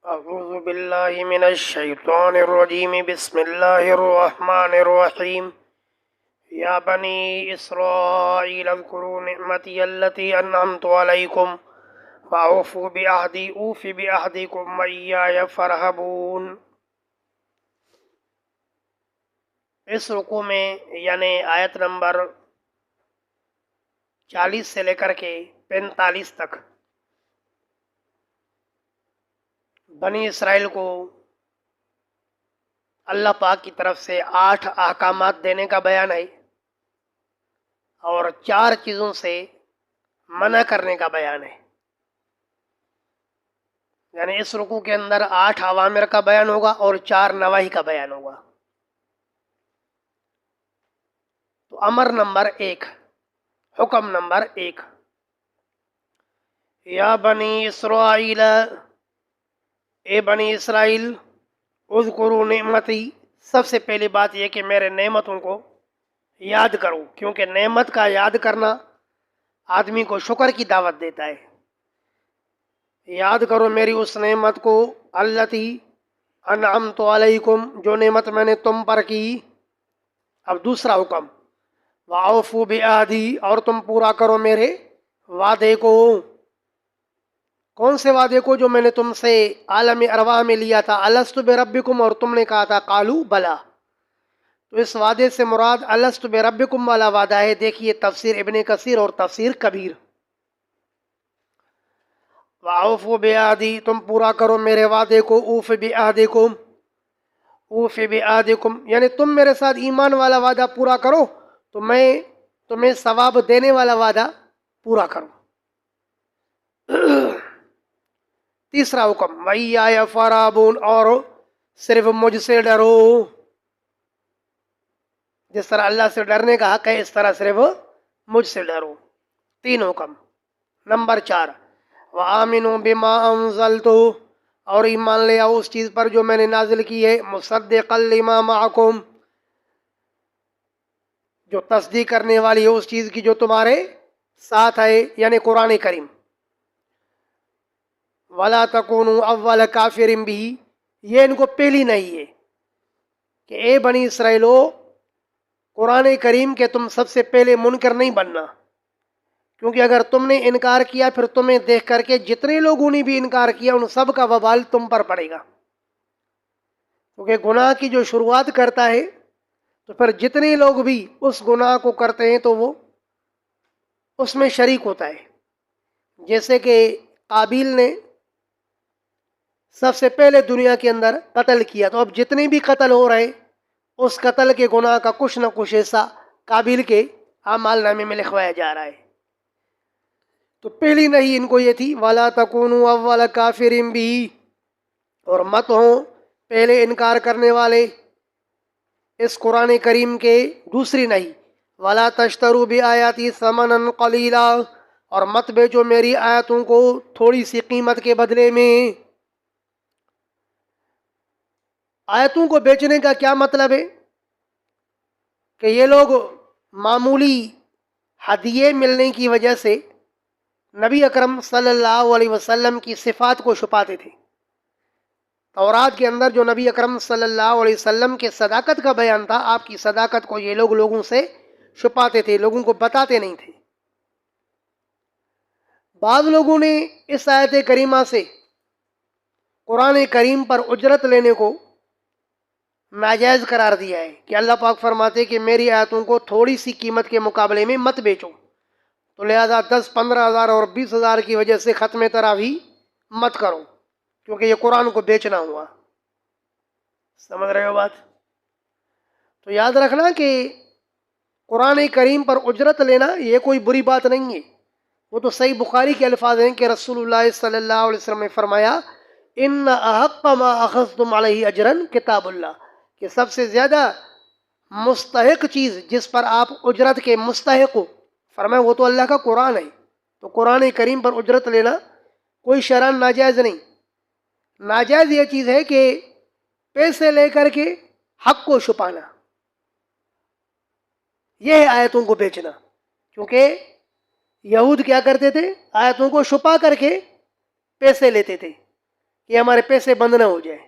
أعوذ بالله من الشيطان الرجيم بسم الله الرحمن الرحيم يا بني إسرائيل اذكروا نعمتي التي أنعمت عليكم وأوفوا بعهدي أوف بعهدكم وإياي فارهبون۔ اس رکوع میں یعنی آیت نمبر 40 سے لے کر کے 45 تک بنی اسرائیل کو اللہ پاک کی طرف سے 8 احکامات دینے کا بیان ہے اور 4 چیزوں سے منع کرنے کا بیان ہے۔ یعنی اس رکوع کے اندر 8 اوامر کا بیان ہوگا اور 4 نواہی کا بیان ہوگا۔ تو امر نمبر 1، حکم نمبر 1، یا بنی اسرائیل، اے بنی اسرائیل، اذکروا نعمتی، سب سے پہلی بات یہ کہ میرے نعمتوں کو یاد کرو، کیونکہ نعمت کا یاد کرنا آدمی کو شکر کی دعوت دیتا ہے۔ یاد کرو میری اس نعمت کو، التی انعمت علیکم، جو نعمت میں نے تم پر کی۔ اب دوسرا حکم، وَأَوْفُوا بِعَهْدِي، اور تم پورا کرو میرے وعدے کو۔ کون سے وعدے کو؟ جو میں نے تم سے عالم ارواح میں لیا تھا، الست بربکم، اور تم نے کہا تھا قالوا بلا۔ تو اس وعدے سے مراد الست بربکم والا وعدہ ہے۔ دیکھیے تفسیر ابن کثیر اور تفسیر کبیر۔ وَأَوْفُوا بِعَهْدِي، تم پورا کرو میرے وعدے کو، اوف بعہدکم، اوف بعہدکم، یعنی تم میرے ساتھ ایمان والا وعدہ پورا کرو تو میں تمہیں ثواب دینے والا وعدہ پورا کروں۔ تیسرا حکم، وَإِيَّايَ فَارْهَبُونَ، اور صرف مجھ سے ڈرو۔ جس طرح اللہ سے ڈرنے کا حق ہے، اس طرح صرف مجھ سے ڈرو۔ 3 حکم۔ نمبر 4، وَآمِنُوا بِمَا أَنزَلْتُ، اور ایمان لے آؤ اس چیز پر جو میں نے نازل کی ہے، مُصَدِّقًا لِمَا مَعَكُمْ، جو تصدیق کرنے والی ہے اس چیز کی جو تمہارے ساتھ ہے، یعنی قرآن کریم۔ وَلَا تَكُونُوا أَوَّلَ كَافِرٍ بِهِ، یہ ان کو پہلی نہیں ہے کہ اے بنی اسرائیلو، قرآن کریم کے تم سب سے پہلے منکر نہیں بننا، کیونکہ اگر تم نے انکار کیا پھر تمہیں دیکھ کر کے جتنے لوگوں نے بھی انکار کیا ان سب کا وبال تم پر پڑے گا۔ کیونکہ گناہ کی جو شروعات کرتا ہے تو پھر جتنے لوگ بھی اس گناہ کو کرتے ہیں تو وہ اس میں شریک ہوتا ہے۔ جیسے کہ قابیل نے سب سے پہلے دنیا کے اندر قتل کیا، تو اب جتنے بھی قتل ہو رہے اس قتل کے گناہ کا کچھ نہ کچھ حصہ قابیل کے اعمال نامے میں لکھوایا جا رہا ہے۔ تو پہلی نہیں ان کو یہ تھی، وَلَا تَكُونُوا أَوَّلَ كَافِرٍ بِهِ، اور مت ہوں پہلے انکار کرنے والے اس قرآن کریم کے۔ دوسری نہیں، وَلَا تَشْتَرُوا بِآيَاتِي ثَمَنًا قَلِيلًا، اور مت بیچو میری آیاتوں کو تھوڑی سی قیمت کے بدلے میں۔ آیتوں کو بیچنے کا کیا مطلب ہے؟ کہ یہ لوگ معمولی ہدیے ملنے کی وجہ سے نبی اکرم صلی اللہ علیہ وسلم کی صفات کو چھپاتے تھے۔ تورات کے اندر جو نبی اکرم صلی اللہ علیہ وسلم کے صداقت کا بیان تھا، آپ کی صداقت کو یہ لوگ لوگوں سے چھپاتے تھے، لوگوں کو بتاتے نہیں تھے۔ بعض لوگوں نے اس آیت کریمہ سے قرآن کریم پر اجرت لینے کو ناجائز قرار دیا ہے کہ اللہ پاک فرماتے کہ میری آیتوں کو تھوڑی سی قیمت کے مقابلے میں مت بیچو، تو لہذا 10-15 ہزار اور 20 ہزار کی وجہ سے ختم تراویح مت کرو، کیونکہ یہ قرآن کو بیچنا ہوا۔ سمجھ رہے ہو بات؟ تو یاد رکھنا کہ قرآن کریم پر اجرت لینا یہ کوئی بری بات نہیں ہے۔ وہ تو صحیح بخاری کے الفاظ ہیں کہ رسول اللہ صلی اللہ علیہ وسلم نے فرمایا، ان احق ما اخذتم علیہ اجرا کتاب اللہ، کہ سب سے زیادہ مستحق چیز جس پر آپ اجرت کے مستحق ہو، فرمایا وہ تو اللہ کا قرآن ہے۔ تو قرآن کریم پر اجرت لینا کوئی شرعاً ناجائز نہیں۔ ناجائز یہ چیز ہے کہ پیسے لے کر کے حق کو چھپانا، یہ ہے آیتوں کو بیچنا۔ کیونکہ یہود کیا کرتے تھے؟ آیتوں کو چھپا کر کے پیسے لیتے تھے۔ کہ ہمارے پیسے بند نہ ہو جائے.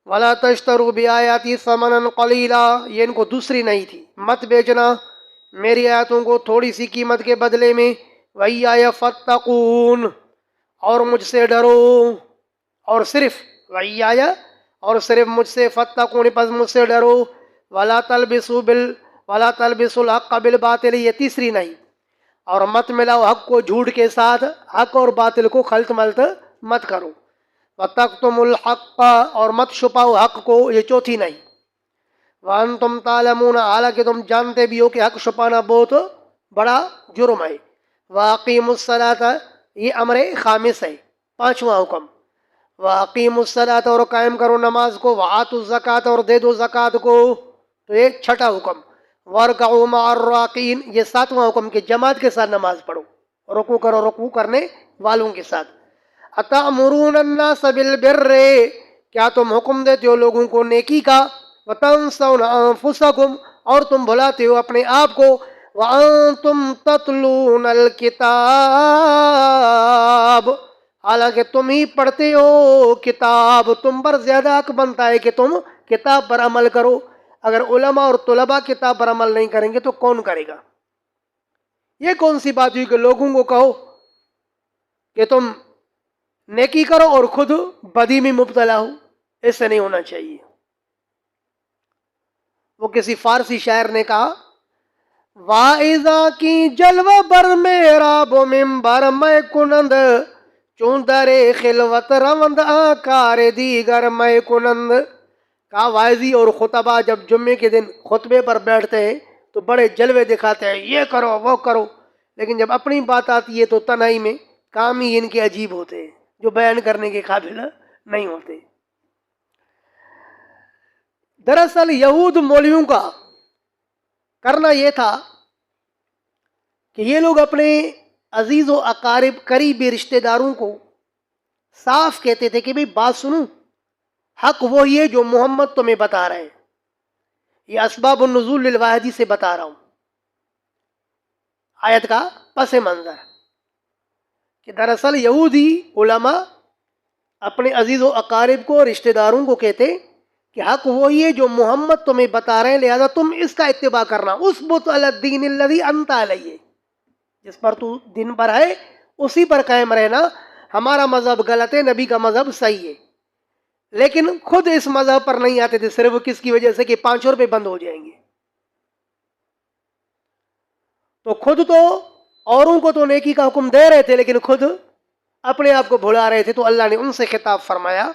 وَلَا تَشْتَرُوا بِآيَاتِي ثَمَنًا قَلِيلًا، یہ ان کو دوسری نہیں تھی، مت بیچنا میری آیاتوں کو تھوڑی سی قیمت کے بدلے میں. وَإِيَّايَ فَاتَّقُونَ، اور مجھ سے ڈرو، اور صرف وَإِيَّايَ، اور صرف مجھ سے، فَاتَّقُونِ، پس مجھ سے ڈرو. وَلَا تَلْبِسُوا الْحَقَّ بِالْبَاطِلِ، یہ تیسری نہیں، اور مت ملاؤ حق کو جھوٹ کے ساتھ، حق اور باطل کو خلط ملط مت کرو. وَتَكْتُمُوا الْحَقَّ، اور مت چھپاؤ حق کو، یہ چوتھی نہیں. وَأَنْتُمْ تَعْلَمُونَ، حالانکہ تم جانتے بھی ہو کہ حق چھپانا بہت بڑا جرم ہے. وَأَقِيمُوا الصَّلَاةَ، یہ امر خامس ہے، پانچواں حکم. وَأَقِيمُوا الصَّلَاةَ، اور قائم کرو نماز کو. وَآتُوا الزَّكَاةَ، اور دے دو زکوٰۃ کو، تو یہ چھٹا حکم. وَارْكَعُوا مَعَ الرَّاكِعِينَ، یہ ساتواں حکم کہ جماعت کے ساتھ نماز پڑھو، رکوع کرو رکوع کرنے والوں کے ساتھ. أَتَأْمُرُونَ النَّاسَ بِالْبِرِّ، کیا تم حکم دیتے ہو لوگوں کو نیکی کا. وَتَنْسَوْنَ أَنفُسَكُمْ، اور تم بھلاتے ہو اپنے آپ کو. وَأَنْتُمْ تَتْلُونَ الْكِتَابَ، حالانکہ تم ہی پڑھتے ہو کتاب. تم پر زیادہ حق بنتا ہے کہ تم کتاب پر عمل کرو. اگر علماء اور طلباء کتاب پر عمل نہیں کریں گے تو کون کرے گا؟ یہ کون سی بات ہوئی کہ لوگوں کو کہو کہ تم نیکی کرو اور خود بدی میں مبتلا ہو؟ ایسے نہیں ہونا چاہیے. وہ کسی فارسی شاعر نے کہا، واعظہ کی جلوہ بر میرا بو ممبر میں کنند، چون در خلوت روند آکار دیگر میں کنند. کہا واعظی اور خطبہ جب جمعے کے دن خطبے پر بیٹھتے ہیں تو بڑے جلوے دکھاتے ہیں، یہ کرو وہ کرو، لیکن جب اپنی بات آتی ہے تو تنہائی میں کام ہی ان کے عجیب ہوتے ہیں جو بیان کرنے کے قابل نہیں ہوتے. دراصل یہود مولویوں کا کرنا یہ تھا کہ یہ لوگ اپنے عزیز و اقارب قریبی رشتہ داروں کو صاف کہتے تھے کہ بھئی بات سنو، حق وہی ہے جو محمد تمہیں بتا رہے ہیں. یہ اسباب النزول للواحدی سے بتا رہا ہوں، آیت کا پس منظر، کہ دراصل یہودی علماء اپنے عزیز و اقارب کو، رشتہ داروں کو کہتے کہ حق وہی ہے جو محمد تمہیں بتا رہے ہیں، لہذا تم اس کا اتباع کرنا. اثبت علی الدین الذی انت علیہ، جس پر تو دین پر ہے اسی پر قائم رہنا. ہمارا مذہب غلط ہے، نبی کا مذہب صحیح ہے. لیکن خود اس مذہب پر نہیں آتے تھے، صرف کس کی وجہ سے کہ 5 روپے بند ہو جائیں گے. تو خود تو اوروں کو تو نیکی کا حکم دے رہے تھے لیکن خود اپنے آپ کو بھلا رہے تھے. تو اللہ نے ان سے خطاب فرمایا،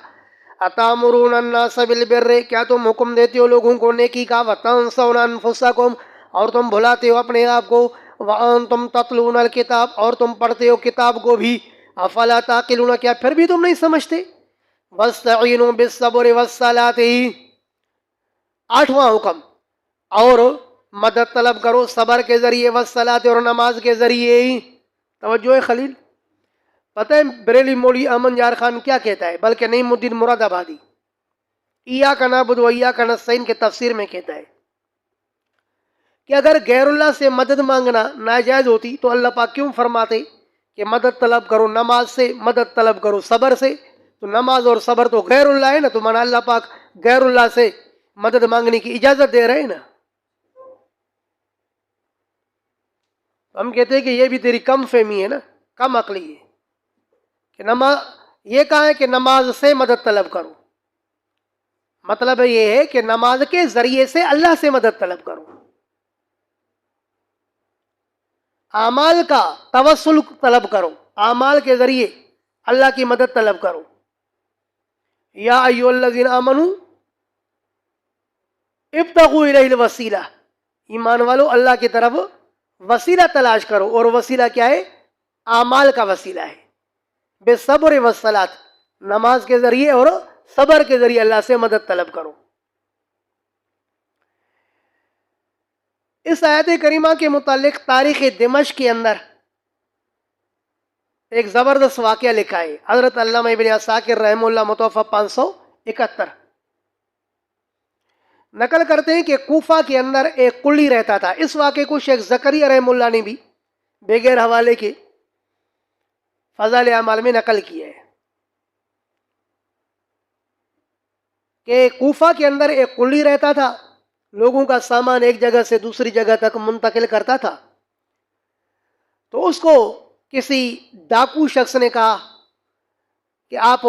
اتامرون الناس بالبر، کیا تم حکم دیتے ہو لوگوں کو نیکی کا. وتنسون انفسکم، اور تم بھلاتے ہو اپنے آپ کو. وانتم تتلون الکتاب، اور تم پڑھتے ہو کتاب کو بھی. افلا تعقلون، کیا پھر بھی تم نہیں سمجھتے. واستعینوا بالصبر والصلاۃ، 8واں حکم، اور مدد طلب کرو صبر کے ذریعے، والصلاۃ، اور نماز کے ذریعے. توجہ ہے خلیل. پتہ ہے بریلی مولوی امن یار خان کیا کہتا ہے، بلکہ نعیم الدین مراد آبادی ایاک نعبد و ایاک نستعین کے تفسیر میں کہتا ہے کہ اگر غیر اللہ سے مدد مانگنا ناجائز ہوتی تو اللہ پاک کیوں فرماتے کہ مدد طلب کرو نماز سے، مدد طلب کرو صبر سے. تو نماز اور صبر تو غیر اللہ ہے نا، تو مانا اللہ پاک غیر اللہ سے مدد مانگنے کی اجازت دے رہے ہیں نا. ہم کہتے ہیں کہ یہ بھی تیری کم فہمی ہے نا، کم عقلی ہے، کہ نماز یہ کہا ہے کہ نماز سے مدد طلب کرو، مطلب یہ ہے کہ نماز کے ذریعے سے اللہ سے مدد طلب کرو. اعمال کا توسل طلب کرو، اعمال کے ذریعے اللہ کی مدد طلب کرو. یا ایھا الذین آمنوا ابتغوا الیہ الوسیلہ، ایمان والو اللہ کی طرف وسیلہ تلاش کرو. اور وسیلہ کیا ہے؟ اعمال کا وسیلہ ہے. بالصبر والصلاۃ، نماز کے ذریعے اور صبر کے ذریعے اللہ سے مدد طلب کرو. اس آیت کریمہ کے متعلق تاریخ دمشق کے اندر ایک زبردست واقعہ لکھا ہے. حضرت علامہ ابن عساکر رحمہ اللہ متوفی 571 نقل کرتے ہیں کہ کوفہ کے اندر ایک قلی رہتا تھا. اس واقعے کو شیخ زکریا رحمہ اللہ نے بھی بغیر حوالے کے فضائل اعمال میں نقل کیا ہے. کہ کوفہ کے اندر ایک قلی رہتا تھا، لوگوں کا سامان ایک جگہ سے دوسری جگہ تک منتقل کرتا تھا. تو اس کو کسی ڈاکو شخص نے کہا کہ آپ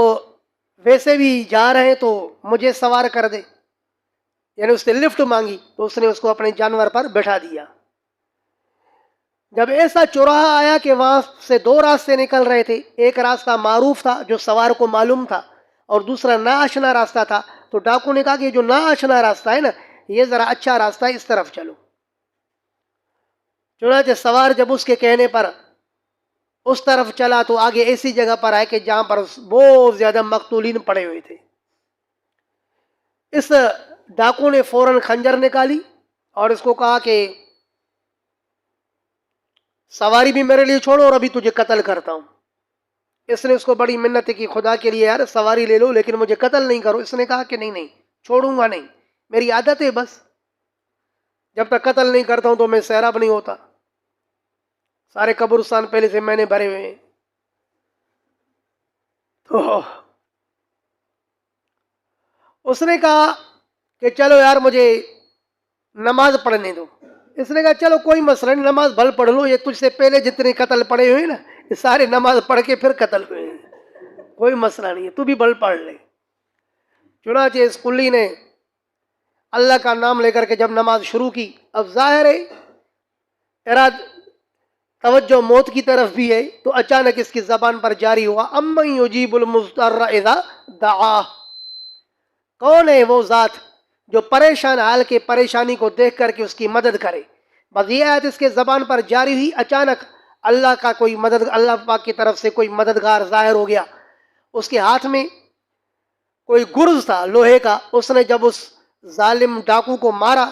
ویسے بھی جا رہے ہیں تو مجھے سوار کر دے، یعنی اس نے لفٹ مانگی تو اس نے اس کو اپنے جانور پر بٹھا دیا. جب ایسا چوراہا آیا کہ وہاں سے دو راستے نکل رہے تھے، ایک راستہ معروف تھا جو سوار کو معلوم تھا اور دوسرا ناآشنا راستہ تھا، تو ڈاکو نے کہا کہ جو ناآشنا راستہ ہے نا یہ ذرا اچھا راستہ ہے، اس طرف چلو. چنانچہ سوار جب اس کے کہنے پر اس طرف چلا تو آگے ایسی جگہ پر آئے کہ جہاں پر بہت زیادہ مقتولین پڑے ہوئے تھے. اس ڈاکو نے فوراً خنجر نکالی اور اس کو کہا کہ سواری بھی میرے لیے چھوڑو اور ابھی تجھے قتل کرتا ہوں. اس نے اس کو بڑی منت کی، خدا کے لیے یار سواری لے لو لیکن مجھے قتل نہیں کرو. اس نے کہا کہ نہیں چھوڑوں گا نہیں، میری عادت ہے، بس جب تک قتل نہیں کرتا ہوں تو میں سیراب نہیں ہوتا. سارے قبرستان پہلے سے میں نے بھرے ہوئے ہیں. تو اس نے کہا کہ چلو یار مجھے نماز پڑھنے دو. اس نے کہا چلو کوئی مسئلہ نہیں، نماز بھل پڑھ لو، یہ تجھ سے پہلے جتنے قتل پڑے ہوئے نا یہ سارے نماز پڑھ کے پھر قتل ہوئے ہیں، کوئی مسئلہ نہیں ہے، تو بھی بھل پڑھ لے. چنانچہ اس قلی نے اللہ کا نام لے کر کے جب نماز شروع کی، اب ظاہر ہے اراد توجہ موت کی طرف بھی ہے، تو اچانک اس کی زبان پر جاری ہوا امن یجیب المضطر اذا دعا. کون ہے وہ ذات جو پریشان حال کے پریشانی کو دیکھ کر کے اس کی مدد کرے. بس یہ آیت اس کے زبان پر جاری ہوئی، اچانک اللہ کا کوئی اللہ پاک کی طرف سے کوئی مددگار ظاہر ہو گیا. اس کے ہاتھ میں کوئی گرز تھا لوہے کا، اس نے جب اس ظالم ڈاکو کو مارا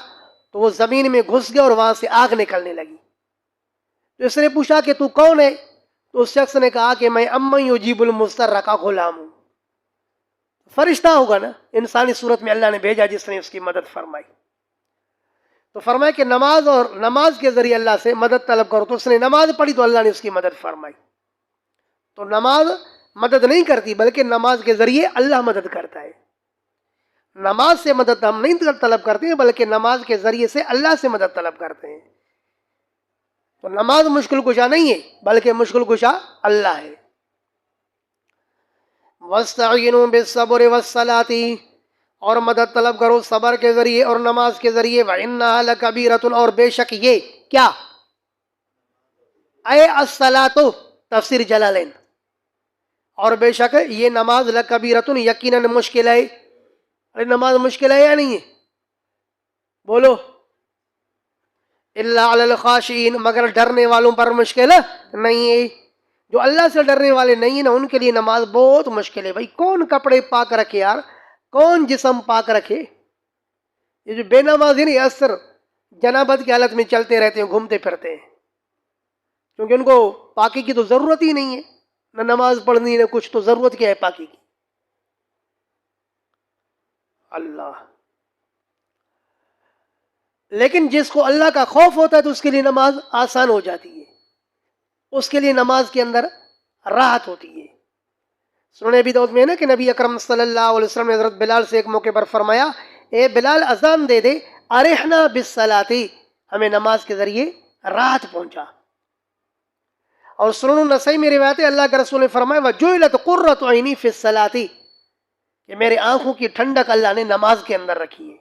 تو وہ زمین میں گھس گیا اور وہاں سے آگ نکلنے لگی. تو اس نے پوچھا کہ تو کون ہے؟ تو اس شخص نے کہا کہ میں امن یجیب المضطر کا غلام ہوں. فرشتہ ہوگا نا، انسانی صورت میں اللہ نے بھیجا جس نے اس کی مدد فرمائی. تو فرمایا کہ نماز کے ذریعے اللہ سے مدد طلب کرو. تو اس نے نماز پڑھی تو اللہ نے اس کی مدد فرمائی. تو نماز مدد نہیں کرتی بلکہ نماز کے ذریعے اللہ مدد کرتا ہے. نماز سے مدد ہم نہیں طلب کرتے ہیں بلکہ نماز کے ذریعے سے اللہ سے مدد طلب کرتے ہیں. تو نماز مشکل کشا نہیں ہے بلکہ مشکل کشا اللہ ہے. وَاسْتَعِينُوا بِالصَّبْرِ وَالصَّلَاةِ، اور مدد طلب کرو صبر کے ذریعے اور نماز کے ذریعے. وَإِنَّهَا لَكَبِيرَةٌ، اور بے شک یہ کیا اے الصلاۃ، تفسیر جلالین، اور بے شک یہ نماز لَكَبِيرَةٌ یقیناً مشکل ہے. ارے نماز مشکل ہے یا نہیں ہے؟ بولو. الا علی الخاشعین، مگر ڈرنے والوں پر مشکل نہیں ہے. جو اللہ سے ڈرنے والے نہیں ہیں نا ان کے لیے نماز بہت مشکل ہے. بھائی کون کپڑے پاک رکھے یار، کون جسم پاک رکھے؟ یہ جو بے نمازی نہیں اثر جنابت کی حالت میں چلتے رہتے ہیں، گھومتے پھرتے ہیں، کیونکہ ان کو پاکی کی تو ضرورت ہی نہیں ہے، نہ نماز پڑھنی نہ کچھ، تو ضرورت کیا ہے پاکی کی؟ اللہ. لیکن جس کو اللہ کا خوف ہوتا ہے تو اس کے لیے نماز آسان ہو جاتی ہے، اس کے لیے نماز کے اندر راحت ہوتی ہے. سنن ابی داؤد میں ہے نا کہ نبی اکرم صلی اللہ علیہ وسلم نے حضرت بلال سے ایک موقع پر فرمایا اے بلال اذان دے دے، ارحنا بالصلاۃ، ہمیں نماز کے ذریعے راحت پہنچا. اور سنن النسائی میں روایت ہے اللہ کے رسول نے فرمایا وجعلت قرۃ عینی فی الصلاۃ، کہ میرے آنکھوں کی ٹھنڈک اللہ نے نماز کے اندر رکھی ہے.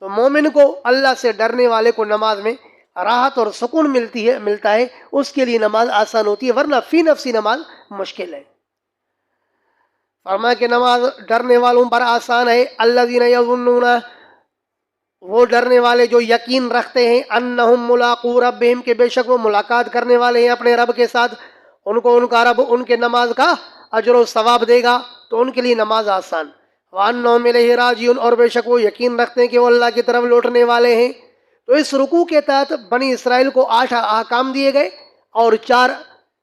تو مومن کو، اللہ سے ڈرنے والے کو نماز میں راحت اور سکون ملتا ہے، اس کے لیے نماز آسان ہوتی ہے، ورنہ فی نفسی نماز مشکل ہے. فرمایا کہ نماز ڈرنے والوں پر آسان ہے. الذین یظنون، وہ ڈرنے والے جو یقین رکھتے ہیں، انہم ملاقو ربہم، کہ بے شک وہ ملاقات کرنے والے ہیں اپنے رب کے ساتھ، ان کو ان کا رب ان کے نماز کا اجر و ثواب دے گا، تو ان کے لیے نماز آسان. وَأَنَّهُمْ إِلَيْهِ رَاجِعُونَ، اور بے شک وہ یقین رکھتے ہیں کہ وہ اللہ کی طرف لوٹنے والے ہیں. تو اس رکوع کے تحت بنی اسرائیل کو 8 احکام دیے گئے اور 4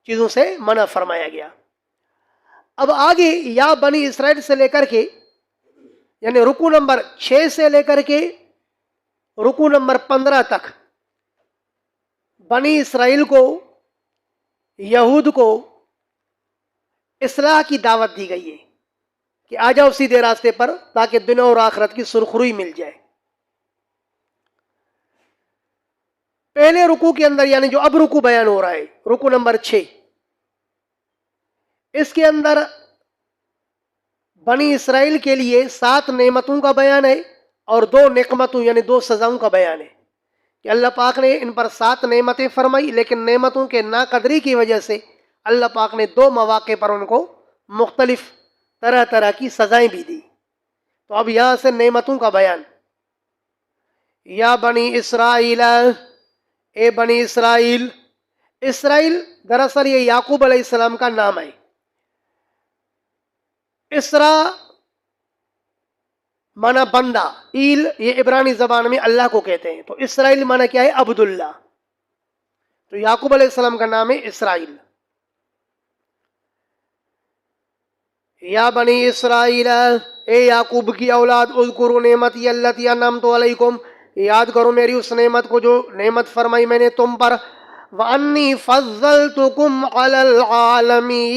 چیزوں سے منع فرمایا گیا. اب آگے یا بنی اسرائیل سے لے کر کے، یعنی رکوع نمبر 6 سے لے کر کے رکوع نمبر 15 تک بنی اسرائیل کو، یہود کو اصلاح کی دعوت دی گئی ہے کہ آ جاؤ سیدھے راستے پر تاکہ دنیا اور آخرت کی سرخروئی مل جائے۔ پہلے رکوع کے اندر، یعنی جو اب رکوع بیان ہو رہا ہے، رکوع نمبر 6، اس کے اندر بنی اسرائیل کے لیے 7 نعمتوں کا بیان ہے اور 2 نقمتوں یعنی 2 سزاؤں کا بیان ہے کہ اللہ پاک نے ان پر 7 نعمتیں فرمائی، لیکن نعمتوں کے ناقدری کی وجہ سے اللہ پاک نے 2 مواقع پر ان کو مختلف طرح طرح کی سزائیں بھی دی۔ تو اب یہاں سے نعمتوں کا بیان، یا بنی اسرائیل، اے بنی اسرائیل۔ اسرائیل دراصل یہ یعقوب علیہ السلام کا نام ہے۔ اسرا مانا بندہ، ایل یہ عبرانی زبان میں اللہ کو کہتے ہیں، تو اسرائیل مانا کیا ہے؟ عبداللہ۔ تو یعقوب علیہ السلام کا نام ہے اسرائیل۔ یا بنی اسرائیل، اے یعقوب کی اولاد، اذکروا نعمتی التی انعمت علیکم، یاد کرو میری اس نعمت کو جو نعمت فرمائی میں نے تم پر، وانی فضلتکم علی العالمین،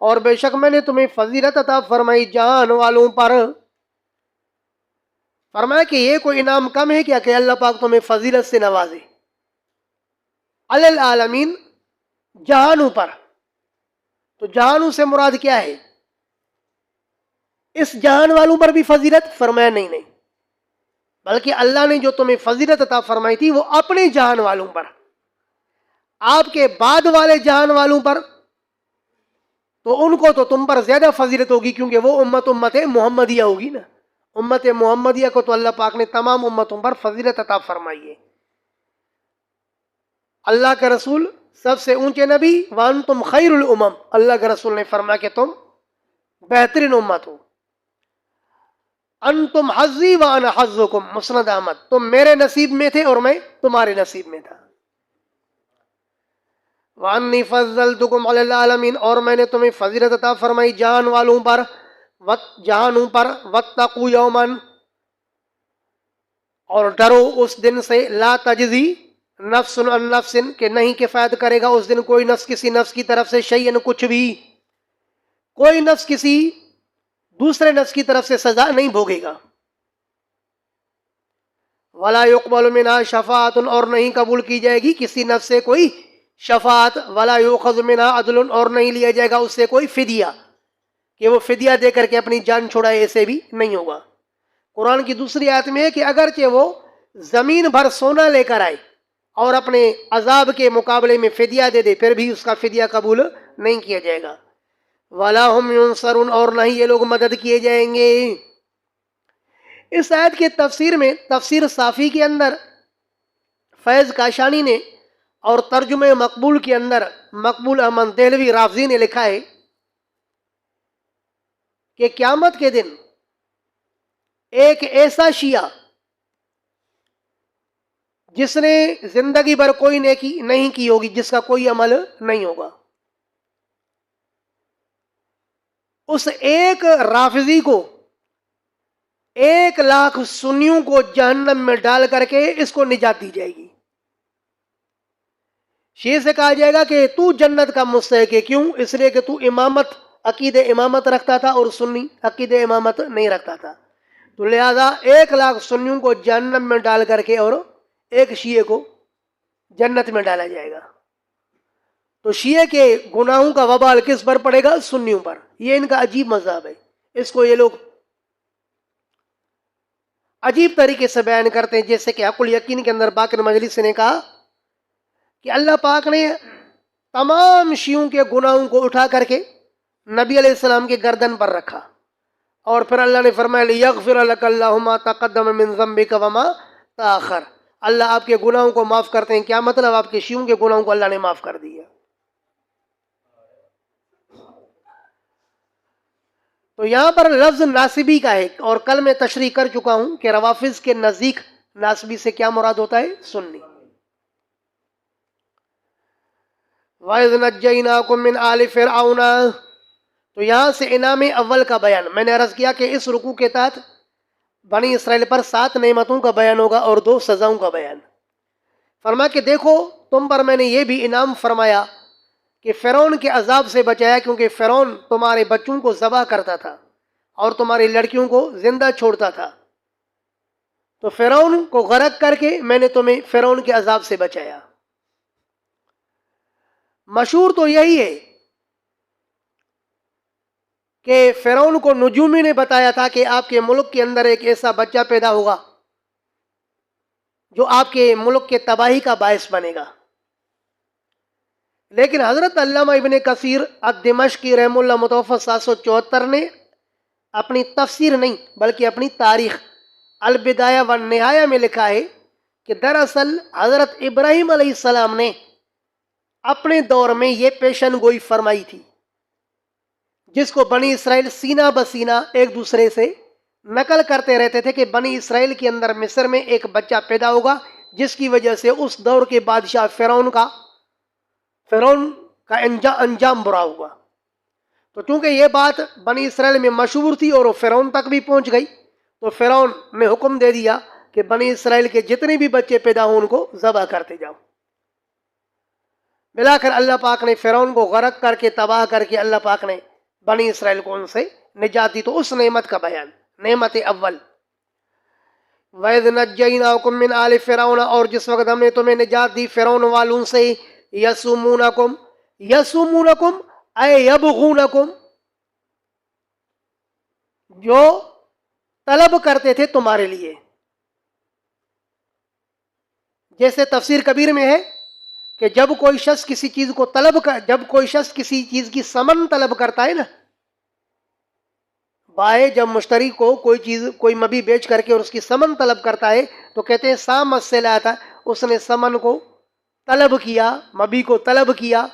اور بے شک میں نے تمہیں فضیلت عطا فرمائی جہان والوں پر۔ فرمایا کہ یہ کوئی انعام کم ہے کیا کہ اللہ پاک تمہیں فضیلت سے نوازے؟ علی العالمین، جہانوں پر۔ تو جہانوں سے مراد کیا ہے؟ اس جہان والوں پر بھی فضیلت؟ فرمایا نہیں، بلکہ اللہ نے جو تمہیں فضیلت عطا فرمائی تھی وہ اپنے جہان والوں پر، آپ کے بعد والے جہان والوں پر تو ان کو تو تم پر زیادہ فضیلت ہوگی، کیونکہ وہ امت محمدیہ ہوگی نا۔ امت محمدیہ کو تو اللہ پاک نے تمام امتوں پر فضیلت عطا فرمائی ہے۔ اللہ کا رسول سب سے اونچے نبی، وانتم خیر الامم، اللہ کے رسول نے فرمایا کہ تم بہترین امت ہو۔ انتم حظی وانا حظکم، مسند احمد، تم میرے نصیب میں تھے اور میں تمہارے نصیب میں تھا۔ وانی فضلتکم علی العالمین، اور میں نے تمہیں فضیلت عطا فرمائی جہان والوں پر، جہانوں پر، واتقوا یوما، اور ڈرو اس دن سے، لا تجزی نفس عن نفس، کہ نہیں کفایت کرے گا اس دن کوئی نفس کسی نفس کی طرف سے شیئن، کچھ بھی، کوئی نفس کسی دوسرے نفس کی طرف سے سزا نہیں بھوگے گا۔ ولا یقبل منها شفاعۃ، اور نہیں قبول کی جائے گی کسی نفس سے کوئی شفاعت، ولا یؤخذ منها عدل، اور نہیں لیا جائے گا اس سے کوئی فدیہ کہ وہ فدیہ دے کر کے اپنی جان چھڑائے، ایسے بھی نہیں ہوگا۔ قرآن کی دوسری آیت میں ہے کہ اگرچہ وہ زمین بھر سونا لے کر آئے اور اپنے عذاب کے مقابلے میں فدیہ دے دے، پھر بھی اس کا فدیہ قبول نہیں کیا جائے گا۔ وَلَا هُمْ يُنصَرُونَ، اور نہ ہی یہ لوگ مدد کیے جائیں گے۔ اس آیت کے تفسیر میں، تفسیر صافی کے اندر فیض کاشانی نے، اور ترجمہ مقبول کے اندر مقبول احمد دہلوی رافضی نے لکھا ہے کہ قیامت کے دن ایک ایسا شیعہ جس نے زندگی بھر کوئی نیکی نہیں کی ہوگی، جس کا کوئی عمل نہیں ہوگا، اس ایک رافضی کو 1,00,000 سنیوں کو جہنم میں ڈال کر کے اس کو نجات دی جائے گی۔ شیعہ سے کہا جائے گا کہ تو جنت کا مستحق ہے، کیوں؟ اس لیے کہ تو امامت، عقید امامت رکھتا تھا، اور سنی عقید امامت نہیں رکھتا تھا، تو لہذا 1,00,000 سنیوں کو جہنم میں ڈال کر کے اور ایک شیعہ کو جنت میں ڈالا جائے گا۔ تو شیعہ کے گناہوں کا وبال کس پر پڑے گا؟ سنیوں پر۔ یہ ان کا عجیب مذہب ہے، اس کو یہ لوگ عجیب طریقے سے بیان کرتے ہیں، جیسے کہ حق الیقین کے اندر باقر مجلس نے کہا کہ اللہ پاک نے تمام شیعوں کے گناہوں کو اٹھا کر کے نبی علیہ السلام کے گردن پر رکھا، اور پھر اللہ نے فرمایا لِيَغْفِرَ لَكَ اللَّهُ مَا تَقَدَّمَ مِن ذَنبِكَ وَمَا تَأَخَّرَ، اللہ آپ کے گناہوں کو معاف کرتے ہیں۔ کیا مطلب؟ آپ کے شیعوں کے گناہوں کو اللہ نے معاف کر دیا۔ تو یہاں پر لفظ ناصبی کا ہے، اور کل میں تشریح کر چکا ہوں کہ روافظ کے نزدیک ناصبی سے کیا مراد ہوتا ہے؟ سنی۔ وَإِذْ نَجَّيْنَاكُمْ مِنْ آلِ فِرْعَوْنَ، تو یہاں سے انعام اول کا بیان، میں نے عرض کیا کہ اس رکوع کے تحت بنی اسرائیل پر 7 نعمتوں کا بیان ہوگا اور 2 سزاؤں کا بیان۔ فرمایا کہ دیکھو تم پر میں نے یہ بھی انعام فرمایا کہ فرعون کے عذاب سے بچایا، کیونکہ فرعون تمہارے بچوں کو ذبح کرتا تھا اور تمہاری لڑکیوں کو زندہ چھوڑتا تھا، تو فرعون کو غرق کر کے میں نے تمہیں فرعون کے عذاب سے بچایا۔ مشہور تو یہی ہے کہ فرعون کو نجومی نے بتایا تھا کہ آپ کے ملک کے اندر ایک ایسا بچہ پیدا ہوگا جو آپ کے ملک کے تباہی کا باعث بنے گا، لیکن حضرت علامہ ابن کثیر الدمشقی رحم اللہ متوفی 774 نے اپنی تفسیر نہیں بلکہ اپنی تاریخ البدایہ والنہایہ میں لکھا ہے کہ دراصل حضرت ابراہیم علیہ السلام نے اپنے دور میں یہ پیشن گوئی فرمائی تھی، جس کو بنی اسرائیل سینہ بسینہ ایک دوسرے سے نقل کرتے رہتے تھے کہ بنی اسرائیل کے اندر مصر میں ایک بچہ پیدا ہوگا جس کی وجہ سے اس دور کے بادشاہ فرعون کا انجام برا ہوگا۔ تو چونکہ یہ بات بنی اسرائیل میں مشہور تھی اور وہ فرعون تک بھی پہنچ گئی، تو فرعون نے حکم دے دیا کہ بنی اسرائیل کے جتنے بھی بچے پیدا ہوں ان کو ذبح کرتے جاؤ۔ ملا کر اللہ پاک نے فرعون کو غرق کر کے تباہ کر کے اللہ پاک نے بنی اسرائیل کو ان سے نجات دی۔ تو اس نعمت کا بیان، نعمت اول، وَإِذْ نَجَّيْنَاكُمْ مِنْ آلِ فِرْعَوْنَ، اور جس وقت ہم نے تمہیں نجات دی فرعون والوں سے، یسومونکم، یسومونکم اے یبغونکم، جو طلب کرتے تھے تمہارے لیے۔ جیسے تفسیر کبیر میں ہے کہ جب کوئی شخص کسی چیز کو جب کوئی شخص کسی چیز کی ثمن طلب کرتا ہے نا، بائے جب مشتری کو کوئی مبی بیچ کر کے اور اس کی ثمن طلب کرتا ہے تو کہتے ہیں سام سے لایا تھا، اس نے ثمن کو طلب کیا، مبی کو طلب کیا،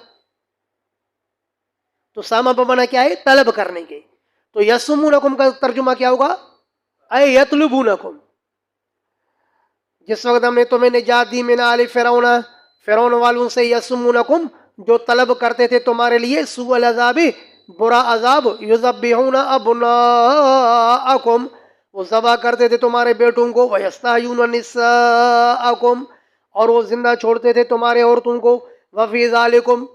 تو ساما بمانا کیا ہے؟ طلب کرنے کے۔ تو یسومونکم کا ترجمہ کیا ہوگا؟ اے یطلبونکم، جس وقت ہم نے تمہیں نجات دی من آل فرعون، فرعون والوں سے، یسومونکم، جو طلب کرتے تھے تمہارے لیے، سوء العذاب، برا عذاب، یذبحون ابناءکم، وہ ذبح کرتے تھے تمہارے بیٹوں کو، ویستحیون نساءکم، اور وہ زندہ چھوڑتے تھے تمہارے عورتوں کو، وفی ذالکم،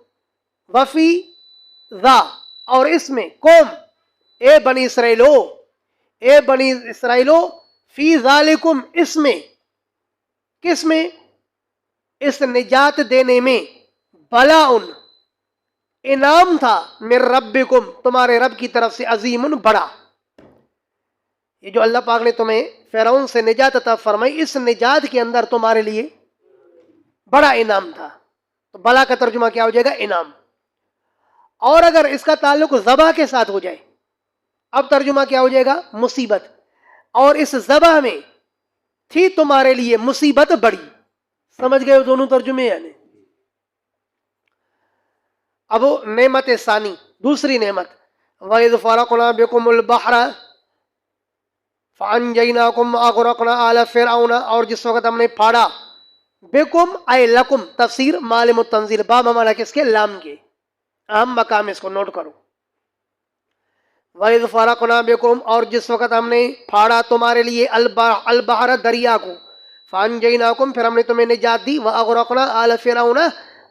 وفی ذا، اور اس میں قوم، اے بنی اسرائیلو، اے بنی اسرائیلو، فی ذالکم، اس میں، کس میں؟ اس نجات دینے میں، بلاء، انعام تھا، من ربکم، تمہارے رب کی طرف سے، عظیم، بڑا۔ یہ جو اللہ پاک نے تمہیں فرعون سے نجات عطا فرمائی، اس نجات کے اندر تمہارے لیے بڑا انعام تھا۔ تو بلا کا ترجمہ کیا ہو جائے گا؟ انعام۔ اور اگر اس کا تعلق ذبح کے ساتھ ہو جائے، اب ترجمہ کیا ہو جائے گا؟ مصیبت۔ اور اس ذبح میں تھی تمہارے لیے مصیبت بڑی۔ سمجھ گئے دونوں ترجمے یعنی؟ اب نعمت ثانی، دوسری نعمت، وَإِذْ فَرَقْنَا بِكُمُ الْبَحْرَ فَأَنْجَيْنَاكُمْ وَأَغْرَقْنَا آلَ فِرْعَوْنَ، اور جس وقت ہم نے پھاڑا، بکم اے لکم، تفسیر معلم التنزیل، با مانا کس کے؟ لام کے، اہم مقام اس کو نوٹ کرو۔ وَإِذْ فَرَقْنَا بِكُمْ، اور جس وقت ہم نے پھاڑا تمہارے لیے، البحر، دریا کو، فَأَنْجَيْنَاكُمْ، پھر ہم نے تمہیں نجات دی، وَأَغْرَقْنَا آلَ فِرْعَوْنَ،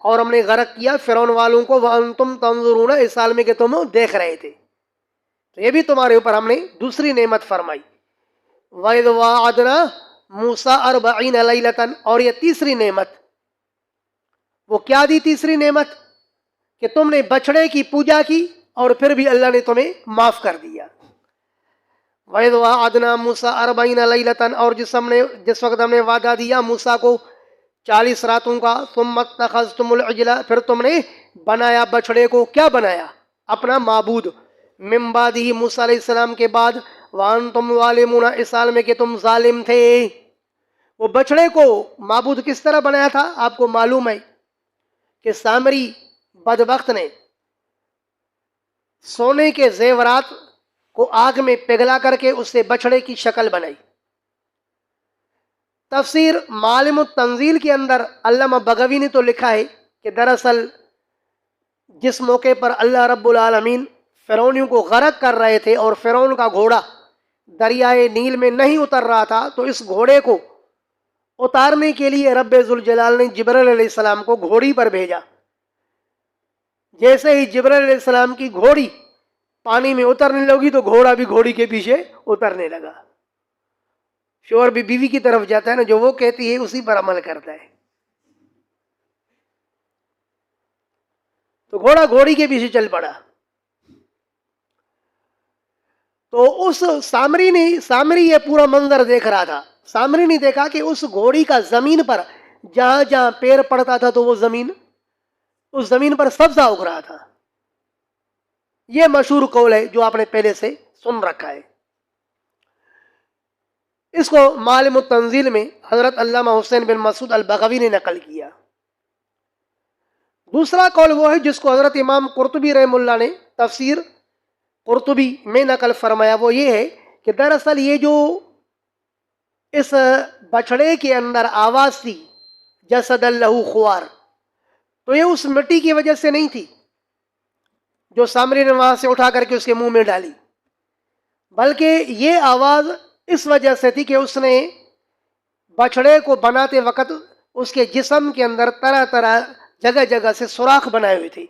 اور ہم نے غرق کیا فرعون والوں کو، وَأَنْتُمْ تَنْظُرُونَ، اس حال میں کہ تم دیکھ رہے تھے۔ تو یہ بھی تمہارے اوپر ہم نے دوسری نعمت فرمائی۔ وَإِذْ وَاعَدْنَا مُوسَىٰ 40 لَيْلَةً، اور یہ تیسری نعمت، وہ کیا دی تیسری نعمت؟ کہ تم نے بچڑے کی پوجا کی اور پھر بھی اللہ نے تمہیں معاف کر دیا۔ وَإِذْ وَاعَدْنَا مُوسَىٰ 40 لَيْلَةً، اور جس وقت ہم نے وعدہ دیا موسیٰ کو 40 راتوں کا، ثُمَّ اتَّخَذْتُمُ الْعِجْلَ، پھر تم نے بنایا بچڑے کو، کیا بنایا؟ اپنا معبود، من بعدہ، موسیٰ علیہ السلام کے بعد، وَأَنْتُمْ ظَالِمُونَ، اس حال میں کہ تم ظالم تھے۔ وہ بچڑے کو معبود کس طرح بنایا تھا؟ آپ کو معلوم ہے کہ سامری بدبخت نے سونے کے زیورات کو آگ میں پگھلا کر کے اس سے بچڑے کی شکل بنائی۔ تفسیر معالم التنزیل کے اندر علامہ بغوی نے تو لکھا ہے کہ دراصل جس موقع پر اللہ رب العالمین فرعونیوں کو غرق کر رہے تھے اور فرعون کا گھوڑا دریائے نیل میں نہیں اتر رہا تھا، تو اس گھوڑے کو اتارنے کے لیے رب ذوالجلال نے جبرائیل علیہ السلام کو گھوڑی پر بھیجا، جیسے ہی جبرائیل علیہ السلام کی گھوڑی پانی میں اترنے لگی تو گھوڑا بھی گھوڑی کے پیچھے اترنے لگا. شوہر بھی بیوی کی طرف جاتا ہے نا، جو وہ کہتی ہے اسی پر عمل کرتا ہے. تو گھوڑا گھوڑی کے پیچھے چل پڑا. تو اس سامری یہ پورا منظر دیکھ رہا تھا. سامری نے دیکھا کہ اس گھوڑی کا زمین پر جہاں جہاں پیر پڑتا تھا تو وہ اس زمین پر سبزہ اگ رہا تھا. یہ مشہور قول ہے جو آپ نے پہلے سے سن رکھا ہے. اس کو معالم التنزیل میں حضرت علامہ حسین بن مسعود البغوی نے نقل کیا. دوسرا قول وہ ہے جس کو حضرت امام قرطبی رحم اللہ نے تفسیر قرطبی میں نقل فرمایا. وہ یہ ہے کہ دراصل یہ جو اس بچڑے کے اندر آواز تھی جسد اللہ خوار، تو یہ اس مٹی کی وجہ سے نہیں تھی جو سامری نے وہاں سے اٹھا کر کے اس کے منہ میں ڈالی، بلکہ یہ آواز اس وجہ سے تھی کہ اس نے بچڑے کو بناتے وقت اس کے جسم کے اندر طرح طرح جگہ جگہ سے سوراخ بنائے ہوئے تھے.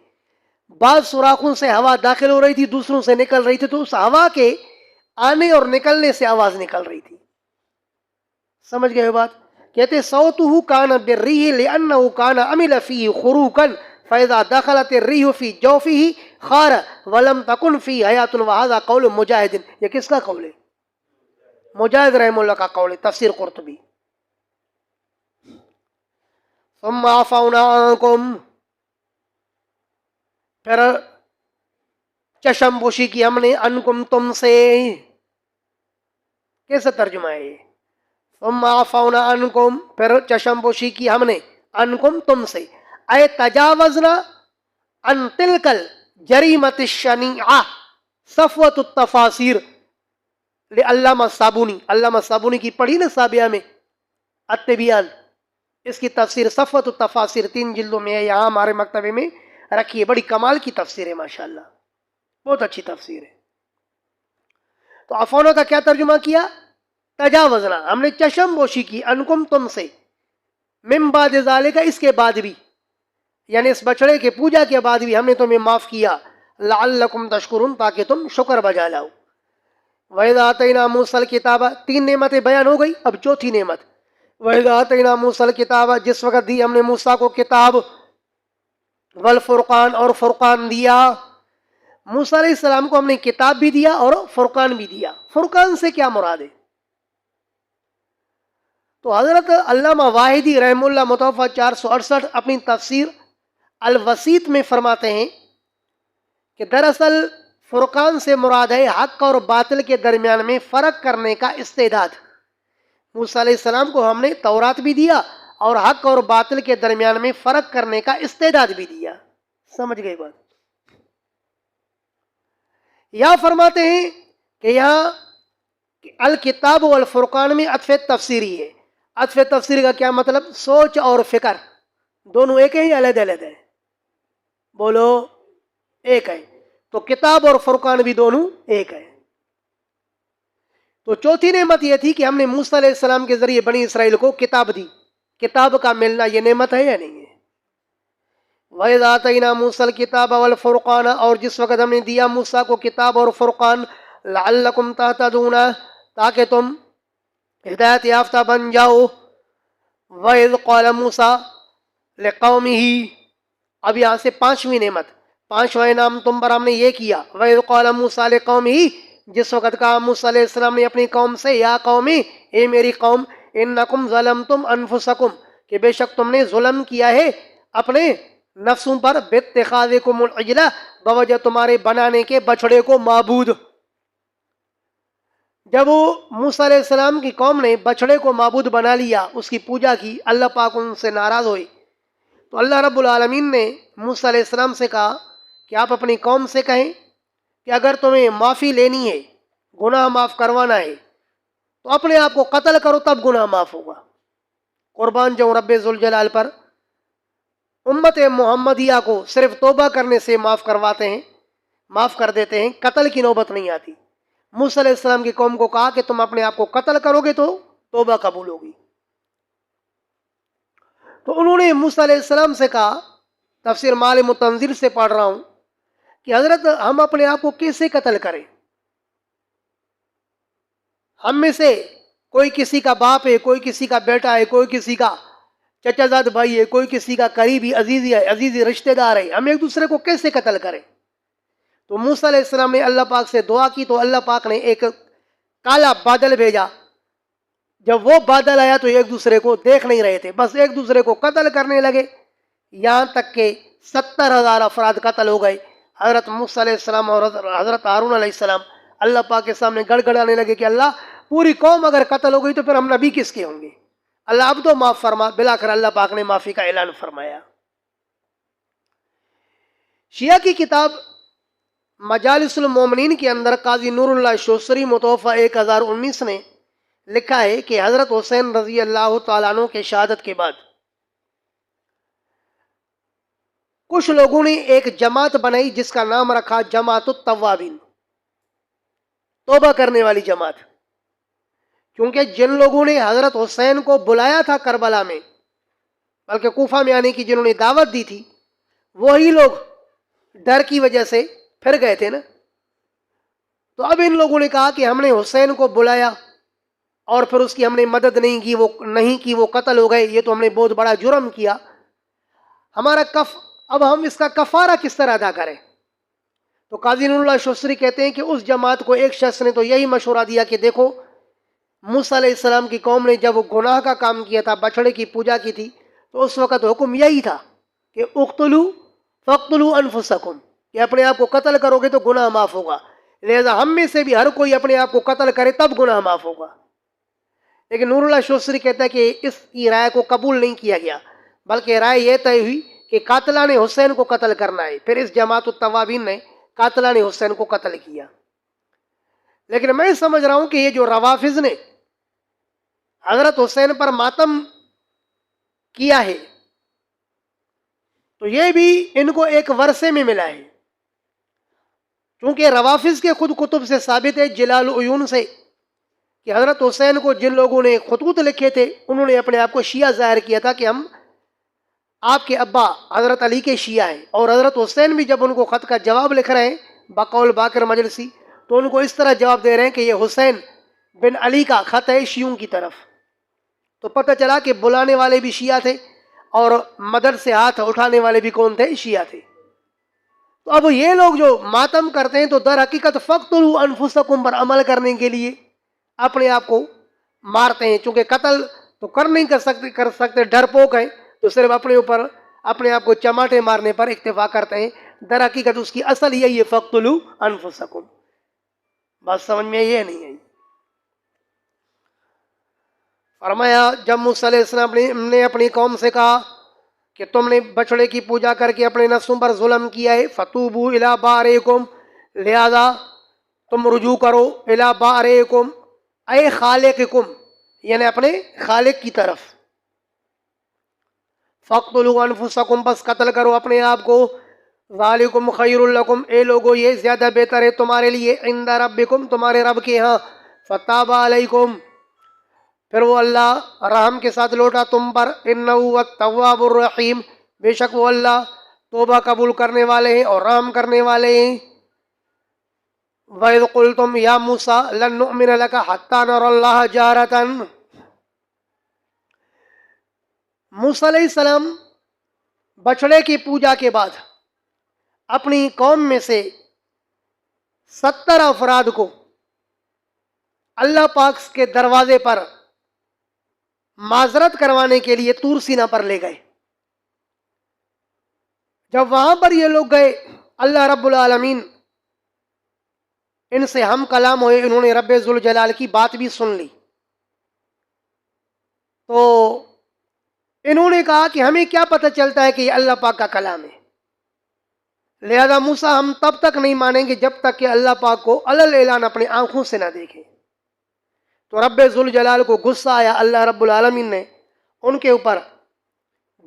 بعض سوراخوں سے ہوا داخل ہو رہی تھی، دوسروں سے نکل رہی تھی، تو اس ہوا کے آنے اور نکلنے سے آواز نکل رہی تھی. سمجھ گئے بات؟ کہتے صوتہ کان بالریح لانہ کان عمل فیہ خروقا فاذا دخلت الریح فی جوفہ خار ولم تکن فی حیات وہذا قول مجاہد. یہ کس کا قول ہے؟ مجاہد رحم اللہ کا قول ہے، تفسیر قرطبی. ثم عفونا عنکم، پھر چشم پوشی کی ہم نے عنکم تم سے. کیسا ترجمہ ہے یہ؟ ثم عفونا عنکم، پھر چشم پوشی کی ہم نے عنکم تم سے، اے تجاوزنا عن تلک الجریمۃ الشنیعہ صفوۃ التفاسیر علامہ صابونی کی پڑھی نا سابیہ میں التبیان، اس کی تفسیر صفوۃ التفاسیر 3 جلدوں میں ہے، یہاں ہمارے مکتبے میں رکھی ہے. بڑی کمال کی تفسیر ہے ماشاءاللہ، بہت اچھی تفسیر ہے. تو عفونا کا کیا ترجمہ کیا؟ تجاوزنا، ہم نے چشم پوشی کی انکم تم سے، من بعد ذالک، اس کے بعد بھی، یعنی اس بچڑے کے پوجا کے بعد بھی ہم نے تمہیں معاف کیا، لعلکم تشکرون، تاکہ تم شکر بجا لاؤ. وَإِذَا آتَيْنَا مُوسَى الْكِتَابَ، 3 نعمتیں بیان ہو گئی، اب چوتھی نعمت. وَإِذَا آتَيْنَا مُوسَى الْكِتَابَ، جس وقت دی ہم نے موسیٰ کو کتاب، والفرقان، اور فرقان دیا. موسیٰ علیہ السلام کو ہم نے کتاب بھی دیا اور فرقان بھی دیا. فرقان سے کیا مراد ہے؟ تو حضرت علامہ واحدی رحم اللہ متوفہ 468 اپنی تفسیر الوسیط میں فرماتے ہیں کہ دراصل فرقان سے مراد ہے حق اور باطل کے درمیان میں فرق کرنے کا استعداد. موسیٰ علیہ السلام کو ہم نے تورات بھی دیا اور حق اور باطل کے درمیان میں فرق کرنے کا استعداد بھی دیا. سمجھ گئے بات؟ یا فرماتے ہیں کہ یہاں الکتاب والفرقان میں عطف تفسیری ہے. عطف تفسیری کا کیا مطلب؟ سوچ اور فکر دونوں ایک ہیں یا علیحدہ علیحدہ ہے؟ بولو، ایک ہے. تو کتاب اور فرقان بھی دونوں ایک ہے. تو چوتھی نعمت یہ تھی کہ ہم نے موسیٰ علیہ السلام کے ذریعے بنی اسرائیل کو کتاب دی. کتاب کا ملنا یہ نعمت ہے یا نہیں ہے؟ وَإِذَا آتَيْنَا مُوسَى الْكِتَابَ وَالْفُرْقَانَ، اور جس وقت ہم نے دیا موسیٰ کو کتاب اور فرقان، لَعَلَّكُمْ تَهْتَدُونَ، تاکہ تم ہدایت یافتہ بن جاؤ. وَإِذْ قَالَ مُوسَىٰ لِقَوْمِهِ، اب یہاں سے 5ویں نعمت، 5واں انعام تم پر ہم نے یہ کیا. وَإِذْ قَالَ مُوسَىٰ لِقَوْمِهِ، جس وقت کہا موسیٰ علیہ السلام نے اپنی قوم سے، یا قومی، اے میری قوم، انکم ظلمتم انفسکم، کہ بے شک تم نے ظلم کیا ہے اپنے نفسوں پر، باتخاذکم العجلہ، بوجہ تمہارے بنانے کے بچڑے کو معبود. جب موسیٰ علیہ السلام کی قوم نے بچڑے کو معبود بنا لیا، اس کی پوجا کی، اللہ پاک ان سے ناراض ہوئی. تو اللہ رب العالمین نے موسیٰ علیہ السلام سے کہا کہ آپ اپنی قوم سے کہیں کہ اگر تمہیں معافی لینی ہے، گناہ معاف کروانا ہے، تو اپنے آپ کو قتل کرو، تب گناہ معاف ہوگا. قربان جاؤں رب ذوالجلال پر. امت محمدیہ کو صرف توبہ کرنے سے معاف کرواتے ہیں، معاف کر دیتے ہیں، قتل کی نوبت نہیں آتی. موسیٰ علیہ السلام کی قوم کو کہا کہ تم اپنے آپ کو قتل کرو گے تو توبہ قبول ہوگی. تو انہوں نے موسیٰ علیہ السلام سے کہا تفسیر معالم التنزیل سے پڑھ رہا ہوں کہ حضرت ہم اپنے آپ کو کیسے قتل کریں؟ ہم میں سے کوئی کسی کا باپ ہے، کوئی کسی کا بیٹا ہے، کوئی کسی کا چچا زاد بھائی ہے، کوئی کسی کا قریبی عزیزی رشتہ دار ہے، ہم ایک دوسرے کو کیسے قتل کریں؟ تو موسیٰ علیہ السلام نے اللہ پاک سے دعا کی تو اللہ پاک نے ایک کالا بادل بھیجا. جب وہ بادل آیا تو ایک دوسرے کو دیکھ نہیں رہے تھے، بس ایک دوسرے کو قتل کرنے لگے، یہاں تک کہ 70,000 افراد قتل ہو گئے. حضرت موسیٰ علیہ السلام اور حضرت ہارون علیہ السلام اللہ پاک کے سامنے گڑ گڑانے لگے کہ اللہ، پوری قوم اگر قتل ہو گئی تو پھر ہم نبی کس کے ہوں گے؟ اللہ اب تو معاف فرما. بلاخر اللہ پاک نے معافی کا اعلان فرمایا. شیعہ کی کتاب مجالس المومنین کے اندر قاضی نور اللہ شوسری متوفہ 1019 نے لکھا ہے کہ حضرت حسین رضی اللہ تعالیٰ عنہ کے شہادت کے بعد کچھ لوگوں نے ایک جماعت بنائی جس کا نام رکھا جماعت التوابین، توبہ کرنے والی جماعت. کیونکہ جن لوگوں نے حضرت حسین کو بلایا تھا کربلا میں، بلکہ کوفہ میں آنے کی جنہوں نے دعوت دی تھی، وہی لوگ ڈر کی وجہ سے پھر گئے تھے نا. تو اب ان لوگوں نے کہا کہ ہم نے حسین کو بلایا اور پھر اس کی ہم نے مدد نہیں کی، وہ قتل ہو گئے، یہ تو ہم نے بہت بڑا جرم کیا. اب ہم اس کا کفارہ کس طرح ادا کریں؟ تو قاضی نور اللہ شوسری کہتے ہیں کہ اس جماعت کو ایک شخص نے تو یہی مشورہ دیا کہ دیکھو، موسیٰ علیہ السلام کی قوم نے جب گناہ کا کام کیا تھا، بچڑے کی پوجا کی تھی، تو اس وقت حکم یہی تھا کہ اقتلوا فاقتلوا انفسکم، کہ اپنے آپ کو قتل کرو گے تو گناہ معاف ہوگا. لہذا ہم میں سے بھی ہر کوئی اپنے آپ کو قتل کرے تب گناہ معاف ہوگا. لیکن نور اللہ شوسری کہتا ہے کہ اس کی رائے کو قبول نہیں کیا گیا، بلکہ رائے یہ طے ہوئی کہ قاتلان حسین کو قتل کرنا ہے. پھر اس جماعت التوابین نے قاتلان حسین کو قتل کیا. لیکن میں سمجھ رہا ہوں کہ یہ جو روافظ نے حضرت حسین پر ماتم کیا ہے، تو یہ بھی ان کو ایک ورثے میں ملا ہے. کیونکہ روافظ کے خود کتب سے ثابت ہے، جلال العیون سے، کہ حضرت حسین کو جن لوگوں نے خطوط لکھے تھے انہوں نے اپنے آپ کو شیعہ ظاہر کیا تھا کہ ہم آپ کے ابا حضرت علی کے شیعہ ہیں. اور حضرت حسین بھی جب ان کو خط کا جواب لکھ رہے ہیں بقول باقر مجلسی، تو ان کو اس طرح جواب دے رہے ہیں کہ یہ حسین بن علی کا خط ہے شیعوں کی طرف. تو پتہ چلا کہ بلانے والے بھی شیعہ تھے اور مدد سے ہاتھ اٹھانے والے بھی کون تھے؟ شیعہ تھے. تو اب یہ لوگ جو ماتم کرتے ہیں تو در حقیقت فقتلوا انفسکم پر عمل کرنے کے لیے اپنے آپ کو مارتے ہیں. چونکہ قتل تو نہیں کر سکتے، ڈرپوک ہیں، تو صرف اپنے اوپر اپنے آپ کو چماٹے مارنے پر اکتفا کرتے ہیں. در حقیقت اس کی اصل یہی ہے فقتلوا انفسکم. بات سمجھ میں یہ نہیں ہے. فرمایا جب موسیٰ علیہ السلام نے اپنی قوم سے کہا کہ تم نے بچڑے کی پوجا کر کے اپنے نفسوں پر ظلم کیا ہے، فتوبوا الی بارئکم، لہذا تم رجوع کرو، الی بارئکم اے خالقکم، یعنی اپنے خالق کی طرف. فاقتلوا انفسکم، بس قتل کرو اپنے آپ کو. ذالکم خیر لکم، اے لوگو یہ زیادہ بہتر ہے تمہارے لیے، عند ربکم، تمہارے رب کے ہاں. فتاب علیکم، پھر وہ اللہ رحم کے ساتھ لوٹا تم پر. انہ هو التواب الرحیم، بے شک وہ اللہ توبہ قبول کرنے والے ہیں اور رحم کرنے والے ہیں. وَإِذْ قُلْتُمْ يَا مُوسَىٰ لَن نُؤْمِنَ لَكَ حَتَّىٰ نَرَى اللَّهَ جَهْرَةً، موسیٰ علیہ السلام بچڑے کی پوجا کے بعد اپنی قوم میں سے 70 افراد کو اللہ پاک کے دروازے پر معذرت کروانے کے لیے طور سینا پر لے گئے. جب وہاں پر یہ لوگ گئے، اللہ رب العالمین ان سے ہم کلام ہوئے، انہوں نے رب ذوالجلال کی بات بھی سن لی. تو انہوں نے کہا کہ ہمیں کیا پتہ چلتا ہے کہ یہ اللہ پاک کا کلام ہے، لہذا موسیٰ ہم تب تک نہیں مانیں گے جب تک کہ اللہ پاک کو علل اعلان اپنے آنکھوں سے نہ دیکھیں. تو رب ذوالجلال کو غصہ آیا، اللہ رب العالمین نے ان کے اوپر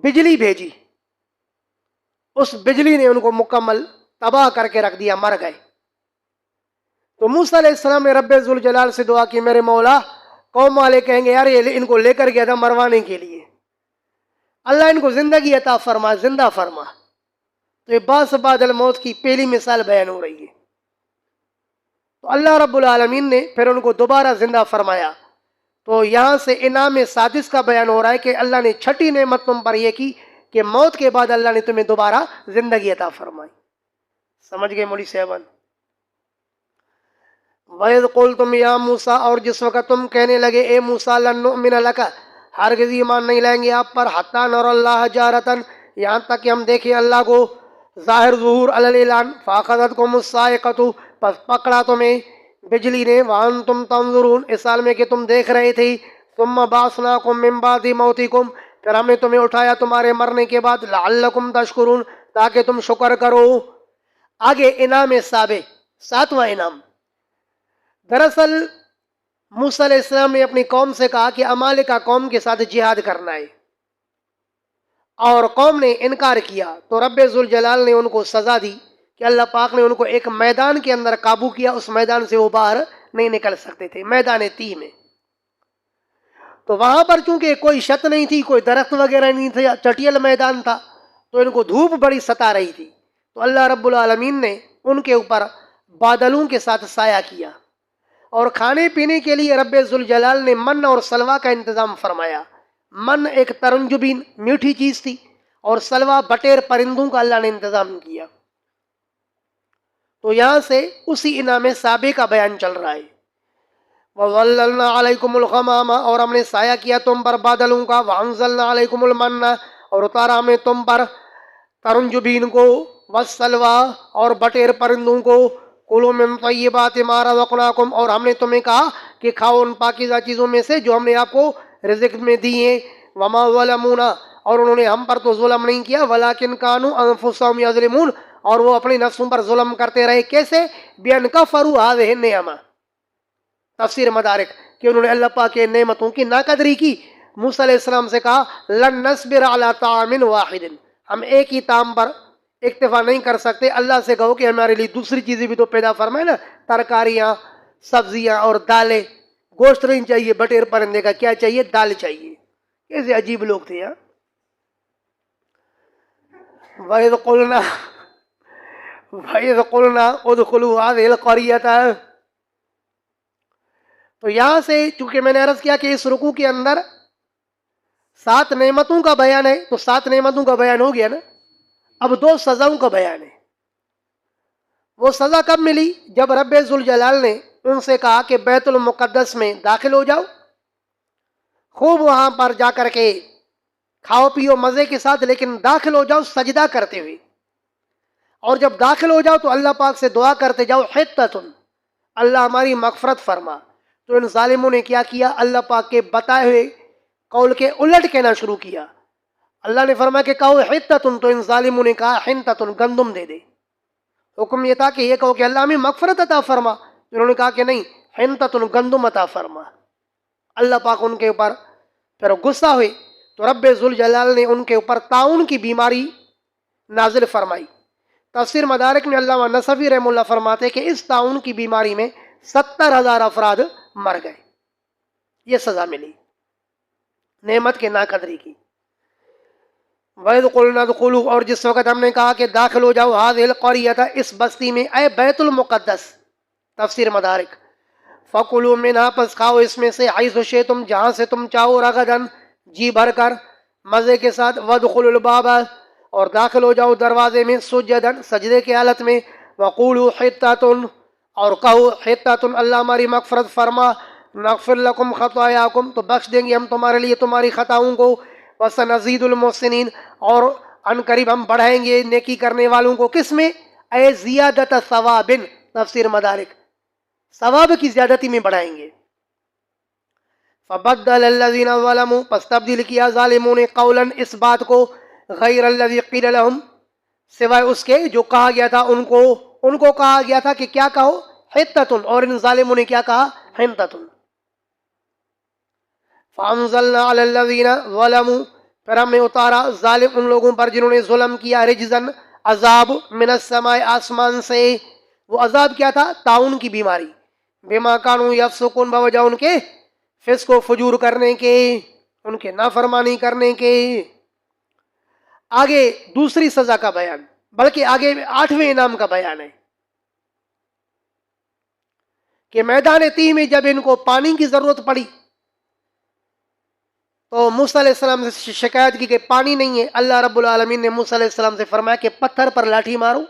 بجلی بھیجی، اس بجلی نے ان کو مکمل تباہ کر کے رکھ دیا، مر گئے. تو موسیٰ علیہ السلام نے رب ذوالجلال سے دعا کی، میرے مولا قوم والے کہیں گے یار یہ ان کو لے کر گیا تھا مروانے کے لیے، اللہ ان کو زندگی عطا فرما، زندہ فرما. تو یہ باس بعد الموت کی پہلی مثال بیان ہو رہی ہے. تو اللہ رب العالمین نے پھر ان کو دوبارہ زندہ فرمایا. تو یہاں سے انعام سادس کا بیان ہو رہا ہے کہ اللہ نے چھٹی نعمت تم پر یہ کی کہ موت کے بعد اللہ نے تمہیں دوبارہ زندگی عطا فرمائی. سمجھ گئے مولی صاحبان؟ وَإِذْ قُلْتُمْ يَا موسیٰ، اور جس وقت تم کہنے لگے اے موسیٰ لن نؤمن لک، ہرگز ایمان نہیں لائیں گے آپ پر، حتی نر اللہ جارتن، یہاں تک کہ ہم دیکھیں اللہ کو ظاہر ظہور علی الاعلان، فاخذتکم الصاعقۃ، پس پکڑا تمہیں بجلی نے، وانتم تنظرون، اس حال میں کہ تم دیکھ رہے تھے، ثم بعثناکم من بعد موتکم، پھر ہم نے تمہیں اٹھایا تمہارے مرنے کے بعد، لعلکم تشکرون، تاکہ تم شکر کرو. آگے انعام سابق، ساتواں انعام. دراصل موسیٰ علیہ السلام نے اپنی قوم سے کہا کہ امالکہ قوم کے ساتھ جہاد کرنا ہے، اور قوم نے انکار کیا. تو رب ذوالجلال نے ان کو سزا دی کہ اللہ پاک نے ان کو ایک میدان کے اندر قابو کیا، اس میدان سے وہ باہر نہیں نکل سکتے تھے، میدان تی میں. تو وہاں پر چونکہ کوئی چھت نہیں تھی، کوئی درخت وغیرہ نہیں تھا، چٹیل میدان تھا، تو ان کو دھوپ بڑی ستا رہی تھی. تو اللہ رب العالمین نے ان کے اوپر بادلوں کے ساتھ سایہ کیا، اور کھانے پینے کے لیے رب ذوالجلال نے من اور سلوا کا انتظام فرمایا. من ایک ترنجبین میٹھی چیز تھی، اور سلوا بٹیر پرندوں کا اللہ نے انتظام کیا. تو یہاں سے اسی انعام سابق کا بیان چل رہا ہے. وَظَلَّلْنَا عَلَيْكُمُ الْغَمَامَ، اور ہم نے سایہ کیا تم پر بادلوں کا، وَأَنزَلْنَا عَلَيْكُمُ الْمَنَّ، اور اتارا ہم نے تم پر ترنجبین کو، وَالسَّلْوَىٰ، اور بٹیر پرندوں کو، کُلُوا مِن طَیِّبَاتِ مَا رَزَقْنَاکُمْ، اور ہم نے تمہیں کہا کہ کھاؤ ان پاکیزہ چیزوں میں سے جو ہم نے آپ کو رزق میں دی ہیں. وَمَا ظَلَمُونَا، اور انہوں نے ہم پر تو ظلم نہیں کیا، وَلَٰكِنْ كَانُوا أَنفُسَهُمْ يَظْلِمُونَ، اور وہ اپنی نفسوں پر ظلم کرتے رہے. کیسے؟ بِأَنْ كَفَرُوا هَٰذِهِ النِّعَمَةَ. تفسیر مدارک کہ انہوں نے اللہ پاک کے نعمتوں کی ناقدری کی. موسیٰ علیہ السلام سے کہا لن نصبر علی طعام واحد، ہم ایک ہی طعام پر اکتفا نہیں کر سکتے. اللہ سے کہو کہ ہمارے لیے دوسری چیزیں بھی تو پیدا فرمائے نا، ترکاریاں، سبزیاں اور دالیں. گوشت نہیں چاہیے بٹیر پرندے کا، کیا چاہیے؟ دال چاہیے. کیسے عجیب لوگ تھے یہاں. وَإِذْ قُلْنَا ادْخُلُوا هَٰذِهِ الْقَرْيَةَ. تو یہاں سے چونکہ میں نے عرض کیا کہ اس رکوع کے اندر 7 نعمتوں کا بیان ہے، تو 7 نعمتوں کا بیان ہو گیا نا. اب 2 سزاؤں کا بیان ہے. وہ سزا کب ملی؟ جب رب ذوالجلال نے ان سے کہا کہ بیت المقدس میں داخل ہو جاؤ، خوب وہاں پر جا کر کے کھاؤ پیو مزے کے ساتھ، لیکن داخل ہو جاؤ سجدہ کرتے ہوئے. اور جب داخل ہو جاؤ تو اللہ پاک سے دعا کرتے جاؤ حتتن، اللہ ہماری مغفرت فرما. تو ان ظالموں نے کیا کیا؟ اللہ پاک کے بتائے ہوئے قول کے الٹ کہنا شروع کیا. اللہ نے فرمایا کہ کہو حتتن، تو ان ظالموں نے کہا حنتتن، گندم دے دے. حکم یہ تھا کہ یہ کہو کہ اللہ ہمیں مغفرت عطا فرما. انہوں نے کہا کہ نہیں، حنتتن، گندم عطا فرما. اللہ پاک ان کے اوپر پھر غصہ ہوئے، تو رب ذوالجلال نے ان کے اوپر طاعون کی بیماری نازل فرمائی. تفسیر مدارک میں علامہ نصفی رحمہ اللہ فرماتے کہ اس طاعون کی بیماری میں 70,000 افراد مر گئے. یہ سزا ملی نعمت کے ناقدری کی. وَإِذْ قُلْنَا ادْخُلُوا، اور جس وقت ہم نے کہا کہ داخل ہو جاؤ هَٰذِهِ الْقَرْيَةَ، اس بستی میں، اے بیت المقدس. تفسیر مدارک فَكُلُوا مِنْهَا، پس کھاؤ اس میں سے، حَيْثُ شِئْتُمْ، جہاں سے تم چاہو، رَغَدًا، جی بھر کر، مزے کے ساتھ، وَادْخُلُوا الْبَابَ، اور داخل ہو جاؤ دروازے میں، سُجَّدًا، سجدے کی حالت میں، وَقُولُوا حِطَّةٌ، اور کہو حِطَّةٌ، اللہ ہماری مغفرت فرما، نغفر لکم خطایاکم، تو بخش دیں گے ہم تمہارے لیے تمہاری خطاؤں کو، وَسَنَزِيدُ الْمُحْسِنِينَ، اور ان قریب ہم بڑھائیں گے نیکی کرنے والوں کو. کس میں؟ اے زیادت ثواب. تفسیر مدارک ثواب کی زیادتی میں بڑھائیں گے. فَبَدَّلَ الَّذِينَ ظَلَمُوا، پس تبدیل کیا ظالموں نے، قولاً، اس بات کو، غیر الذی قیل لہم، سوائے اس کے جو کہا گیا تھا ان کو کہا گیا تھا کہ کیا کہو؟ حتتن، اور ان ظالموں نے کیا کہا؟ حنتتن. فَأَنزَلْنَا عَلَى الَّذِينَ ظَلَمُوا، پھر ہم نے اتارا ظالم ان لوگوں پر جنہوں نے ظلم کیا، رجزن، عذاب، من السماء، آسمان سے. وہ عذاب کیا تھا؟ طاعون کی بیماری. بما کانوا یفسقون، بوجہ ان کے فسق و فجور کرنے کے، ان کے نافرمانی کرنے کے. آگے دوسری سزا کا بیان. بلکہ آگے 8ویں انعام کا بیان ہے کہ میدان تیہ میں جب ان کو پانی کی ضرورت پڑی تو موسیٰ علیہ السلام سے شکایت کی کہ پانی نہیں ہے. اللہ رب العالمین نے موسیٰ علیہ السلام سے فرمایا کہ پتھر پر لاٹھی مارو.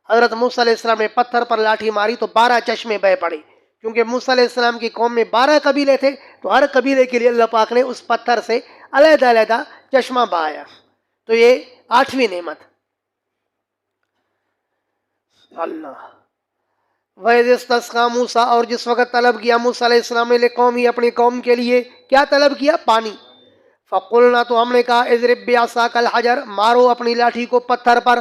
حضرت موسیٰ علیہ السلام نے پتھر پر لاٹھی ماری تو 12 چشمے بہہ پڑے. کیونکہ موسیٰ علیہ السلام کی قوم میں 12 قبیلے تھے تو ہر قبیلے کے لیے اللہ پاک نے اس پتھر سے علیحدہ علیحدہ چشمہ بہایا. تو یہ 8ویں نعمت. اللہ وَإِذِ اسْتَسْقَىٰ مُوسَىٰ اور جس وقت طلب کیا موسیٰ علیہ السلام نے قومی اپنی قوم کے لیے کیا طلب کیا؟ پانی. فَقُلْنَا تو ہم نے کہا اضرب بعصاک الحجر مارو اپنی لاٹھی کو پتھر پر.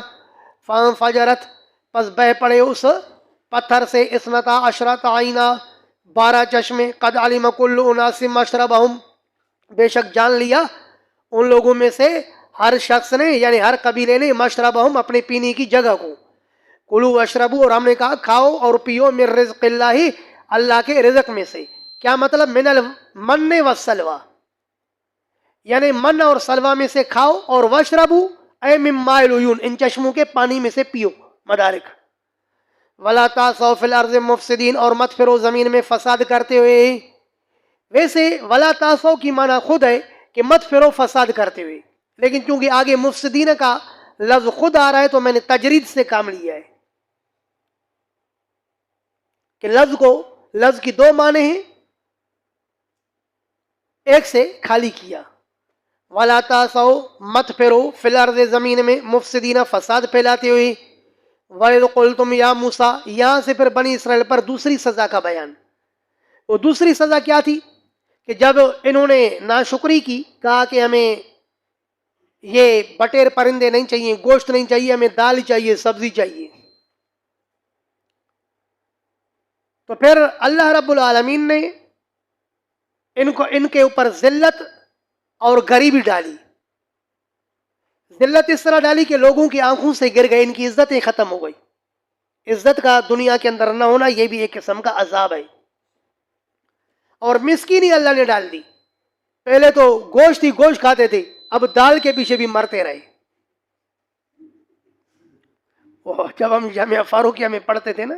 فانفجرت پس بہ پڑے اس پتھر سے 12 عینا 12 چشمے. قد علم کل اناس مشربہم بے شک جان لیا ان لوگوں میں سے ہر شخص نے یعنی ہر قبیلے نے مشربہم اپنے پینے کی جگہ کو. کلو اشربو اور ہم نے کہا کھاؤ اور پیو من رزق اللہ اللہ کے رزق میں سے. کیا مطلب؟ من المن والسلوى یعنی من اور سلوہ میں سے کھاؤ اور واشربو اے من ماء العیون ان چشموں کے پانی میں سے پیو. مدارک ولا تعثوا فی الارض مفسدین اور مت پھرو زمین میں فساد کرتے ہوئے. ویسے ولا تعثوا کی معنی خود ہے کہ مت پھرو فساد کرتے ہوئے لیکن چونکہ آگے مفسدین کا لفظ خود آ رہا ہے تو میں نے تجرید سے کام لیا ہے کہ لفظ کی 2 معنی ہیں ایک سے خالی کیا. وَلَا تَعْثَوْا مت پھرو فی الارض زمین میں مفسدین فساد پھیلاتے ہوئے. وَإِذْ قُلْتُمْ يَا مُوسَىٰ یہاں سے پھر بنی اسرائیل پر دوسری سزا کا بیان. وہ دوسری سزا کیا تھی کہ جب انہوں نے ناشکری کی کہا کہ ہمیں یہ بٹیر پرندے نہیں چاہیے گوشت نہیں چاہیے ہمیں دال چاہیے سبزی چاہیے. تو پھر اللہ رب العالمین نے ان کے اوپر ذلت اور غریبی ڈالی. ذلت اس طرح ڈالی کہ لوگوں کی آنکھوں سے گر گئے ان کی عزتیں ختم ہو گئی. عزت کا دنیا کے اندر نہ ہونا یہ بھی ایک قسم کا عذاب ہے. اور مسکینی اللہ نے ڈال دی. پہلے تو گوشت ہی گوشت کھاتے تھے اب دال کے پیچھے بھی مرتے رہے. جب ہم جامعہ فاروقیہ میں پڑھتے تھے نا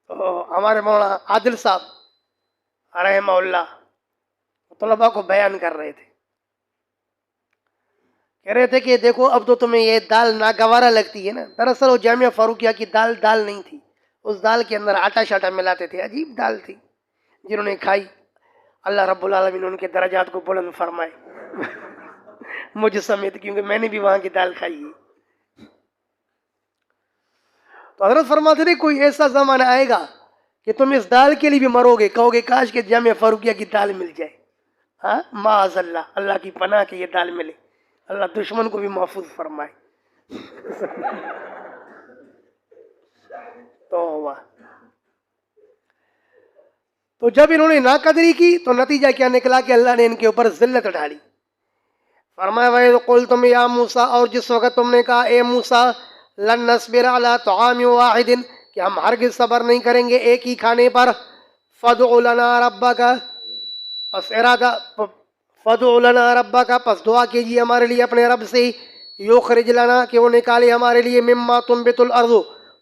تو ہمارے مولانا عادل صاحب رحمہ اللہ طلباء کو بیان کر رہے تھے. کہہ رہے تھے کہ دیکھو اب تو تمہیں یہ دال ناگوارا لگتی ہے نا. دراصل وہ جامعہ فاروقیہ کی دال نہیں تھی. اس دال کے اندر آٹا شاٹا ملاتے تھے. عجیب دال تھی. جنہوں نے کھائی اللہ رب العالمین ان کے درجات کو بلند فرمائے مجھ سمیت کیونکہ میں نے بھی وہاں کی دال کھائی ہے. تو حضرت فرماتے تھے کوئی ایسا زمانہ آئے گا کہ تم اس دال کے لیے بھی مرو گے کہو گے کاش کہ جامعہ فاروقیہ کی دال مل جائے. ہاں معاذ اللہ کی پناہ کہ یہ دال ملے. اللہ دشمن کو بھی محفوظ فرمائے. تو جب انہوں نے ناقدری کی تو نتیجہ کیا نکلا کہ اللہ نے ان کے اوپر ذلت ڈالی. فرمایا وَإِذْ قُلْتُمْ يَا مُوسَىٰ اور جس وقت تم نے کہا اے موسیٰ لن نصبر علی طعام واحد کہ ہم ہرگز صبر نہیں کریں گے ایک ہی کھانے پر. فَادْعُ لَنَا رَبَّكَ فَادْعُ لَنَا رَبَّكَ پس دعا کیجیے ہمارے لیے اپنے رب سے. یخرج لنا کہ وہ نکالے ہمارے لیے مما تنبت الارض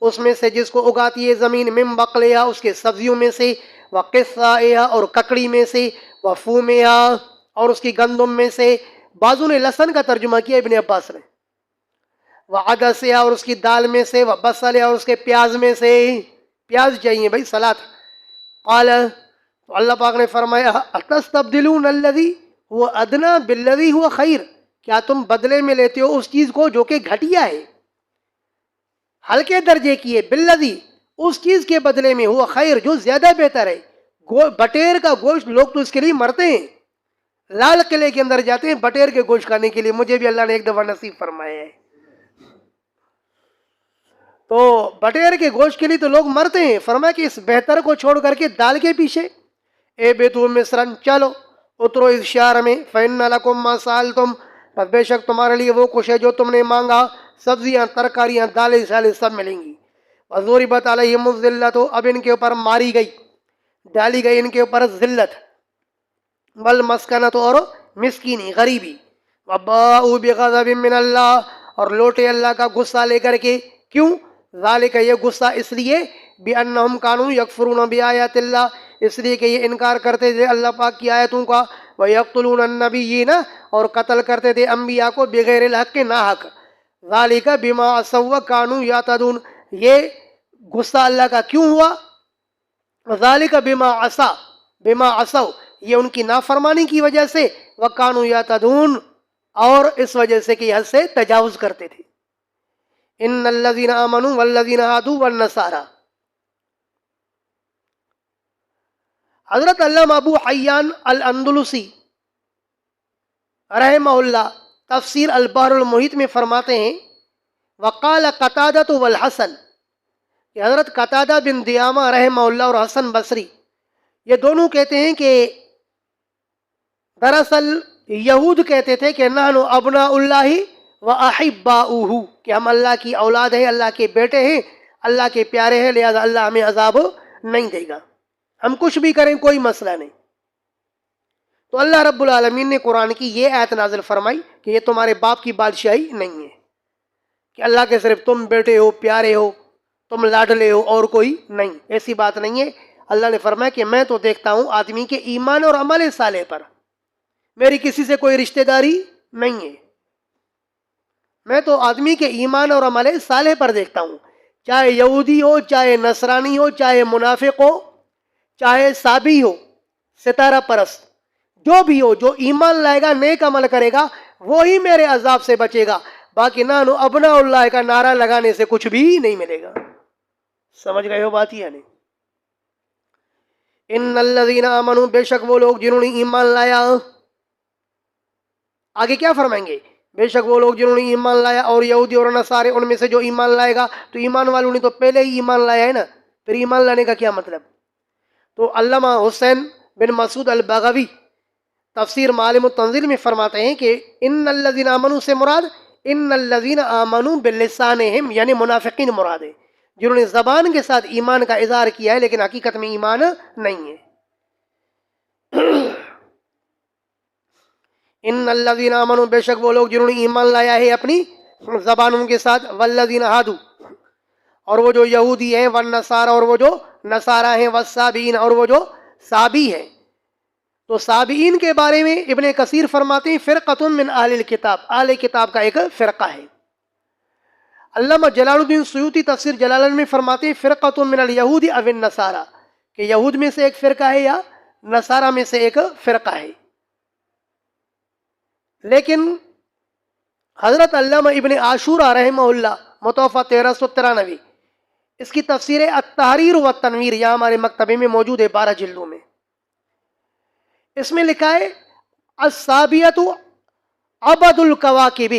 اس میں سے جس کو اگاتی ہے زمین من بقلہا اس کے سبزیوں میں سے وقثائہا اور ککڑی میں سے وفومہا اور اس کی گندم میں سے. بعضوں نے لہسن کا ترجمہ کیا ابن عباس نے. وعدسہا اور اس کی دال میں سے وبصلہا اور اس کے پیاز میں سے. پیاز چاہیے بھائی سلاد. قال تو اللہ پاک نے فرمایا اتستبدلون الذی هو ادنی بالذی هو خیر کیا تم بدلے میں لیتے ہو اس چیز کو جو کہ گھٹیا ہے ہلکے درجے کی ہے بالذی اس چیز کے بدلے میں ہوا خیر جو زیادہ بہتر ہے. بٹیر کا گوشت لوگ تو اس کے لیے مرتے ہیں. لال قلعے کے اندر جاتے ہیں بٹیر کے گوشت کھانے کے لیے. مجھے بھی اللہ نے ایک دفعہ نصیب فرمایا ہے. تو بٹیر کے گوشت کے لیے تو لوگ مرتے ہیں. فرمایا کہ اس بہتر کو چھوڑ کر کے دال کے پیچھے. اے بیتو مصرن چلو اترو اس شہر میں فإن لکم ما سألتم پس بے شک تمہارے لیے وہ کچھ ہے جو تم نے مانگا. سبزیاں ترکاریاں دالیں سالیں سب ملیں گی. وضربت علیہم الذلۃ اب ان کے اوپر ماری گئی ڈالی گئی ان کے اوپر ذلت والمسکنۃ اور مسکینی غریبی. وباءوا بغضب من اللہ اور لوٹے اللہ کا غصہ لے کر کے. کیوں؟ ذالک یہ غصہ اس لیے بأنہم کانوا یکفرون بآیات اللہ، اس لیے کہ یہ انکار کرتے تھے اللہ پاک کی آیتوں کا. ویقتلون النبیین اور قتل کرتے تھے انبیاء کو بغیر الحق کے ناحق. ذالک بما عصوا کانوا یعتدون، یہ غصہ اللہ کا کیوں ہوا؟ ذالک بما عصوا، یہ ان کی نافرمانی کی وجہ سے، وکانوا یعتدون، اور اس وجہ سے کہ حد سے تجاوز کرتے تھے. ان الذین آمنوا والذین ہادوا والنصارى. حضرت علامہ ابو حیان الاندلسی رحمہ اللہ تفسیر البحر المحیط میں فرماتے ہیں وقال قتادہ والحسن، کہ حضرت قتادہ بن دیامہ رحمہ اللہ اور حسن بصری یہ دونوں کہتے ہیں کہ دراصل یہود کہتے تھے کہ نحن ابناء اللہ و احباؤہ، کہ ہم اللہ کی اولاد ہیں، اللہ کے بیٹے ہیں، اللہ کے پیارے ہیں، لہذا اللہ ہمیں عذاب نہیں دے گا، ہم کچھ بھی کریں کوئی مسئلہ نہیں. تو اللہ رب العالمین نے قرآن کی یہ آیت نازل فرمائی کہ یہ تمہارے باپ کی بادشاہی نہیں ہے کہ اللہ کے صرف تم بیٹے ہو، پیارے ہو، تم لاڈلے ہو، اور کوئی نہیں، ایسی بات نہیں ہے. اللہ نے فرمایا کہ میں تو دیکھتا ہوں آدمی کے ایمان اور عمل صالح پر، میری کسی سے کوئی رشتہ داری نہیں ہے. میں تو آدمی کے ایمان اور عمل صالح پر دیکھتا ہوں، چاہے یہودی ہو، چاہے نصرانی ہو، چاہے منافق ہو، چاہے صابی ہو، ستارہ پرست، جو بھی ہو، جو ایمان لائے گا، نیک عمل کرے گا، وہی میرے عذاب سے بچے گا. باقی نہ ابناء اللہ کا نعرہ لگانے سے کچھ بھی نہیں ملے گا. سمجھ گئے ہو بات یا نہیں؟ ان الذین آمنوا، بے شک وہ لوگ جنہوں نے ایمان لایا. آگے کیا فرمائیں گے؟ بے شک وہ لوگ جنہوں نے ایمان لایا، اور یہودی اور نصارے ان میں سے جو ایمان لائے گا. تو ایمان والوں نے تو پہلے ہی ایمان لایا ہے نا، پھر ایمان لانے کا کیا مطلب؟ تو علامہ حسین بن مسعود البغوی تفسیر معالم التنزیل میں فرماتے ہیں کہ ان الذین آمنوا سے مراد ان الذین آمنوا بلسانہم، یعنی منافقین مراد ہے، جنہوں نے زبان کے ساتھ ایمان کا اظہار کیا ہے لیکن حقیقت میں ایمان نہیں ہے. ان الذین آمنوا، بے شک وہ لوگ جنہوں نے ایمان لایا ہے اپنی زبانوں کے ساتھ، والذین ہادوا، اور وہ جو یہودی ہیں، والنصارى، اور وہ جو نصارہ ہیں، والصابئین، اور وہ جو صابی ہیں. تو صابئین کے بارے میں ابن کثیر فرماتے ہیں فرقۃ من اہل الکتاب، اہل کتاب کا ایک فرقہ ہے. علامہ جلال الدین سیوطی تفسیر جلالین میں فرماتے ہیں فرقۃ من الیہود او النصارى، کہ یہود میں سے ایک فرقہ ہے یا نصارہ میں سے ایک فرقہ ہے. لیکن حضرت علامہ ابن عاشورہ رحمہ اللہ متوفہ 1393، اس کی تفسیر التحریر و التنویر یہاں ہمارے مکتبے میں موجود ہے 12 جلدوں میں. اس میں لکھا ہے الصابیۃ عبد الکواکب،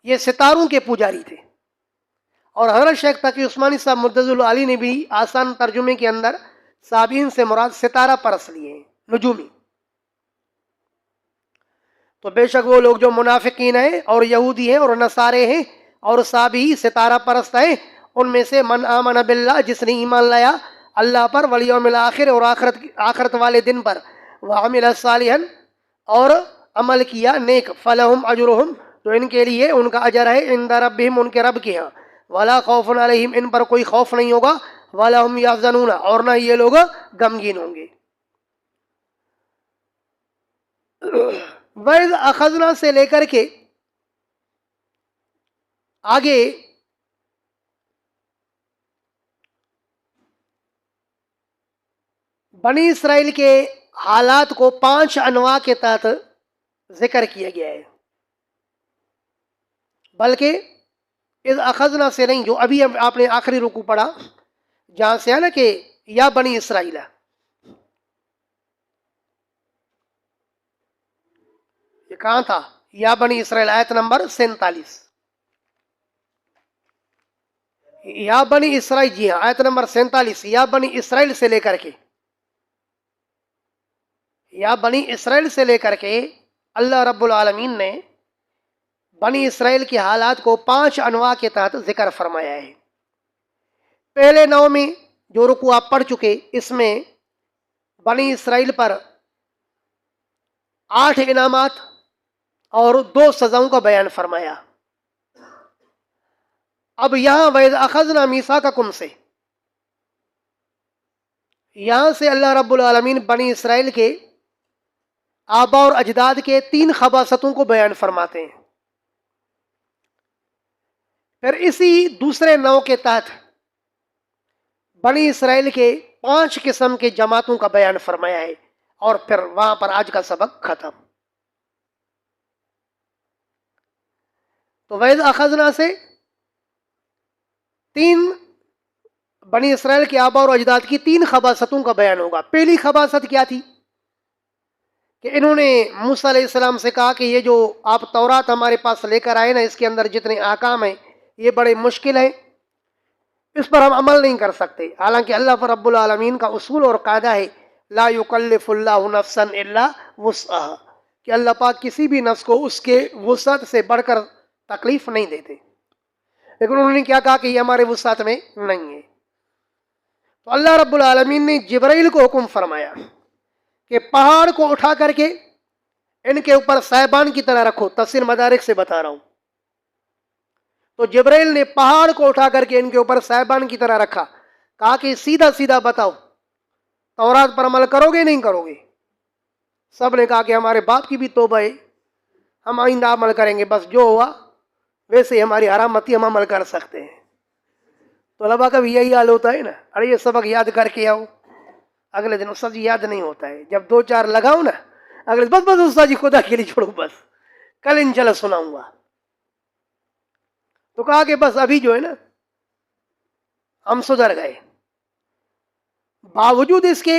یہ ستاروں کے پجاری تھے. اور حضرت شیخ تقی عثمانی صاحب مدظ العالی نے بھی آسان ترجمے کے اندر صابئین سے مراد ستارہ پرست لیے ہیں، نجومی. تو بے شک وہ لوگ جو منافقین ہیں اور یہودی ہیں اور نصارے ہیں اور صابی ستارہ پرست ہیں، ان میں سے من آمن باللہ، جس نے ایمان لایا اللہ پر، والیوم الآخر، اور آخرت والے دن پر، وعمل صالحا، اور عمل کیا نیک، فلہم اجرہم، تو ان کے لیے ان کا اجر ہے عند ربہم، ان کے رب کے ہاں، ولا خوف علیہم، ان پر کوئی خوف نہیں ہوگا، ولا ہم یحزنون، اور نہ یہ لوگ غمگین ہوں گے. وَإِذْ أَخَذْنَا سے لے کر کے آگے بنی اسرائیل کے حالات کو 5 انواع کے تحت ذکر کیا گیا ہے، بلکہ اذ اخذنا سے نہیں، جو ابھی آپ نے آخری رکوع پڑھا جہاں سے ہے نا کہ یا بنی اسرائیل، یہ کہاں تھا؟ یا بنی اسرائیل، آیت نمبر 47. یا بنی اسرائیل، جی ہاں، آیت نمبر 47، یا بنی اسرائیل سے لے کر کے، یا بنی اسرائیل سے لے کر کے اللہ رب العالمین نے بنی اسرائیل کے حالات کو 5 انواع کے تحت ذکر فرمایا ہے. پہلے 9 میں جو رکوع آپ پڑھ چکے، اس میں بنی اسرائیل پر 8 انعامات اور 2 سزاؤں کا بیان فرمایا. اب یہاں وَإِذْ أَخَذْنَا مِيثَاقَكُمْ سے، یہاں سے اللہ رب العالمین بنی اسرائیل کے آبا اور اجداد کے 3 خباثتوں کو بیان فرماتے ہیں. پھر اسی دوسرے نو کے تحت بنی اسرائیل کے 5 قسم کے جماعتوں کا بیان فرمایا ہے، اور پھر وہاں پر آج کا سبق ختم. تو وَإِذْ أَخَذْنَا سے 3 بنی اسرائیل کے آبا اور اجداد کی 3 خباثتوں کا بیان ہوگا. پہلی خباثت کیا تھی کہ انہوں نے موسیٰ علیہ السلام سے کہا کہ یہ جو آپ تورات ہمارے پاس لے کر آئے نا، اس کے اندر جتنے احکام ہیں یہ بڑے مشکل ہیں، اس پر ہم عمل نہیں کر سکتے. حالانکہ اللہ رب العالمین کا اصول اور قاعدہ ہے لا یکلف اللہ نفسا الا وسعها، کہ اللہ پاک کسی بھی نفس کو اس کے وسعت سے بڑھ کر تکلیف نہیں دیتے. لیکن انہوں نے کیا کہا کہ یہ ہمارے وسعت میں نہیں ہے. تو اللہ رب العالمین نے جبرائیل کو حکم فرمایا کہ پہاڑ کو اٹھا کر کے ان کے اوپر صاحبان کی طرح رکھو. تفسیر مدارک سے بتا رہا ہوں. تو جبرائیل نے پہاڑ کو اٹھا کر کے ان کے اوپر صاحبان کی طرح رکھا، کہا کہ سیدھا سیدھا بتاؤ تورات پر عمل کرو گے نہیں کرو گے؟ سب نے کہا کہ ہمارے باپ کی بھی توبہ ہے، ہم آئندہ عمل کریں گے، بس جو ہوا ویسے ہی ہماری حرامتی ہم عمل کر سکتے ہیں. تو طلبا کا بھی یہی حال ہوتا ہے نا، ارے یہ سبق یاد کر کے آؤ، اگلے دن استاد جی یاد نہیں ہوتا ہے. جب 2-4 لگاؤ نا اگلے بس استاد جی خدا کے لیے چھوڑو، بس کل انشاءاللہ سناؤں گا. تو کہا کہ بس ابھی جو ہے نا ہم سدھر گئے. باوجود اس کے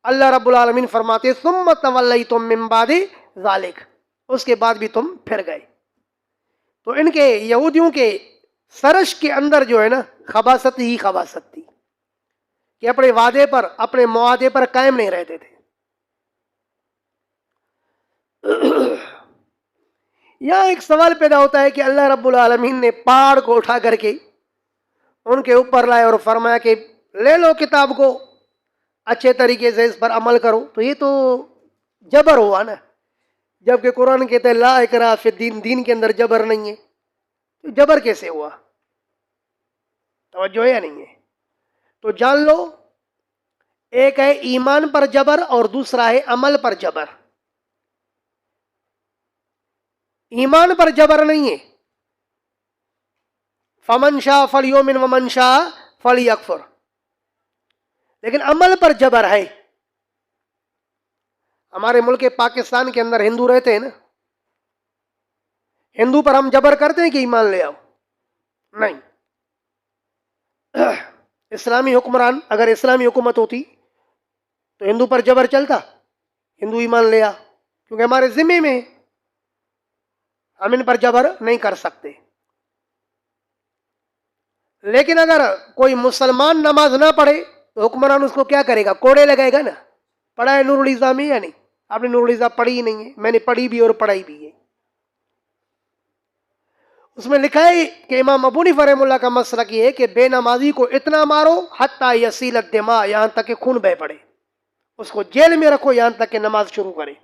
اللہ رب العالمین فرماتے ثم تولیتم من بعد ذلک، اس کے بعد بھی تم پھر گئے. تو ان کے یہودیوں کے سرش کے اندر جو ہے نا خباثت ہی خباثت تھی کہ اپنے وعدے پر اپنے معاہدے پر قائم نہیں رہتے تھے. یہاں ایک سوال پیدا ہوتا ہے کہ اللہ رب العالمین نے پہاڑ کو اٹھا کر کے ان کے اوپر لائے اور فرمایا کہ لے لو کتاب کو، اچھے طریقے سے اس پر عمل کرو. تو یہ تو جبر ہوا نا، جبکہ قرآن کہتا ہے لا اکراہ فی الدین، دین کے اندر جبر نہیں ہے. تو جبر کیسے ہوا؟ توجہ ہے یا نہیں ہے؟ تو جان لو، ایک ہے ایمان پر جبر اور دوسرا ہے عمل پر جبر. ایمان پر جبر نہیں ہے، فمن شاء فلیؤمن ومن شاء فلیکفر، لیکن عمل پر جبر ہے. ہمارے ملک پاکستان کے اندر ہندو رہتے ہیں نا، ہندو پر ہم جبر کرتے ہیں کہ ایمان لے آؤ؟ نہیں. اسلامی حکمران، اگر اسلامی حکومت ہوتی تو ہندو پر جبر چلتا؟ ہندو ایمان لے آ، کیونکہ ہمارے ذمے میں ہے، ہم ان پر جبر نہیں کر سکتے. لیکن اگر کوئی مسلمان نماز نہ پڑھے تو حکمران اس کو کیا کرے گا؟ کوڑے لگائے گا نا. پڑھا ہے نور الازا میں یا نہیں؟ آپ نے نور الازا پڑھی ہی نہیں ہے، میں نے پڑھی بھی اور پڑھائی بھی ہے. اس میں لکھا ہے کہ امام ابو حنیفہ رحمہ اللہ کا مسلک یہ ہے کہ بے نمازی کو اتنا مارو حتی یسیل الدماء، یہاں تک کہ خون بہہ پڑے، اس کو جیل میں رکھو یہاں تک کہ نماز شروع کرے.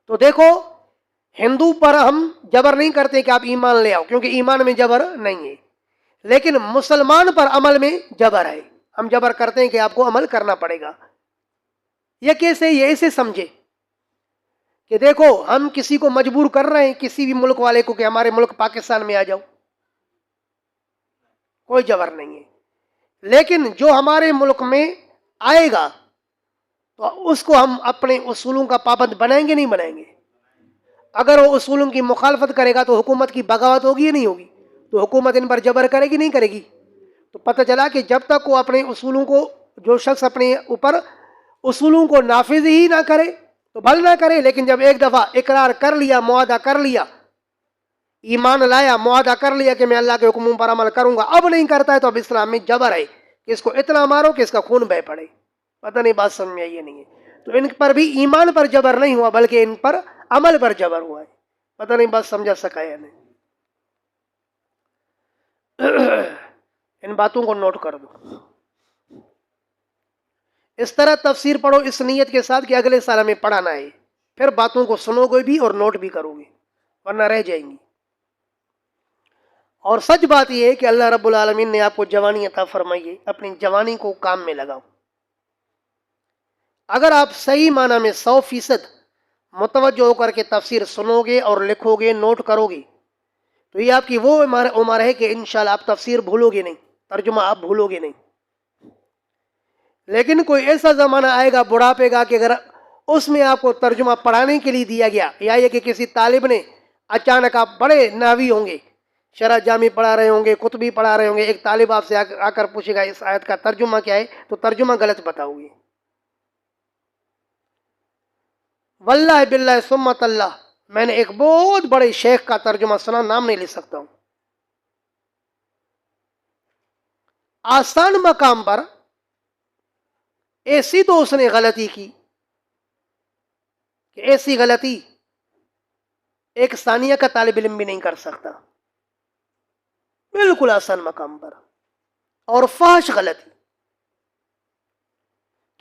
تو دیکھو، ہندو پر ہم جبر نہیں کرتے کہ آپ ایمان لے آؤ، کیونکہ ایمان میں جبر نہیں ہے. لیکن مسلمان پر عمل میں جبر ہے، ہم جبر کرتے ہیں کہ آپ کو عمل کرنا پڑے گا. یہ کیسے؟ یہ ایسے سمجھے کہ دیکھو ہم کسی کو مجبور کر رہے ہیں، کسی بھی ملک والے کو، کہ ہمارے ملک پاکستان میں آ جاؤ، کوئی جبر نہیں ہے. لیکن جو ہمارے ملک میں آئے گا تو اس کو ہم اپنے اصولوں کا پابند بنائیں گے نہیں بنائیں گے؟ اگر وہ اصولوں کی مخالفت کرے گا تو حکومت کی بغاوت ہوگی یا نہیں ہوگی؟ تو حکومت ان پر جبر کرے گی نہیں کرے گی؟ تو پتہ چلا کہ جب تک وہ اپنے اصولوں کو، جو شخص اپنے اوپر اصولوں کو نافذ ہی نہ کرے تو بھل نہ کرے. لیکن جب ایک دفعہ اقرار کر لیا، معاہدہ کر لیا، ایمان لایا، معاہدہ کر لیا کہ میں اللہ کے حکموں پر عمل کروں گا، اب نہیں کرتا ہے تو اب اسلام میں جبر ہے کہ اس کو اتنا مارو کہ اس کا خون بہہ پڑے. پتہ نہیں بات سمجھ میں آئی ہے نہیں ہے؟ تو ان پر بھی ایمان پر جبر نہیں ہوا بلکہ ان پر عمل پر جبر ہوا ہے. پتہ نہیں بات سمجھا سکا یا نہیں؟ ان باتوں کو نوٹ کر دو. اس طرح تفسیر پڑھو اس نیت کے ساتھ کہ اگلے سال ہمیں پڑھانا ہے، پھر باتوں کو سنو گے بھی اور نوٹ بھی کرو گے، ورنہ رہ جائیں گی. اور سچ بات یہ ہے کہ اللہ رب العالمین نے آپ کو جوانی عطا فرمائی ہے، اپنی جوانی کو کام میں لگاؤ۔ اگر آپ صحیح معنی میں 100% متوجہ ہو کر کے تفسیر سنو گے اور لکھو گے، نوٹ کرو گے، تو یہ آپ کی وہ عمر ہے کہ انشاءاللہ آپ تفسیر بھولو گے نہیں، ترجمہ آپ بھولو گے نہیں۔ لیکن کوئی ایسا زمانہ آئے گا بڑھاپے گا کہ اگر اس میں آپ کو ترجمہ پڑھانے کے لیے دیا گیا، یا یہ کہ کسی طالب نے اچانک، آپ بڑے ناوی ہوں گے، شرح جامی پڑھا رہے ہوں گے، قطبی پڑھا رہے ہوں گے، ایک طالب آپ سے آ کر پوچھے گا اس آیت کا ترجمہ کیا ہے، تو ترجمہ غلط بتاؤ گے۔ واللہ باللہ سمت اللہ، میں نے ایک بہت بڑے شیخ کا ترجمہ سنا، نام نہیں لے سکتا ہوں، آسان مقام پر ایسی تو اس نے غلطی کی کہ ایسی غلطی ایک ثانیہ کا طالب علم بھی نہیں کر سکتا، بالکل آسان مقام پر، اور فحش غلطی۔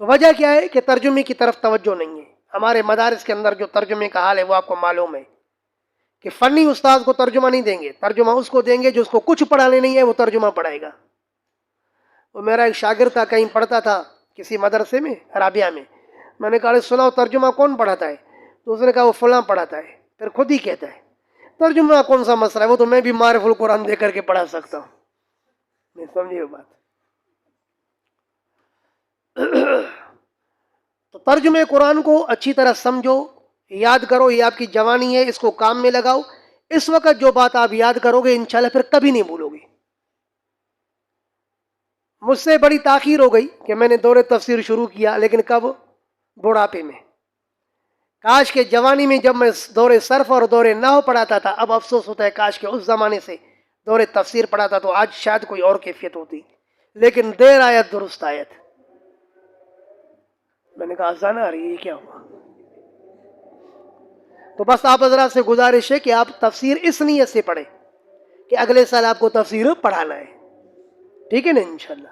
تو وجہ کیا ہے کہ ترجمے کی طرف توجہ نہیں ہے۔ ہمارے مدارس کے اندر جو ترجمے کا حال ہے وہ آپ کو معلوم ہے کہ فنی استاد کو ترجمہ نہیں دیں گے، ترجمہ اس کو دیں گے جو اس کو کچھ پڑھانے نہیں ہے، وہ ترجمہ پڑھائے گا۔ وہ میرا ایک شاگرد تھا، کہیں پڑھتا تھا کسی مدرسے میں عربیہ میں نے کہا سناؤ ترجمہ کون پڑھاتا ہے؟ تو اس نے کہا وہ فلاں پڑھاتا ہے، پھر خود ہی کہتا ہے ترجمہ کون سا مسئلہ ہے، وہ تو میں بھی معرف القرآن دے کر کے پڑھا سکتا ہوں۔ نہیں سمجھے بات؟ تو ترجمہ قرآن کو اچھی طرح سمجھو، یاد کرو، یہ آپ کی جوانی ہے، اس کو کام میں لگاؤ۔ اس وقت جو بات آپ یاد کرو گے انشاءاللہ پھر کبھی نہیں بھولو گے۔ مجھ سے بڑی تاخیر ہو گئی کہ میں نے دور تفسیر شروع کیا، لیکن کب؟ بڑھاپے میں۔ کاش کے جوانی میں جب میں دور صرف اور دور نحو پڑھاتا تھا، اب افسوس ہوتا ہے کاش کے اس زمانے سے دور تفسیر پڑھاتا تو آج شاید کوئی اور کیفیت ہوتی، لیکن دیر آیت درست آیت۔ میں نے کہا آسان آ رہی ہے، کیا ہوا؟ تو بس آپ حضرات سے گزارش ہے کہ آپ تفسیر اس نیت سے پڑھیں کہ اگلے سال آپ کو تفسیر پڑھانا ہے، ٹھیک ہے نا؟ انشاءاللہ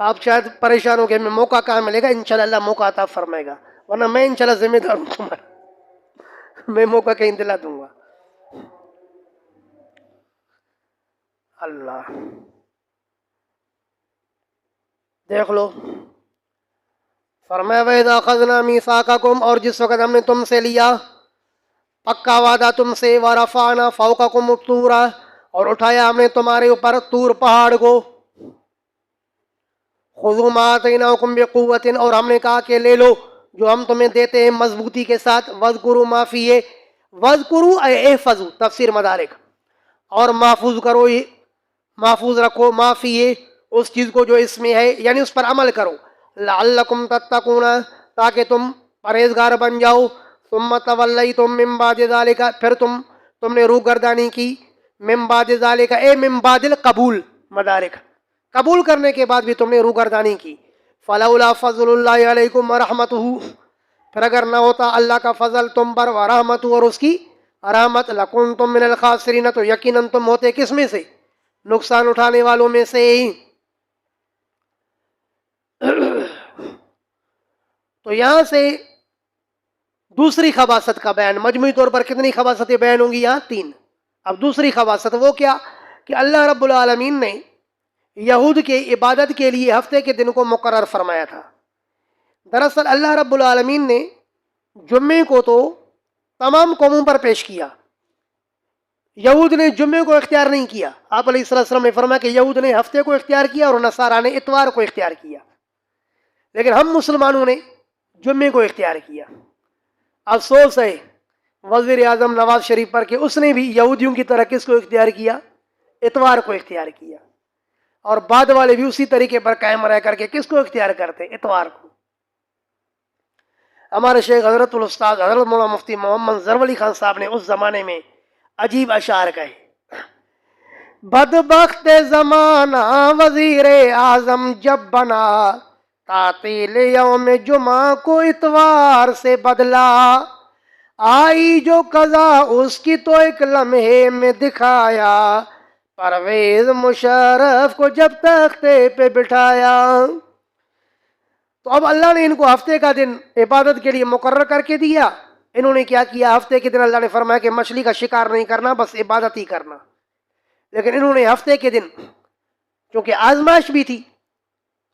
آپ شاید پریشان ہو گئے میں موقع کہاں ملے گا، انشاءاللہ اللہ موقع عطا فرمائے گا، ورنہ میں انشاءاللہ ذمہ دار ہوں تمہارا، میں موقع کہیں دلا دوں گا۔ اللہ دیکھ لو، فرمایا وَإِذَا أَخَذْنَا مِيثَاقَكُمْ، اور جس وقت ہم نے تم سے لیا پکا وعدہ تم سے، وَرَفَعْنَا فَوْقَكُمُ الطُّورَ، اور اٹھایا ہم نے تمہارے اوپر طور پہاڑ کو، خُذُوا مَا آتَيْنَاكُمْ بِقُوَّةٍ، اور ہم نے کہا کہ لے لو جو ہم تمہیں دیتے ہیں مضبوطی کے ساتھ، وَاذْكُرُوا مَا فِيهِ، وَاذْكُرُوا اے احفظوا، تفسیر مدارک، اور محفوظ کرو، محفوظ رکھو، ما فیہ، اس چیز کو جو اس میں ہے، یعنی اس پر عمل کرو، لعلکم تتقون، تاکہ تم پرہیزگار بن جاؤ، ثم تولیتم من بعد ذالک، پھر تم نے روگردانی کی، من بعد ذالک اے من بعد القبول، مدارک، قبول کرنے کے بعد بھی تم نے روگردانی کی، فلولا فضل اللہ علیکم ورحمتہ، پھر اگر نہ ہوتا اللہ کا فضل تم پر، ورحمتہ، اور اس کی رحمت، لکنتم من الخاسرین، تو یقیناً تم ہوتے کس میں سے؟ نقصان اٹھانے والوں میں سے ہی۔ تو یہاں سے دوسری خباثت کا بیان، مجموعی طور پر کتنی خباثتیں بیان ہوں گی؟ یہاں 3۔ اب دوسری خباثت وہ کیا کہ اللہ رب العالمین نے یہود کے عبادت کے لیے ہفتے کے دن کو مقرر فرمایا تھا۔ دراصل اللہ رب العالمین نے جمعے کو تو تمام قوموں پر پیش کیا، یہود نے جمعے کو اختیار نہیں کیا۔ آپ علیہ السلام نے فرمایا کہ یہود نے ہفتے کو اختیار کیا اور نصارہ نے اتوار کو اختیار کیا، لیکن ہم مسلمانوں نے جمعے کو اختیار کیا۔ افسوس ہے وزیر اعظم نواز شریف پر کہ اس نے بھی یہودیوں کی طرح کس کو اختیار کیا؟ اتوار کو اختیار کیا، اور بعد والے بھی اسی طریقے پر قائم رہ کر کے کس کو اختیار کرتے؟ اتوار کو۔ ہمارے شیخ حضرت الاستاذ حضرت مولانا مفتی محمد زرولی خان صاحب نے اس زمانے میں عجیب اشعار کہے، بدبخت زمانہ وزیر اعظم جب بنا، تعطیل یوم جمعہ کو اتوار سے بدلا، آئی جو قضا اس کی تو ایک لمحے میں دکھایا، پرویز مشرف کو جب تختے پہ بٹھایا۔ تو اب اللہ نے ان کو ہفتے کا دن عبادت کے لیے مقرر کر کے دیا، انہوں نے کیا کیا؟ ہفتے کے دن اللہ نے فرمایا کہ مچھلی کا شکار نہیں کرنا، بس عبادت ہی کرنا. لیکن انہوں نے ہفتے کے دن، چونکہ آزمائش بھی تھی،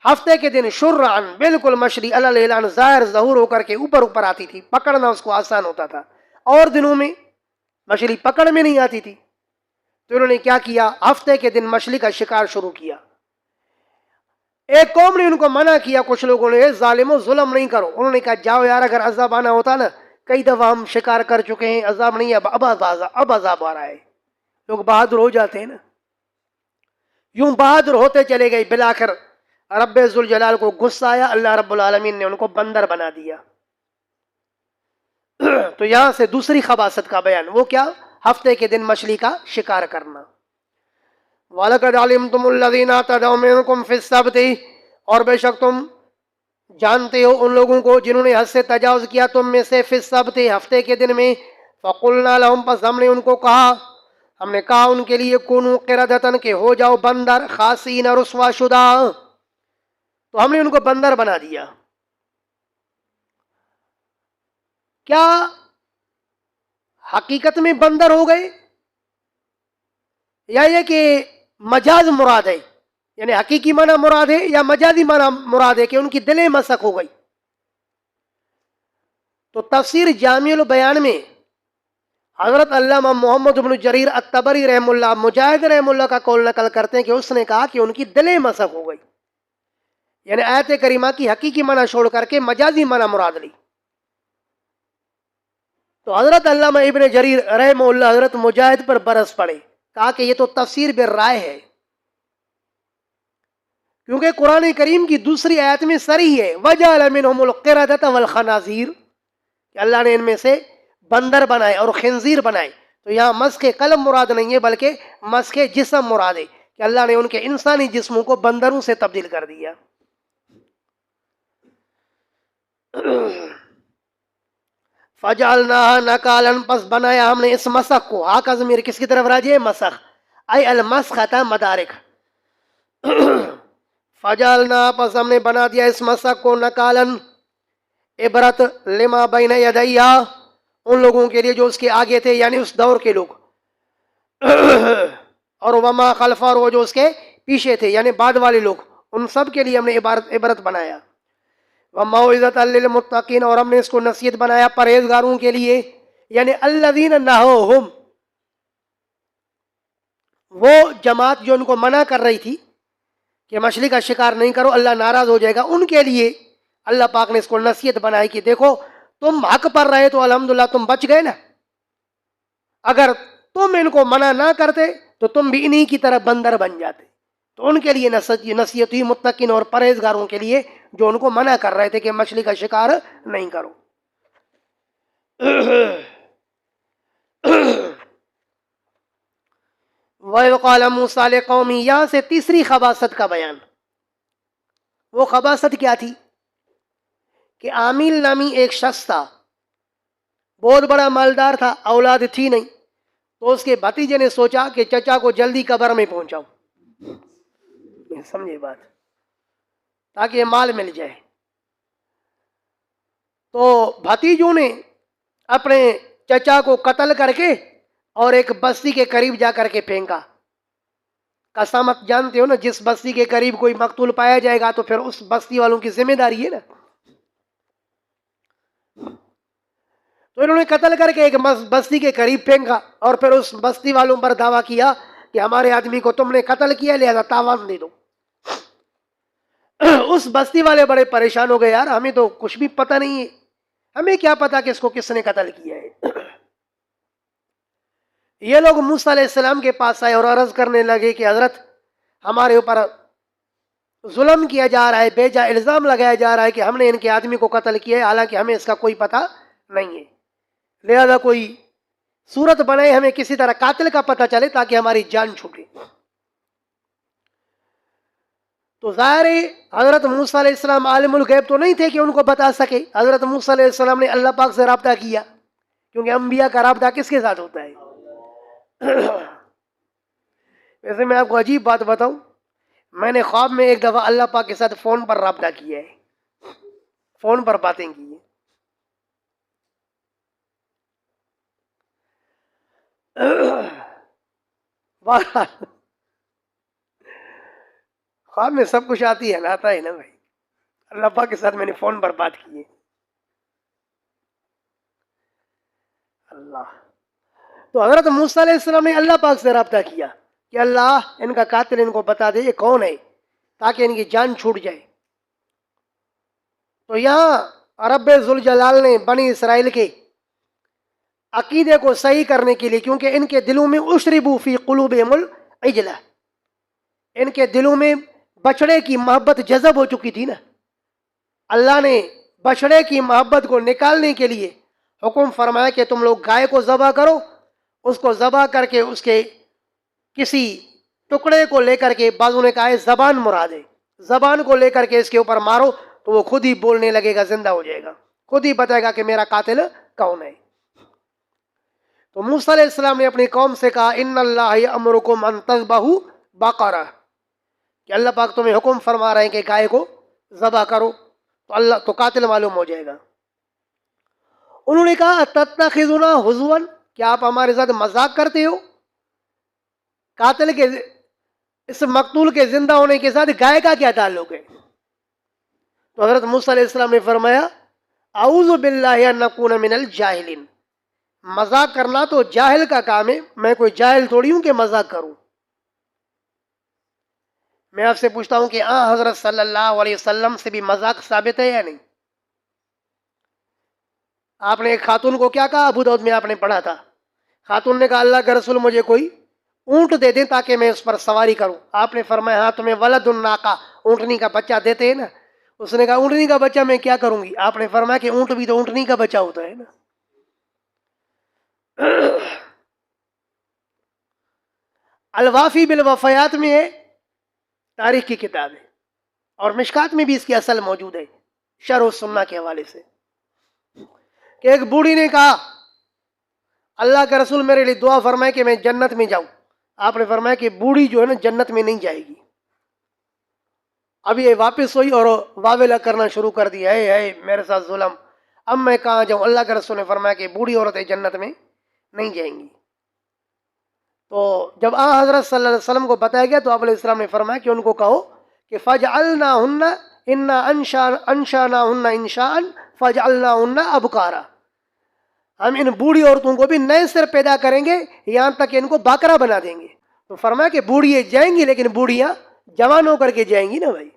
ہفتے کے دن شرعن بالکل مچھلی علی الاعلان ظاہر ظہور ہو کر کے اوپر اوپر آتی تھی، پکڑنا اس کو آسان ہوتا تھا. اور دنوں میں مچھلی پکڑ میں نہیں آتی تھی. تو انہوں نے کیا کیا؟ ہفتے کے دن مچھلی کا شکار شروع کیا. ایک قوم نے ان کو منع کیا، کچھ لوگوں نے، ظالموں ظلم نہیں کرو. انہوں نے کہا جاؤ یار، اگر عذاب آنا ہوتا نا، کئی دفعہ ہم شکار کر چکے ہیں، عذاب نہیں ہے، اب عذاب آ رہا ہے. لوگ بہادر ہو جاتے ہیں نا. یوں بہادر ہوتے چلے گئے، بالآخر رب ذوالجلال کو غصہ آیا، اللہ رب العالمین نے ان کو بندر بنا دیا. تو یہاں سے دوسری خباثت کا بیان، وہ کیا؟ ہفتے کے دن مچھلی کا شکار کرنا. وَلَقَدْ عَلِمْتُمُ الَّذِينَ اعْتَدَوْا مِنْكُمْ فِي السَّبْتِ، اور بے شک تم جانتے ہو ان لوگوں کو جنہوں نے حد سے تجاوز کیا تم میں سے، فی السبت ہفتے کے دن میں. فَقُلْنَا لَهُمْ، پس ہم نے ان کو کہا، ہم نے کہا ان کے لیے، کونوا قردۃ، کہ ہو جاؤ بندر، خاسئین، رسوا شدہ. تو ہم نے ان کو بندر بنا دیا. کیا حقیقت میں بندر ہو گئے، یا یہ کہ مجاز مراد ہے؟ یعنی حقیقی معنی مراد ہے یا مجازی معنی مراد ہے کہ ان کی دلیں مسخ ہو گئی؟ تو تفسیر جامع البیان میں حضرت علامہ محمد بن جریر الطبری رحم اللہ، مجاہد رحم اللہ کا قول نقل کرتے ہیں کہ اس نے کہا کہ ان کی دلیں مسخ ہو گئی. یعنی آیت کریمہ کی حقیقی معنی چھوڑ کر کے مجازی معنی مراد لی. تو حضرت علامہ ابن جریر رحم اللہ حضرت مجاہد پر برس پڑے، کہا کہ یہ تو تفسیر بالرائے ہے، کیونکہ قرآن کریم کی دوسری آیت میں صریح ہے، وَجَعَلَ مِنْهُمُ الْقِرَدَةَ وَالْخَنَازِيرَ، کہ اللہ نے ان میں سے بندر بنائے اور خنزیر بنائے. تو یہاں مسخ قلم مراد نہیں ہے، بلکہ مسخ جسم مراد ہے، کہ اللہ نے ان کے انسانی جسموں کو بندروں سے تبدیل کر دیا. فَجَعَلْنَاهَا نَكَالًا، پس بنایا ہم نے اس مسخ کو. ہا کا ضمیر کس کی طرف راجع ہے؟ مسخ، ای المسخۃ مدارک. فَجَعَلْنَاهَا، پس ہم نے بنا دیا اس مسخ کو، نَكَالًا، عبرت، لما بین یدیہا، ان لوگوں کے لیے جو اس کے آگے تھے، یعنی اس دور کے لوگ، اور وما خلفہ، اور وہ جو اس کے پیچھے تھے، یعنی بعد والے لوگ، ان سب کے لیے ہم نے عبرت بنایا. وَمَوْعِظَةً لِّلْمُتَّقِينَ، اور ہم نے اس کو نصیحت بنایا پرہیزگاروں کے لیے، یعنی الذین نہوہم، وہ جماعت جو ان کو منع کر رہی تھی کہ مچھلی کا شکار نہیں کرو، اللہ ناراض ہو جائے گا، ان کے لیے اللہ پاک نے اس کو نصیحت بنائی کہ دیکھو تم حق پر رہے تو الحمدللہ تم بچ گئے نا، اگر تم ان کو منع نہ کرتے تو تم بھی انہی کی طرح بندر بن جاتے. تو ان کے لیے نصیحت ہوئی متقین اور پرہیزگاروں کے لیے جو ان کو منع کر رہے تھے کہ مچھلی کا شکار نہیں کرو. وَإِذْ قَالَ مُوسَىٰ لِقَوْمِهِ، یہاں سے تیسری خباثت کا بیان. وہ خباثت کیا تھی؟ کہ عامل نامی ایک شخص تھا، بہت بڑا مالدار تھا، اولاد تھی نہیں، تو اس کے بھتیجے نے سوچا کہ چچا کو جلدی قبر میں پہنچاؤ، سمجھے بات، تاکہ یہ مال مل جائے. تو بھتیجوں نے اپنے چچا کو قتل کر کے اور ایک بستی کے قریب جا کر کے پھینکا. قسامت جانتے ہو نا، جس بستی کے قریب کوئی مقتول پایا جائے گا تو پھر اس بستی والوں کی ذمہ داری ہے نا. تو انہوں نے قتل کر کے ایک بستی کے قریب پھینکا، اور پھر اس بستی والوں پر دعویٰ کیا کہ ہمارے آدمی کو تم نے قتل کیا، لہذا تاوان دے دو. اس بستی والے بڑے پریشان ہو گئے، یار ہمیں تو کچھ بھی پتہ نہیں ہے، ہمیں کیا پتا کہ اس کو کس نے قتل کیا ہے. یہ لوگ موسیٰ علیہ السلام کے پاس آئے اور عرض کرنے لگے کہ حضرت ہمارے اوپر ظلم کیا جا رہا ہے، بے جا الزام لگایا جا رہا ہے کہ ہم نے ان کے آدمی کو قتل کیا ہے، حالانکہ ہمیں اس کا کوئی پتہ نہیں ہے، لہذا کوئی صورت بنائے، ہمیں کسی طرح قاتل کا پتہ چلے تاکہ ہماری جان چھوٹے. تو ظاہر ہے حضرت موسیٰ علیہ السلام عالم الغیب تو نہیں تھے کہ ان کو بتا سکے. حضرت موسیٰ علیہ السلام نے اللہ پاک سے رابطہ کیا، کیونکہ انبیاء کا رابطہ کس کے ساتھ ہوتا ہے؟ ویسے میں آپ کو عجیب بات بتاؤں، میں نے خواب میں ایک دفعہ اللہ پاک کے ساتھ فون پر رابطہ کیا ہے، فون پر باتیں کی ہیں. بہرحال خواب میں سب کچھ آتی ہے نا، آتا ہے نا بھائی. اللہ پاک کے ساتھ میں نے فون پر بات کی ہے. اللہ. تو حضرت موسیٰ علیہ السلام نے اللہ پاک سے رابطہ کیا کہ اللہ ان کا قاتل ان کو بتا دے یہ کون ہے تاکہ ان کی جان چھوٹ جائے. تو یہاں رب ذوالجلال نے بنی اسرائیل کے عقیدے کو صحیح کرنے کے لیے، کیونکہ ان کے دلوں میں اشربوا فی قلوبہم العجلہ، ان کے دلوں میں بچڑے کی محبت جذب ہو چکی تھی نا. اللہ نے بچڑے کی محبت کو نکالنے کے لیے حکم فرمایا کہ تم لوگ گائے کو ذبح کرو، اس کو ذبح کر کے اس کے کسی ٹکڑے کو لے کر کے، بعضوں نے کہا ہے زبان مراد ہے، زبان کو لے کر کے اس کے اوپر مارو تو وہ خود ہی بولنے لگے گا، زندہ ہو جائے گا، خود ہی بتائے گا کہ میرا قاتل کون ہے. تو موسیٰ علیہ السلام نے اپنی قوم سے کہا ان اللہ یأمرکم ان تذبحوا بقرہ، کہ اللہ پاک تمہیں حکم فرما رہے ہیں کہ گائے کو ذبح کرو تو اللہ تو قاتل معلوم ہو جائے گا. انہوں نے کہا تتخذنا ہزوا، کیا آپ ہمارے ساتھ مذاق کرتے ہو؟ قاتل کے اس مقتول کے زندہ ہونے کے ساتھ گائے کا کیا تعلق ہے؟ تو حضرت موسیٰ علیہ السلام نے فرمایا اعوذ باللہ ان نکون من الجاہلین، مذاق کرنا تو جاہل کا کام ہے، میں کوئی جاہل تھوڑی ہوں کہ مذاق کروں. میں آپ سے پوچھتا ہوں کہ حضرت صلی اللہ علیہ وسلم سے بھی مذاق ثابت ہے یا نہیں؟ آپ نے ایک خاتون کو کیا کہا؟ ابو داؤد میں آپ نے پڑھا تھا، خاتون نے کہا اللہ کا رسول مجھے کوئی اونٹ دے دیں تاکہ میں اس پر سواری کروں. آپ نے فرمایا ہاں تمہیں ولد الناقہ، اونٹنی کا بچہ دیتے ہیں نا. اس نے کہا اونٹنی کا بچہ میں کیا کروں گی؟ آپ نے فرمایا کہ اونٹ بھی تو اونٹنی کا بچہ ہوتا ہے نا. الوافی بالوفیات میں ہے، تاریخ کی کتاب ہے، اور مشکات میں بھی اس کی اصل موجود ہے شرح السنہ کے حوالے سے، کہ ایک بوڑھی نے کہا اللہ کا رسول میرے لیے دعا فرمائے کہ میں جنت میں جاؤں. آپ نے فرمایا کہ بوڑھی جو ہے نا جنت میں نہیں جائے گی. اب یہ واپس ہوئی اور واویلا کرنا شروع کر دیا ہے میرے ساتھ ظلم، اب میں کہاں جاؤں؟ اللہ کے رسول نے فرمایا کہ بوڑھی عورتیں جنت میں نہیں جائیں گی. تو جب حضرت صلی اللہ علیہ وسلم کو بتایا گیا تو آپ علیہ السلام نے فرمایا کہ ان کو کہو کہ فجعلناہن انا انشاناہن انشاء فجعلناہن ابکارا، ہم ان بوڑھی عورتوں کو بھی نئے سر پیدا کریں گے یہاں تک کہ ان کو باکرا بنا دیں گے. تو فرمایا کہ بوڑھی جائیں گی لیکن بوڑھیاں جوان ہو کر کے جائیں گی نا بھائی.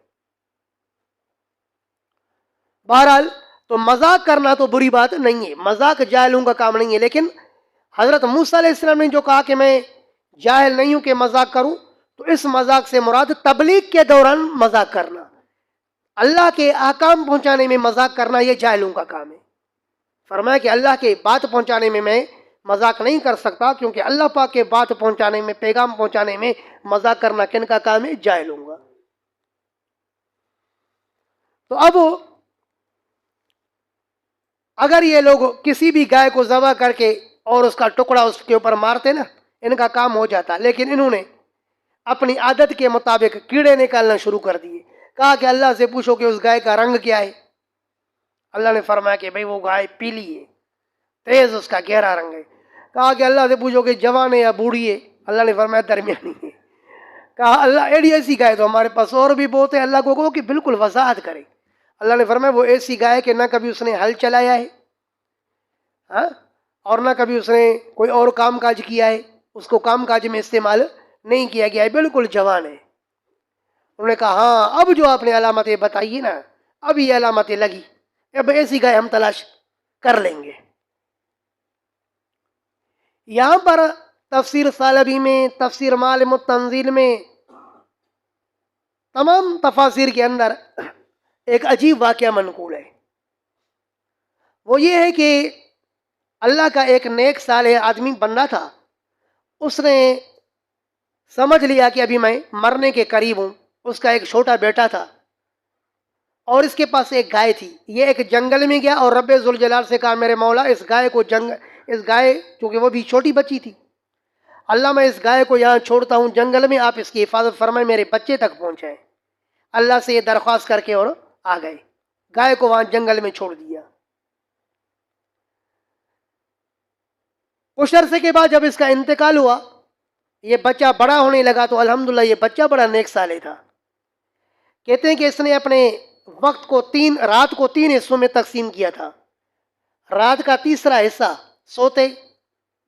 بہرحال تو مذاق کرنا تو بری بات نہیں ہے، مذاق جاہلوں کا کام نہیں ہے. لیکن حضرت موسیٰ علیہ السلام نے جو کہا کہ میں جاہل نہیں ہوں کہ مذاق کروں، تو اس مذاق سے مراد تبلیغ کے دوران مذاق کرنا، اللہ کے احکام پہنچانے میں مذاق کرنا یہ جاہلوں کا کام ہے. فرمایا کہ اللہ کے بات پہنچانے میں میں مذاق نہیں کر سکتا، کیونکہ اللہ پاک کے بات پہنچانے میں، پیغام پہنچانے میں مذاق کرنا کن کا کام ہے؟ جاہلوں کا. تو اب اگر یہ لوگ کسی بھی گائے کو ذبح کر کے اور اس کا ٹکڑا اس کے اوپر مارتے نا، ان کا کام ہو جاتا. لیکن انہوں نے اپنی عادت کے مطابق کیڑے نکالنا شروع کر دیے. کہا کہ اللہ سے پوچھو کہ اس گائے کا رنگ کیا ہے. اللہ نے فرمایا کہ بھئی وہ گائے پیلی ہے، تیز اس کا گہرا رنگ ہے. کہا کہ اللہ سے پوچھو کہ جوان ہے یا بوڑھی ہے. اللہ نے فرمایا درمیانی ہے. کہا اللہ ایڈی ایسی گائے تو ہمارے پاس اور بھی بہت ہے. اللہ کو کہو کہ بالکل وضاحت کرے. اللہ نے فرمایا وہ ایسی گائے کہ نہ کبھی اس نے ہل چلایا ہے، ہاں، اور نہ کبھی اس نے کوئی اور کام کاج کیا ہے، اس کو کام کاج میں استعمال نہیں کیا گیا ہے، بالکل جوان ہے. انہوں نے کہا ہاں اب جو آپ نے علامتیں بتائی نا، اب یہ علامتیں لگی، اب ایسی گائے ہم تلاش کر لیں گے. یہاں پر تفسیر ثعلبی میں، تفسیر معالم التنزیل میں، تمام تفاسیر کے اندر ایک عجیب واقعہ منقول ہے. وہ یہ ہے کہ اللہ کا ایک نیک صالح آدمی بندہ تھا، اس نے سمجھ لیا کہ ابھی میں مرنے کے قریب ہوں. اس کا ایک چھوٹا بیٹا تھا اور اس کے پاس ایک گائے تھی. یہ ایک جنگل میں گیا اور رب ذوالجلال سے کہا میرے مولا اس گائے کو اس گائے چونکہ وہ بھی چھوٹی بچی تھی، اللہ میں اس گائے کو یہاں چھوڑتا ہوں جنگل میں، آپ اس کی حفاظت فرمائیں، میرے بچے تک پہنچائیں. اللہ سے یہ درخواست کر کے اور آ گئے، گائے کو وہاں جنگل میں چھوڑ دیا. کچھ عرصے کے بعد جب اس کا انتقال ہوا، یہ بچہ بڑا ہونے لگا، تو الحمدللہ یہ بچہ بڑا نیک صالح تھا. کہتے ہیں کہ اس نے اپنے وقت کو رات کو 3 حصوں میں تقسیم کیا تھا. رات کا تیسرا حصہ سوتے،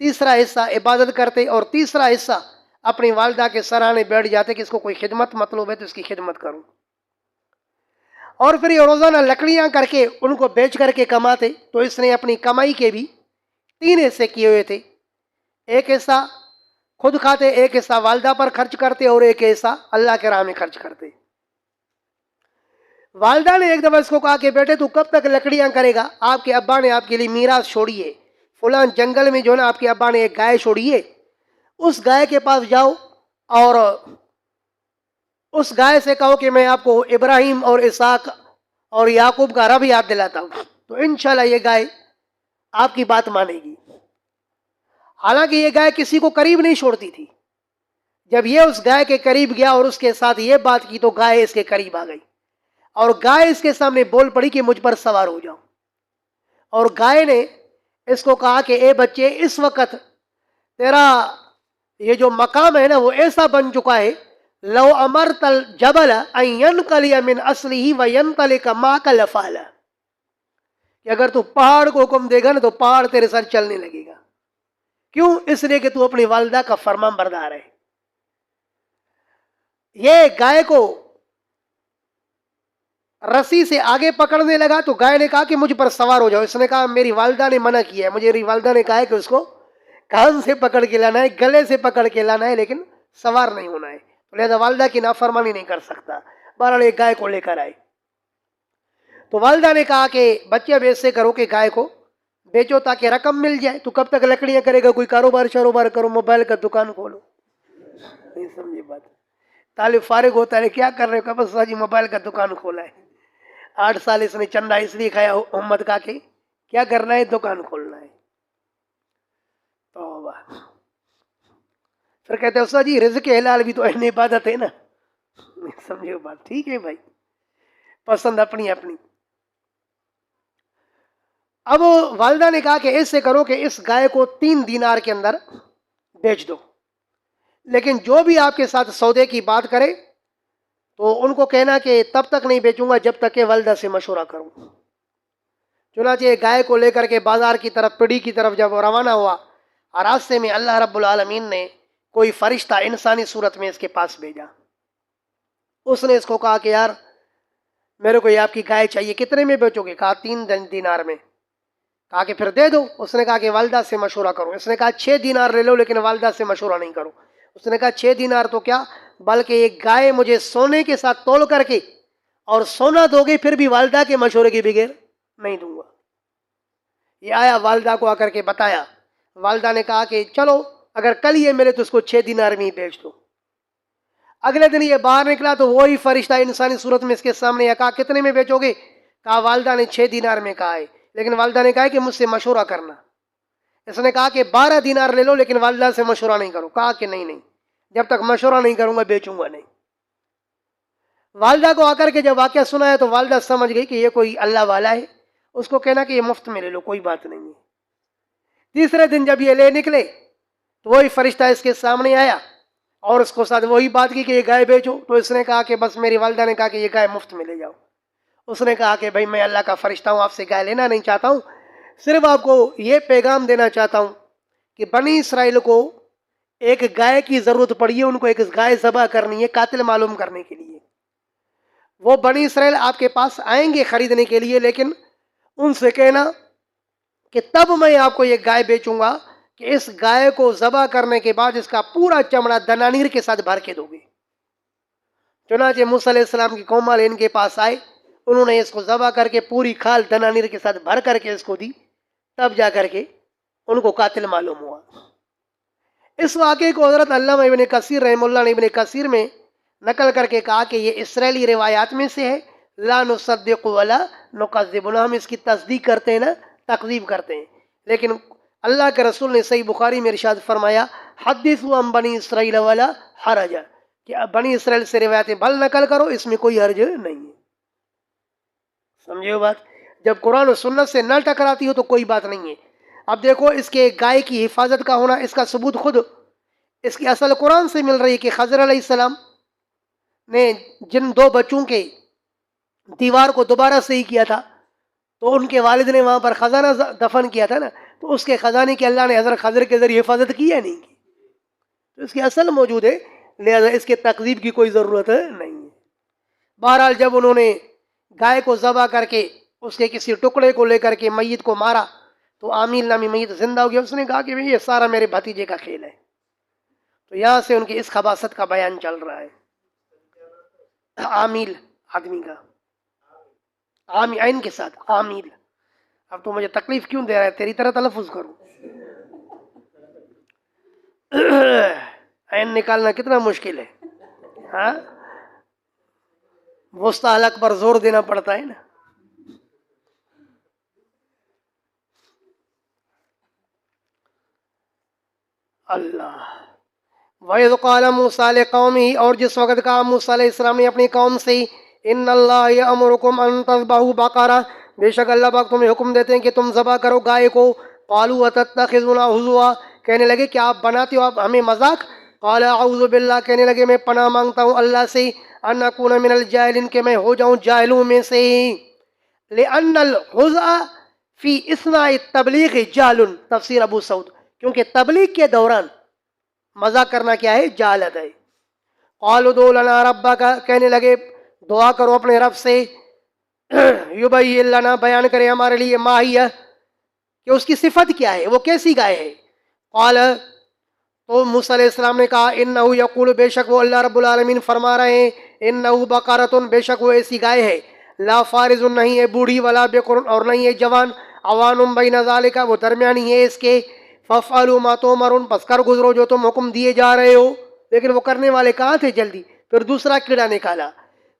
تیسرا حصہ عبادت کرتے، اور تیسرا حصہ اپنی والدہ کے سرانے بیٹھ جاتے کہ اس کو کوئی خدمت مطلوب ہے تو اس کی خدمت کروں. اور پھر یہ روزانہ لکڑیاں کر کے ان کو بیچ کر کے کماتے. تو اس نے اپنی کمائی کے بھی 3 حصے کیے ہوئے تھے. ایک حصہ خود کھاتے، ایک حصہ والدہ پر خرچ کرتے، اور ایک حصہ اللہ کے راہ میں خرچ کرتے. والدہ نے ایک دفعہ اس کو کہا کہ بیٹے تو کب تک لکڑیاں کرے گا؟ آپ کے ابا نے آپ کے لیے میراث چھوڑی ہے، فلاں جنگل میں جو ہے نا آپ کے ابا نے ایک گائے چھوڑی ہے، اس گائے کے پاس جاؤ اور اس گائے سے کہو کہ میں آپ کو ابراہیم اور اسحاق اور یعقوب کا رب یاد دلاتا ہوں، تو انشاءاللہ یہ گائے آپ کی بات مانے گی. حالانکہ یہ گائے کسی کو قریب نہیں چھوڑتی تھی. جب یہ اس گائے کے قریب گیا اور اس کے ساتھ یہ بات کی تو گائے اس کے قریب آ گئی، اور گائے اس کے سامنے بول پڑی کہ مجھ پر سوار ہو جاؤ. اور گائے نے اس کو کہا کہ اے بچے، اس وقت تیرا یہ جو مقام ہے نا وہ ایسا بن چکا ہے، لو امرت الجبل ان ينقلي من اصله وينطلق معك لفعل، کہ اگر تو پہاڑ کو حکم دے گا نا تو پہاڑ تیرے ساتھ چلنے لگے گا. کیوں؟ اس لیے کہ تو اپنی والدہ کا فرمان بردار ہے. یہ گائے کو رسی سے آگے پکڑنے لگا تو گائے نے کہا کہ مجھ پر سوار ہو جاؤ. اس نے کہا میری والدہ نے منع کیا ہے، مجھے میری والدہ نے کہا ہے کہ اس کو کان سے پکڑ کے لانا ہے، گلے سے پکڑ کے لانا ہے، لیکن سوار نہیں ہونا ہے. لہذا والدہ کی نافرمانی نہیں کر سکتا. بہرحال ایک گائے کو لے کر آئے تو والدہ نے کہا کہ بچے اب ایسے کرو کہ گائے کو بیچو تاکہ رقم مل جائے. تو کب تک لکڑیاں کرے گا؟ کوئی کاروبار کرو، موبائل کا دکان کھولو. نہیں سمجھے بات؟ طالب فارغ ہوتا ہے کیا کر رہے ہو؟ بس جی موبائل کا دکان کھولا ہے. 8 سال اس نے چندہ اس لیے کھایا محمد کا کہ کیا کرنا ہے؟ دکان کھولنا ہے. توبہ. پھر کہتے ہیں جی رزق حلال بھی تو اہم عبادت ہے نا. سمجھو بات؟ ٹھیک ہے بھائی، پسند اپنی اپنی. اب والدہ نے کہا کہ ایسے کرو کہ اس گائے کو 3 دینار کے اندر بیچ دو، لیکن جو بھی آپ کے ساتھ سودے کی بات کرے تو ان کو کہنا کہ تب تک نہیں بیچوں گا جب تک کہ والدہ سے مشورہ کروں. چنانچہ گائے کو لے کر کے بازار کی طرف، پڑی کی طرف جب وہ روانہ ہوا، راستے میں اللہ رب العالمین نے کوئی فرشتہ انسانی صورت میں اس کے پاس بھیجا. اس نے اس کو کہا کہ یار میرے کو یہ آپ کی گائے چاہیے، کتنے میں بیچو گے؟ کہا 3 دینار میں. کہا کہ پھر دے دو. اس نے کہا کہ والدہ سے مشورہ کرو. اس نے کہا 6 دینار لے لو لیکن والدہ سے مشورہ نہیں کرو. اس نے کہا 6 دینار تو کیا، بلکہ ایک گائے مجھے سونے کے ساتھ تول کر کے اور سونا دو گے پھر بھی والدہ کے مشورے کے بغیر نہیں دوں گا. یہ آیا والدہ کو آ کر کے بتایا. والدہ نے کہا کہ چلو اگر کل یہ ملے تو اس کو 6 دینار میں ہی بیچ دو. اگلے دن یہ باہر نکلا تو وہی فرشتہ انسانی صورت میں اس کے سامنے. کہا کتنے میں بیچو گے؟ کہا والدہ نے 6 دینار میں کہا ہے، لیکن والدہ نے کہا کہ مجھ سے مشورہ کرنا. اس نے کہا کہ 12 دینار لے لو لیکن والدہ سے مشورہ نہیں کرو. کہا کہ نہیں، جب تک مشورہ نہیں کروں گا بیچوں گا نہیں. والدہ کو آ کر کے جب واقعہ سنایا تو والدہ سمجھ گئی کہ یہ کوئی اللہ والا ہے. اس کو کہنا کہ یہ مفت میں لے لو، کوئی بات نہیں ہے. تیسرے دن جب یہ لے نکلے تو وہی فرشتہ اس کے سامنے آیا اور اس کو ساتھ وہی بات کی کہ یہ گائے بیچو. تو اس نے کہا کہ بس میری والدہ نے کہا کہ یہ گائے مفت میں لے جاؤ. اس نے کہا کہ بھائی میں اللہ کا فرشتہ ہوں، آپ سے گائے لینا نہیں چاہتا ہوں، صرف آپ کو یہ پیغام دینا چاہتا ہوں کہ بنی اسرائیل کو ایک گائے کی ضرورت پڑی ہے، ان کو ایک گائے ذبح کرنی ہے قاتل معلوم کرنے کے لیے. وہ بنی اسرائیل آپ کے پاس آئیں گے خریدنے کے لیے، لیکن ان سے کہنا کہ تب میں آپ کو یہ گائے بیچوں گا کہ اس گائے کو ذبح کرنے کے بعد اس کا پورا چمڑا دنانیر کے ساتھ بھر کے دو گے. چنانچہ موسیٰ علیہ السلام کی قوم والے ان کے پاس آئے، انہوں نے اس کو ذبح کر کے پوری کھال دنانیر کے ساتھ بھر کر کے اس کو دی، تب جا کر کے ان کو قاتل معلوم ہوا. اس واقعے کو حضرت علامہ ابن کثیر رحمہ اللہ نے ابن کثیر میں نقل کر کے کہا کہ یہ اسرائیلی روایات میں سے ہے. لا نصدق ولا نکذب، نہ ہم اس کی تصدیق کرتے ہیں نہ تکذیب کرتے ہیں، لیکن اللہ کے رسول نے صحیح بخاری میں ارشاد فرمایا حدثوا عن بنی اسرائیل ولا حرج، کہ بنی اسرائیل سے روایتیں بھل نقل کرو، اس میں کوئی حرج نہیں ہے. سمجھے بات؟ جب قرآن و سنت سے نہ ٹکراتی ہو تو کوئی بات نہیں ہے. اب دیکھو اس کے گائے کی حفاظت کا ہونا، اس کا ثبوت خود اس کی اصل قرآن سے مل رہی ہے کہ خضر علیہ السلام نے جن دو بچوں کے دیوار کو دوبارہ صحیح کیا تھا تو ان کے والد نے وہاں پر خزانہ دفن کیا تھا نا، تو اس کے خزانے کی اللہ نے حضرت خضر کے ذریعے حفاظت کی ہے نہیں کی، تو اس کی اصل موجود ہے، لہذا اس کے تکذیب کی کوئی ضرورت نہیں ہے۔ بہرحال جب انہوں نے گائے کو ذبح کر کے اس کے کسی ٹکڑے کو لے کر کے میت کو مارا تو عامیل نامی میت زندہ ہو گیا، اس نے کہا کہ یہ سارا میرے بھتیجے کا کھیل ہے۔ تو یہاں سے ان کی اس خباثت کا بیان چل رہا ہے۔ عامیل آدمی کا، عامی عین کے ساتھ عامیل۔ اب تو مجھے تکلیف کیوں دے رہا ہے، تیری طرح تلفظ کروں۔ عین نکالنا کتنا مشکل ہے، ہاں وسطی حلق پر زور دینا پڑتا ہے نا۔ اللہ وَإِذْ قَالَ مُوسَىٰ لِقَوْمِهِ، اور جس وقت کہا موسیٰ علیہ السلام نے اپنی قوم سے، ان اللہ یأمرکم ان تذبحوا بقرہ، بے شک اللہ پاک تمہیں حکم دیتے ہیں کہ تم ذبح کرو گائے کو۔ قالوا اتتخذنا ہزوا، کہنے لگے کہ آپ بناتے ہو آپ ہمیں مذاق۔ قال اعوذ باللہ، کہنے لگے میں پناہ مانگتا ہوں اللہ سے، ان اکون من الجاہلین، کہ میں ہو جاؤں جاہلوں میں سے۔ لأن الہزء فی اثناء التبلیغ جہل، تفسیر ابو سعود، کیونکہ تبلیغ کے دوران مذاق کرنا کیا ہے، جہالت ہے۔ قالوا ادع لنا ربک، کہنے لگے دعا کرو اپنے رب سے، یبین لنا، بیان کرے ہمارے لیے، ما ہی، کہ اس کی صفت کیا ہے، وہ کیسی گائے ہے۔ قال، تو موسیٰ علیہ السلام نے کہا، انہ یقول، بے شک وہ اللہ رب العالمین فرما رہے ہیں، انہ بقرۃ، بے شک وہ ایسی گائے ہے، لا فارض، نہیں ہے بوڑھی، ولا بکر، اور نہیں ہے جوان، عوان بین ذالک، وہ درمیانی ہے اس کے، فافعلوا ما تؤمرون، پس کر گزرو جو تم حکم دیے جا رہے ہو۔ لیکن وہ کرنے والے کہاں تھے جلدی، پھر دوسرا کیڑا نکالا۔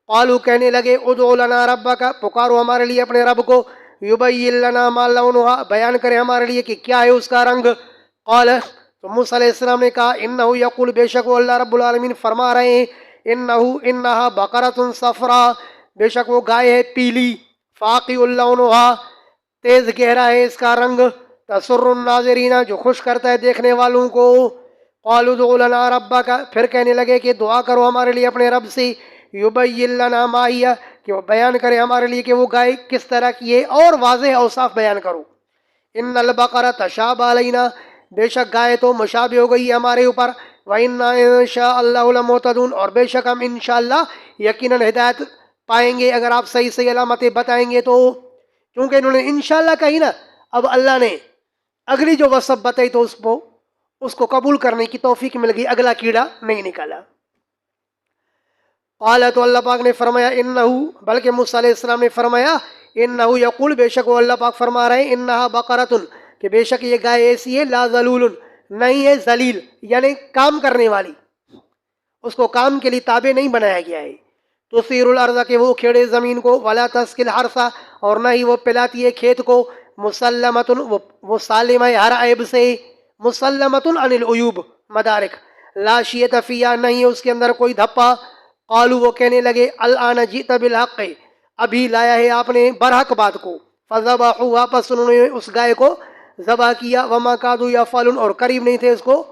قالوا، کہنے لگے، ادع لنا ربک، پکارو ہمارے لیے اپنے رب کو، یبین لنا ما لونھا، بیان کرے ہمارے لیے کہ کیا ہے اس کا رنگ۔ قال، تو موسیٰ علیہ السلام نے کہا، انہ یقول، بے شک وہ اللہ رب العالمین فرما رہے ہیں، انہا بقرۃ صفراء، بے شک وہ گائے ہے پیلی، فاقع لونھا، تیز گہرا ہے اس کا رنگ، تسر الناظرین، جو خوش کرتا ہے دیکھنے والوں کو۔ قالوا ادع لنا ربک، پھر کہنے لگے کہ دعا کرو ہمارے لیے اپنے رب سے، یبین لنا ما ہی، کہ وہ بیان کرے ہمارے لیے کہ وہ گائے کس طرح کی ہے، اور واضح اوصاف بیان کرو۔ ان البقرہ تشابہ علینا، بے شک گائے تو مشابہ ہو گئی ہے ہمارے اوپر، وَإِنَّا إِن شَاءَ اللَّهُ لَمُهْتَدُونَ، اور بے شک ہم انشاءاللہ یقیناً ہدایت پائیں گے اگر آپ صحیح صحیح علامتیں بتائیں گے تو۔ کیونکہ انہوں نے انشاءاللہ کہی نا، اب اللہ نے اگلی جو وصف بتائی تو اس کو قبول کرنے کی توفیق مل گئی، اگلا کیڑا نہیں نکالا۔ قال، تو اللہ پاک نے فرمایا، انہو، بلکہ موسیٰ علیہ السلام نے فرمایا، انہو یقول، بے شک وہ اللہ پاک فرما رہے ہیں، انہا بقرۃ، کہ بے شک یہ گائے ایسی ہے، لا ذلول، نہیں ہے ذلیل، یعنی کام کرنے والی، اس کو کام کے لیے تابع نہیں بنایا گیا ہے۔ تثیر الارض، کہ وہ کھیڑے زمین کو، ولا تسقی الحرث، اور نہ ہی وہ پلاتی ہے کھیت کو، مسلمۃ، وہ سالم ہے ہر عیب سے، مسلمۃ عن العیوب، مدارک، لا شیۃ فیہا، نہیں ہے اس کے اندر کوئی دھپا۔ قالوا، وہ کہنے لگے، الآن جئت بالحق، ابھی لایا ہے آپ نے برحق بات کو، فذبحوا، واپس انہوں نے اس گائے کو ذبح کیا، وما کادوا یفعلون، اور قریب نہیں تھے اس کو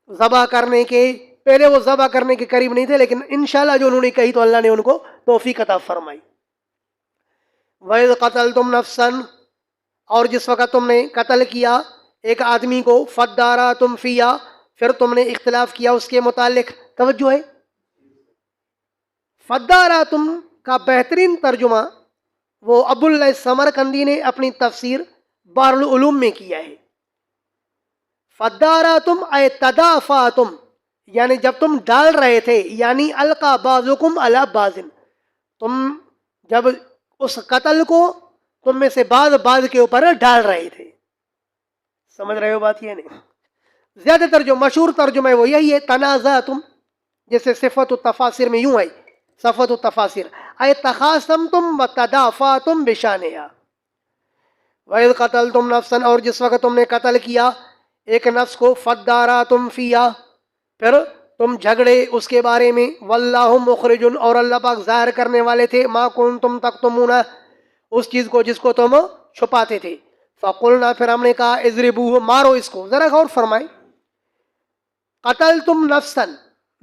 ذبح کرنے کے، پہلے وہ ذبح کرنے کے قریب نہیں تھے، لیکن انشاءاللہ جو انہوں نے کہی تو اللہ نے ان کو توفیق عطا فرمائی۔ وَإِذْ قَتَلْتُمْ نَفْسًا، اور جس وقت تم نے قتل کیا ایک آدمی کو، فَادَّارَأْتُمْ فِيهَا، پھر تم نے اختلاف کیا اس کے متعلق۔ توجہ ہے، فَادَّارَأْتُمْ کا بہترین ترجمہ وہ ابو اللہ سمرقندی نے اپنی تفسیر بحر العلوم میں کیا ہے۔ فَادَّارَأْتُمْ اے تَدَافَعْتُمْ، یعنی جب تم ڈال رہے تھے، یعنی القا بعضکم علی بعض، تم جب اس قتل کو تم میں سے بعض کے اوپر ڈال رہے تھے۔ سمجھ رہے ہو بات یہ نہیں؟ زیادہ تر جو مشہور ترجمہ ہے وہ یہی ہے، تنازعتم، جیسے صفت التفاسیر میں یوں ہے، صفت التفاسیر، اے تخاصمتم وتدافعتم بشانہا۔ وَإِذْ قَتَلْتُمْ نَفْسًا، اور جس وقت تم نے قتل کیا ایک نفس کو، فَادَّارَأْتُمْ فِيهَا، پھر تم جھگڑے اس کے بارے میں، وَاللَّهُ مُخْرِجٌ، اور اللہ پاک ظاہر کرنے والے تھے، مَا كُنْتُمْ تَكْتُمُونَ، اس چیز کو جس کو تم چھپاتے تھے، فقلنا پھر ہم نے کہا اضربوہ مارو اس کو. ذرا غور فرمائیں, قتلتم نفسا,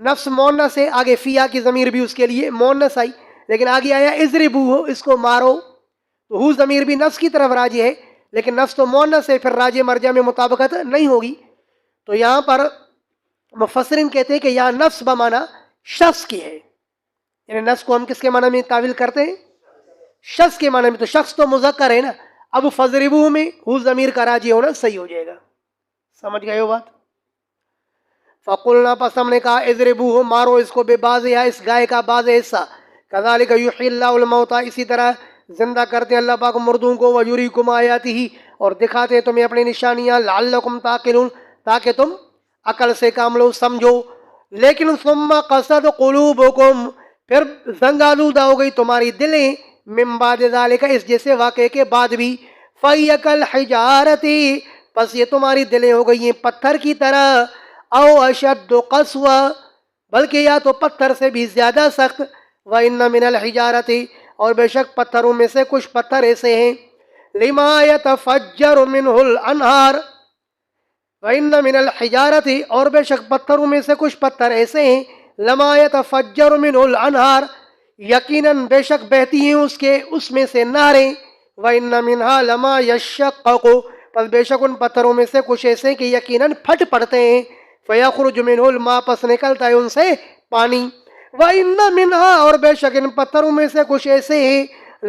نفس مونس ہے, آگے فیا کی ضمیر بھی اس کے لیے مونس آئی, لیکن آگے آیا اضربوہ, اس کو مارو. تو ہو ضمیر بھی نفس کی طرف راجع ہے, لیکن نفس تو مونس ہے, پھر راجع مرجع میں مطابقت نہیں ہوگی. تو یہاں پر مفسرین کہتے ہیں کہ یہاں نفس بمانا شخص کی ہے, یعنی نفس کو ہم کس کے معنی میں تعویل کرتے ہیں؟ شخص کے معنی میں. تو شخص تو مذکر ہے نا, اب فضربوہ میں ہو ضمیر کا راجع ہونا صحیح ہو جائے گا. سمجھ گئے ہو بات؟ فقلنا پس ہم نے کہا اضربوہ مارو اس کو, بے بازیا اس گائے کا باز حصہ, کذالک یحیی اللہ الموتى اسی طرح زندہ کرتے اللہ پاک مردوں کو, ویریکم آیاتہ اور دکھاتے تمہیں اپنی نشانیاں, لعلکم تعقلون تاکہ تم عقل سے کام لو سمجھو. لیکن ثم قصد قلوبکم پھر زنگ آلودہ ہو گئی تمہاری دلیں, من بعد ذالک اس جیسے واقعے کے بعد بھی, فہی کالحجارۃ پس یہ تمہاری دلیں ہو گئی ہیں پتھر کی طرح, او اشد قسوہ بلکہ یا تو پتھر سے بھی زیادہ سخت, وَإِنَّ مِنَ الْحِجَارَةِ اور بے شک پتھروں میں سے کچھ پتھر ایسے ہیں, لِمَا يَتَفَجَّرُ مِنْهُ الْأَنْهَارُ وَإِنَّ مِنَ الْحِجَارَةِ اور بے شک پتھروں میں سے کچھ پتھر ایسے ہیں, لَمَا يَتَفَجَّرُ مِنْهُ الْأَنْهَارُ یقیناً بے شک بہتی ہیں اس میں سے نہریں, وَإِنَّ مِنْهَا لَمَا يَشَّقَّقُ پس بے شک ان پتھروں میں سے کچھ ایسے کہ یقیناً پھٹ پڑتے ہیں, فَيَخْرُجُ مِنْهُ الْمَاءُ پس نکلتا ہے ان سے پانی, وَإِنَّ مِنْهَا اور بے شک ان پتھروں میں سے کچھ ایسے ہیں,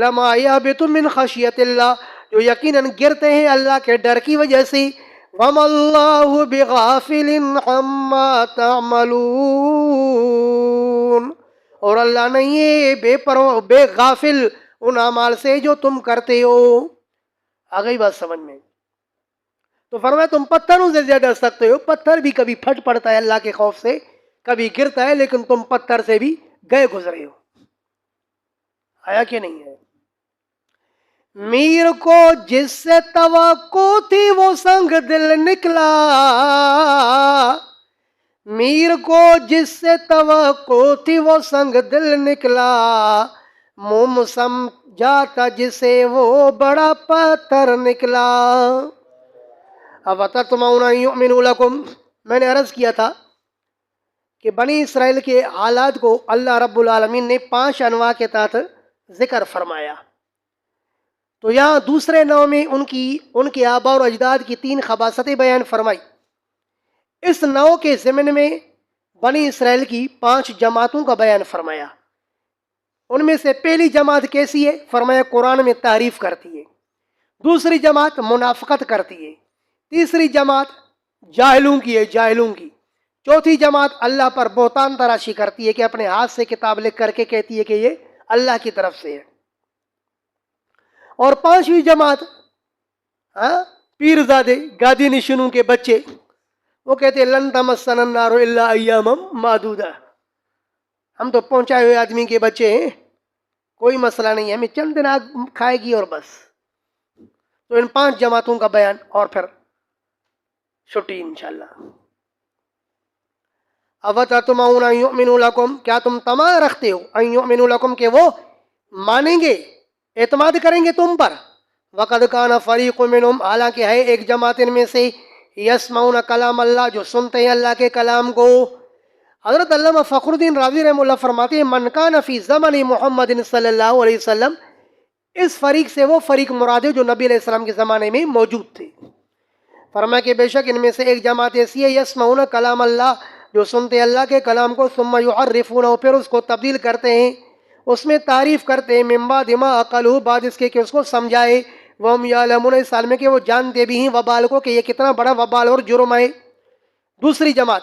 لَمَا يَهْبِطُ مِنْ خَشْيَةِ اللَّهِ جو یقیناً گرتے ہیں اللہ کے ڈر کی وجہ سے, وَمَا اللَّهُ بِغَافِلٍ عَمَّا تَعْمَلُونَ اور اللہ نہیں ہے بے غافل ان اعمال سے جو تم کرتے ہو. آ گئی بات سمجھ میں؟ تو فرمایا تم پتھروں سے زیادہ سخت ہو, پتھر بھی کبھی پھٹ پڑتا ہے اللہ کے خوف سے, کبھی گرتا ہے, لیکن تم پتھر سے بھی گئے گزرے ہو. آیا کہ نہیں ہے؟ میر کو جس سے توقع تھی وہ سنگ دل نکلا, میر کو جس سے توقع تھی وہ سنگ دل نکلا, موم سمجھا جسے وہ بڑا پتھر نکلا. اب اتطمعون ان یؤمنوا لکم, میں نے عرض کیا تھا کہ بنی اسرائیل کے حالات کو اللہ رب العالمین نے 5 انواع کے تحت ذکر فرمایا. تو یہاں دوسرے نوع میں ان کے آباء اور اجداد کی 3 خباثتیں بیان فرمائی. اس نوع کے ضمن میں بنی اسرائیل کی 5 جماعتوں کا بیان فرمایا. ان میں سے پہلی جماعت کیسی ہے؟ فرمایا قرآن میں تعریف کرتی ہے, دوسری جماعت منافقت کرتی ہے, تیسری جماعت جاہلوں کی ہے, جاہلوں کی, چوتھی جماعت اللہ پر بہتان تراشی کرتی ہے کہ اپنے ہاتھ سے کتاب لکھ کر کے کہتی ہے کہ یہ اللہ کی طرف سے ہے, اور 5ویں جماعت پیرزادے گادی نشینوں کے بچے, وہ کہتے ہیں لن تمسنا النار الا ایاما معدودہ, ہم تو پہنچائے ہوئے آدمی کے بچے ہیں, کوئی مسئلہ نہیں ہے, ہمیں چند دن آگ کھائے گی اور بس. تو ان 5 جماعتوں کا بیان اور پھر چھٹی انشاءاللہ. افتطمعون ان یؤمنوا لکم کیا تم طمع رکھتے ہو, ان یؤمنوا لکم کہ وہ مانیں گے, اعتماد کریں گے تم پر. وقد کان فریق منہم حالانکہ ہے ایک جماعت ان میں سے, یسمعون کلام اللہ جو سنتے ہیں اللہ کے کلام کو. حضرت علامہ فخر الدین رازی رحمہ اللہ فرماتے ہیں من کان فی زمن محمد صلی اللہ علیہ وسلم, اس فریق سے وہ فریق مراد ہے جو نبی علیہ السلام کے زمانے میں موجود تھے. فرمایا کہ بے شک ان میں سے ایک جماعت ایسی ہے, یسمعون کلام اللہ جو سنتے اللہ کے کلام کو, ثم یحرفونہ پھر اس کو تبدیل کرتے ہیں, اس میں تعریف کرتے ہیں, من بعد ما عقلوا بعد اس کے کہ اس کو سمجھائے, وہم یعلمون اس حال میں کہ وہ جانتے بھی ہیں وبال کو کہ یہ کتنا بڑا وبال اور جرم ہے. دوسری جماعت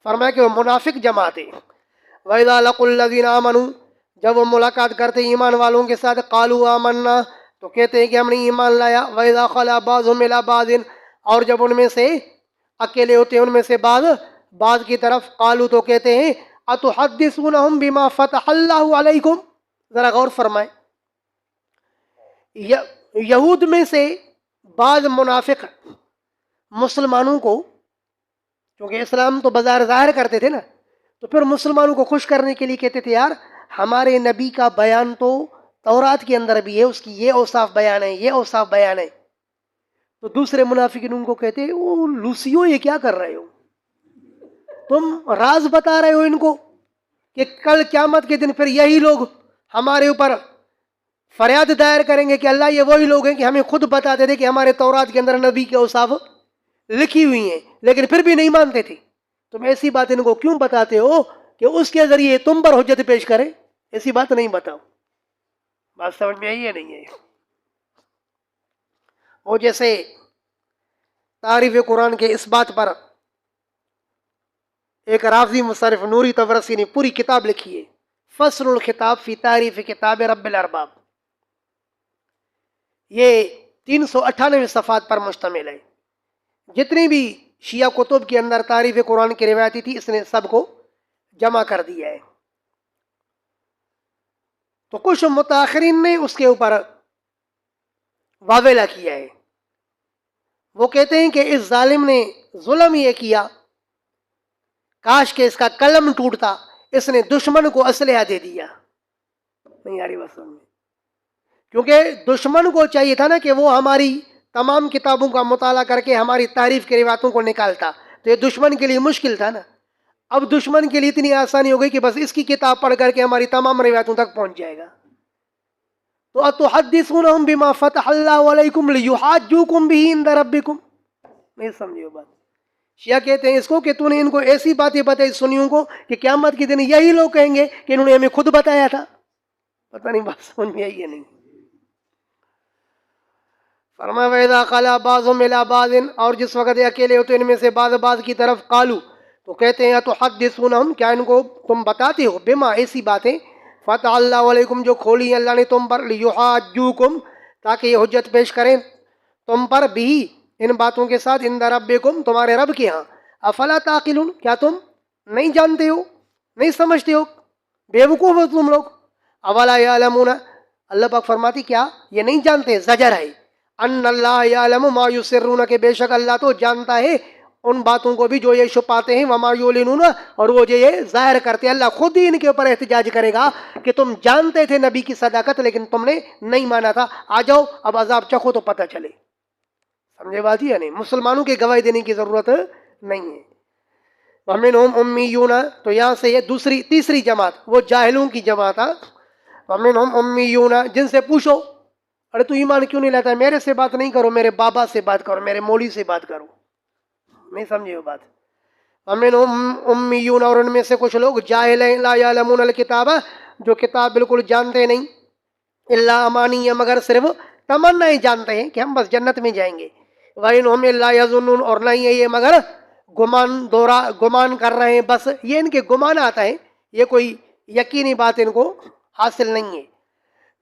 فرمایا کہ وہ منافق جماعت ہے. وَإِذَا لَقُوا الَّذِينَ آمَنُوا جب وہ ملاقات کرتے ایمان والوں کے ساتھ, قالوا آمنا تو کہتے ہیں کہ ہم نے ایمان لایا. وَإِذَا خَلَا بَعْضُهُمْ إِلَىٰ بَعْضٍ اور جب ان میں سے اکیلے ہوتے ہیں ان میں سے بعض کی طرف, قالوا تو کہتے ہیں اتحدثونہم بما فتح اللہ علیکم. ذرا غور فرمائیں, یہود میں سے بعض منافق مسلمانوں کو, کیونکہ اسلام تو بظاہر ظاہر کرتے تھے نا, تو پھر مسلمانوں کو خوش کرنے کے لیے کہتے تھے یار ہمارے نبی کا بیان تو تورات کے اندر بھی ہے, اس کی یہ اوصاف بیان ہے, یہ اوصاف بیان ہے. تو دوسرے منافقین ان کو کہتے ہیں او لوسیو یہ کیا کر رہے ہو، تم راز بتا رہے ہو ان کو کہ کل قیامت کے دن پھر یہی لوگ ہمارے اوپر فریاد دائر کریں گے کہ اللہ یہ وہی لوگ ہیں کہ ہمیں خود بتاتے تھے کہ ہمارے تورات کے اندر نبی کے اوصاف لکھی ہوئی ہیں لیکن پھر بھی نہیں مانتے تھے، تم ایسی بات ان کو کیوں بتاتے ہو کہ اس کے ذریعے تم پر حجت پیش کریں، ایسی بات نہیں بتاؤ۔ بات سمجھ میں آئی ہے نہیں ہے؟ وہ جیسے تعریف قرآن کے اس بات پر ایک رافضی مصرف نوری تبرسی نے پوری کتاب لکھی ہے، فصل الخطاب فی تعریف کتاب رب الارباب، یہ 398 صفحات پر مشتمل ہے۔ جتنی بھی شیعہ کتب کے اندر تعریف قرآن کی روایتی تھی اس نے سب کو جمع کر دیا ہے۔ تو کچھ متاخرین نے اس کے اوپر واویلا کیا ہے، وہ کہتے ہیں کہ اس ظالم نے ظلم یہ کیا، کاش کہ اس کا قلم ٹوٹتا، اس نے دشمن کو اسلحہ دے دیا۔ نہیں آ رہی بات سمجھ، کیونکہ دشمن کو چاہیے تھا نا کہ وہ ہماری تمام کتابوں کا مطالعہ کر کے ہماری تعریف کی روایتوں کو نکالتا، تو یہ دشمن کے لیے مشکل تھا نا۔ اب دشمن کے لیے اتنی آسانی ہو گئی کہ بس اس کی کتاب پڑھ کر کے ہماری تمام روایتوں تک پہنچ جائے گا۔ تو اتحدثونہم بما فتح اللہ علیکم لیحاجوکم بہ عند ربکم، نہیں سمجھے بات؟ شیعہ کہتے ہیں اس کو کہ تو نے ان کو ایسی باتیں بتائی سنیوں کو کہ قیامت کے دن یہی لوگ کہیں گے کہ انہوں نے ہمیں خود بتایا تھا۔ پتہ نہیں بات سمجھ میں آئی ہے نہیں؟ فرمایا وَإِذَا خَلَا بَعْضُهُمْ إِلَىٰ بَعْضٍ، اور جس وقت یہ اکیلے ہوتے ان میں سے بعض کی طرف، قالو تو کہتے ہیں تحدثونہم، کیا ان کو تم بتاتے ہو، بما ایسی باتیں، فتح اللہ علیکم جو کھولی ہیں اللہ نے تم پر، لیحاجوکم تاکہ یہ حجت پیش کریں تم پر، بھی ان باتوں کے ساتھ، عند ربکم تمہارے رب کے ہاں، افلا تعقلون کیا تم نہیں جانتے ہو، نہیں سمجھتے ہو، بے وقوف ہو تم لوگ۔ اولا یعلمون، اللہ پاک فرماتی کیا یہ نہیں جانتے، زجر ہے، ان اللہ یعلم ما یسرون، کہ بے شک اللہ تو جانتا ہے ان باتوں کو بھی جو یہ چھپاتے ہیں، وما یعلنون، اور وہ جو یہ ظاہر کرتے ہیں۔ اللہ خود ہی ان کے اوپر احتجاج کرے گا کہ تم جانتے تھے نبی کی صداقت لیکن تم نے نہیں مانا تھا، آ جاؤ اب عذاب چکھو تو پتہ چلے۔ سمجھے بات ہی ہے نہیں؟ مسلمانوں کی گواہی دینے کی ضرورت نہیں ہے۔ وَمِنْهُمْ أُمِّيُّونَ، تو یہاں سے یہ تیسری جماعت وہ جاہلوں کی جماعت ہے۔ وَمِنْهُمْ أُمِّيُّونَ، جن سے پوچھو ارے تو ایمان کیوں نہیں لاتا، میرے سے بات نہیں کرو، میرے بابا سے بات کرو، میرے مولوی سے بات کرو، نہیں سمجھے وہ بات۔ وَمِنْهُمْ أُمِّيُّونَ، اور ان میں سے کچھ لوگ جاہل ہیں، لا يعلمون الکتاب، جو کتاب بالکل جانتے نہیں، الا امانی، مگر صرف تمنا جانتے ہیں کہ ہم بس جنت میں جائیں گے۔ وَإِنْهُمْ إِلَّا يَظُنُّونَ، اور نہیں ہے یہ مگر گمان کر رہے ہیں، بس یہ ان کے گمان آتا ہے، یہ کوئی یقینی بات ان کو حاصل نہیں ہے۔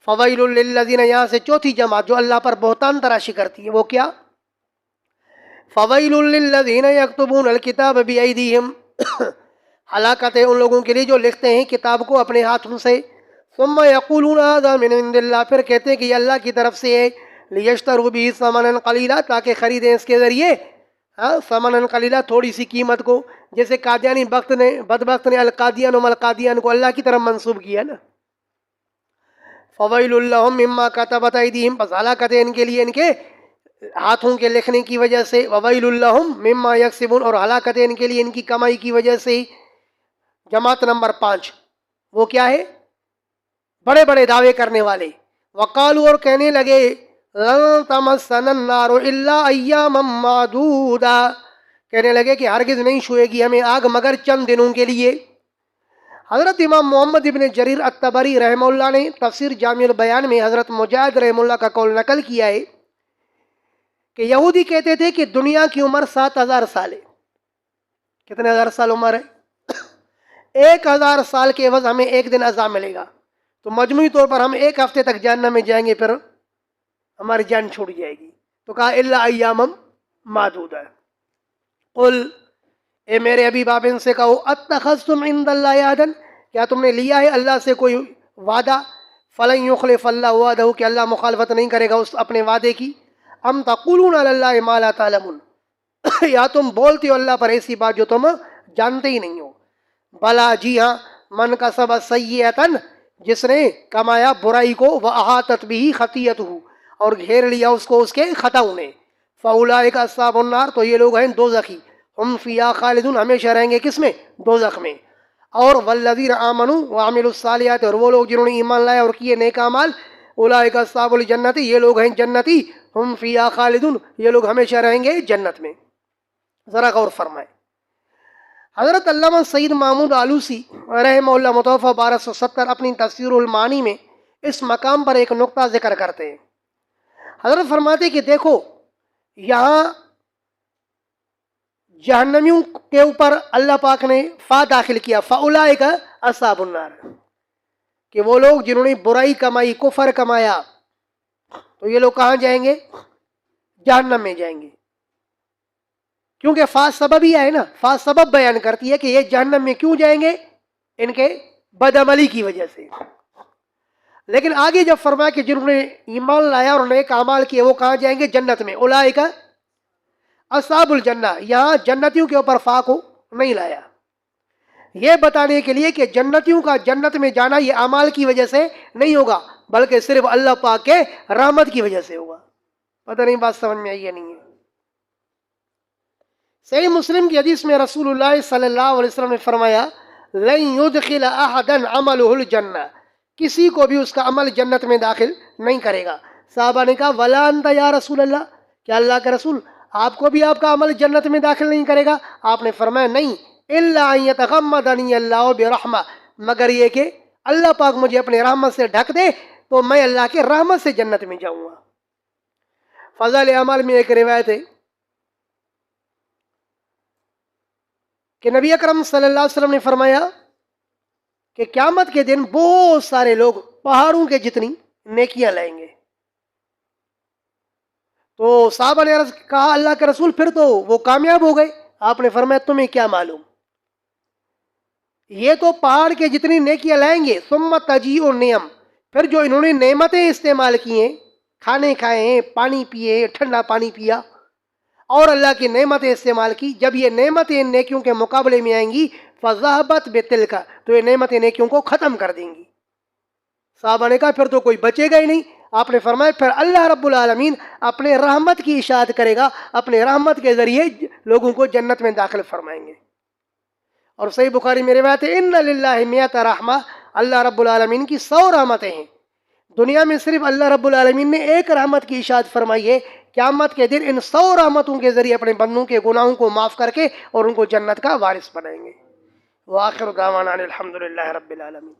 فویل للذین، یہاں سے چوتھی جماعت جو اللہ پر بہتان تراشی کرتی ہے، وہ کیا؟ فویل للذین یکتبون الکتاب بایدیہم، ہلاکت ہے ان لوگوں کے لیے جو لکھتے ہیں کتاب کو اپنے ہاتھوں سے، ثم یقولون ھذا من عند اللہ، پھر کہتے ہیں کہ یہ اللہ کی طرف سے ہے، لیشتروا بہ ثمنا قلیلا، تاکہ خریدیں اس کے ذریعے ثمنا قلیلا، تھوڑی سی قیمت کو، جیسے قادیانی بدبخت نے القادیان کو اللہ کی طرف منسوب کیا نا۔ فویل لہم مما کتبت ایدیہم، بس ہلاکت ہے ان کے لیے ان کے ہاتھوں کے لکھنے کی وجہ سے، وویل لہم مما یکسبون، اور ہلاکت ہے ان کے لیے ان کی کمائی کی وجہ سے۔ جماعت نمبر 5 وہ کیا ہے؟ بڑے بڑے دعوے کرنے والے، وقالوا، اور کہنے لگے، لن تمسنا النار الا ایاما معدودا، کہنے لگے کہ ہرگز نہیں چھوئے گی ہمیں آگ مگر چند دنوں کے لیے۔ حضرت امام محمد ابن جریر الطبری رحمہ اللہ نے تفسیر جامع البیان میں حضرت مجاہد رحمہ اللہ کا قول نقل کیا ہے کہ یہودی کہتے تھے کہ دنیا کی عمر 7000 سال ہے۔ کتنے ہزار سال عمر ہے؟ 1000 سال کے عوض ہمیں ایک دن عذاب ملے گا، تو مجموعی طور پر ہم ایک ہفتے تک جہنم میں جائیں گے، پھر ہماری جان چھوٹ جائے گی۔ تو کہا الا ایاما معدودا، قل، اے میرے حبیب آپ ان سے کہو، اتخذتم عند اللہ عہدا، کیا تم نے لیا ہے اللہ سے کوئی وعدہ، فلن یخلف اللہ وعدہ، کہ اللہ مخالفت نہیں کرے گا اس اپنے وعدے کی، ام تقولون علی اللہ ما لا تعلمون، یا تم بولتے ہو اللہ پر ایسی بات جو تم جانتے ہی نہیں ہو۔ بلا، جی ہاں، من کسب سیئۃ، جس نے کمایا برائی کو، واحاطت بہ خطیئتہ، اور گھیر لیا اس کو اس کے خطاؤں نے، فاولئک اصحاب النار، تو یہ لوگ ہیں دوزخی، ہم فیہا خالدون، ہمیشہ رہیں گے کس میں؟ دوزخ میں۔ اور والذین آمنوا وعملوا الصالحات، اور وہ لوگ جنہوں نے ایمان لایا اور کیے نیک اعمال، اولئک اصحاب الجنت، یہ لوگ ہیں جنتی، ہم فیہا خالدون، یہ لوگ ہمیشہ رہیں گے جنت میں۔ ذرا غور فرمائیں، حضرت علامہ سید محمود آلوسی رحمہ اللہ متوفی 1270 اپنی تفسیر المعانی میں اس مقام پر ایک نقطہ ذکر کرتے ہیں۔ حضرت فرماتے کہ دیکھو یہاں جہنمیوں کے اوپر اللہ پاک نے فا داخل کیا، فاولئک اصحاب النار، کہ وہ لوگ جنہوں نے برائی کمائی، کفر کمایا، تو یہ لوگ کہاں جائیں گے؟ جہنم میں جائیں گے، کیونکہ فا سبب ہی ہے نا، فا سبب بیان کرتی ہے کہ یہ جہنم میں کیوں جائیں گے؟ ان کے بدعملی کی وجہ سے۔ لیکن آگے جب فرمایا کہ جنہوں نے ایمان لایا اور نیک اعمال کیے وہ کہاں جائیں گے؟ جنت میں، اولئک اصحاب الجنہ، یہاں جنتیوں کے اوپر فا کو نہیں لایا، یہ بتانے کے لیے کہ جنتیوں کا جنت میں جانا یہ اعمال کی وجہ سے نہیں ہوگا، بلکہ صرف اللہ پاک کے رحمت کی وجہ سے ہوگا۔ پتہ نہیں بات سمجھ میں آئی یا نہیں ہے؟ صحیح مسلم کی حدیث میں رسول اللہ صلی اللہ علیہ وسلم نے فرمایا لن يدخل احدا عمله الجنہ، کسی کو بھی اس کا عمل جنت میں داخل نہیں کرے گا۔ صحابہ نے کہا ولا انت یا رسول اللہ، کہ اللہ کے رسول آپ کو بھی آپ کا عمل جنت میں داخل نہیں کرے گا؟ آپ نے فرمایا نہیں، الا ان يتغمدني الله برحمہ، مگر یہ کہ اللہ پاک مجھے اپنے رحمت سے ڈھک دے تو میں اللہ کے رحمت سے جنت میں جاؤں گا۔ فضائل اعمال میں ایک روایت ہے کہ نبی اکرم صلی اللہ علیہ وسلم نے فرمایا کہ قیامت کے دن بہت سارے لوگ پہاڑوں کے جتنی نیکیاں لائیں گے۔ تو صحابہ نے عرض کہا اللہ کے رسول پھر تو وہ کامیاب ہو گئے؟ آپ نے فرمایا تمہیں کیا معلوم، یہ تو پہاڑ کے جتنی نیکیاں لائیں گے، ثم تجیء النعم، پھر جو انہوں نے نعمتیں استعمال کی ہیں، کھانے کھائے ہیں، پانی پیے، ٹھنڈا پانی پیا اور اللہ کی نعمتیں استعمال کی، جب یہ نعمتیں ان نیکیوں کے مقابلے میں آئیں گی فذهبت بتلک، تو یہ نعمتیں نیکیوں کو ختم کر دیں گی۔ صحابہ نے کہا پھر تو کوئی بچے گا ہی نہیں۔ آپ نے فرمایا پھر اللہ رب العالمین اپنے رحمت کی اشاعت کرے گا، اپنے رحمت کے ذریعے لوگوں کو جنت میں داخل فرمائیں گے۔ اور صحیح بخاری میں روایت ہے ان للہ مئۃ رحمہ، اللہ رب العالمین کی 100 رحمتیں ہیں۔ دنیا میں صرف اللہ رب العالمین نے ایک رحمت کی اشاعت فرمائی ہے، قیامت کے دن ان 100 رحمتوں کے ذریعے اپنے بندوں کے گناہوں کو معاف کر کے اور ان کو جنت کا وارث بنائیں گے۔ وآخر دعوانا الحمدللہ رب العالمین۔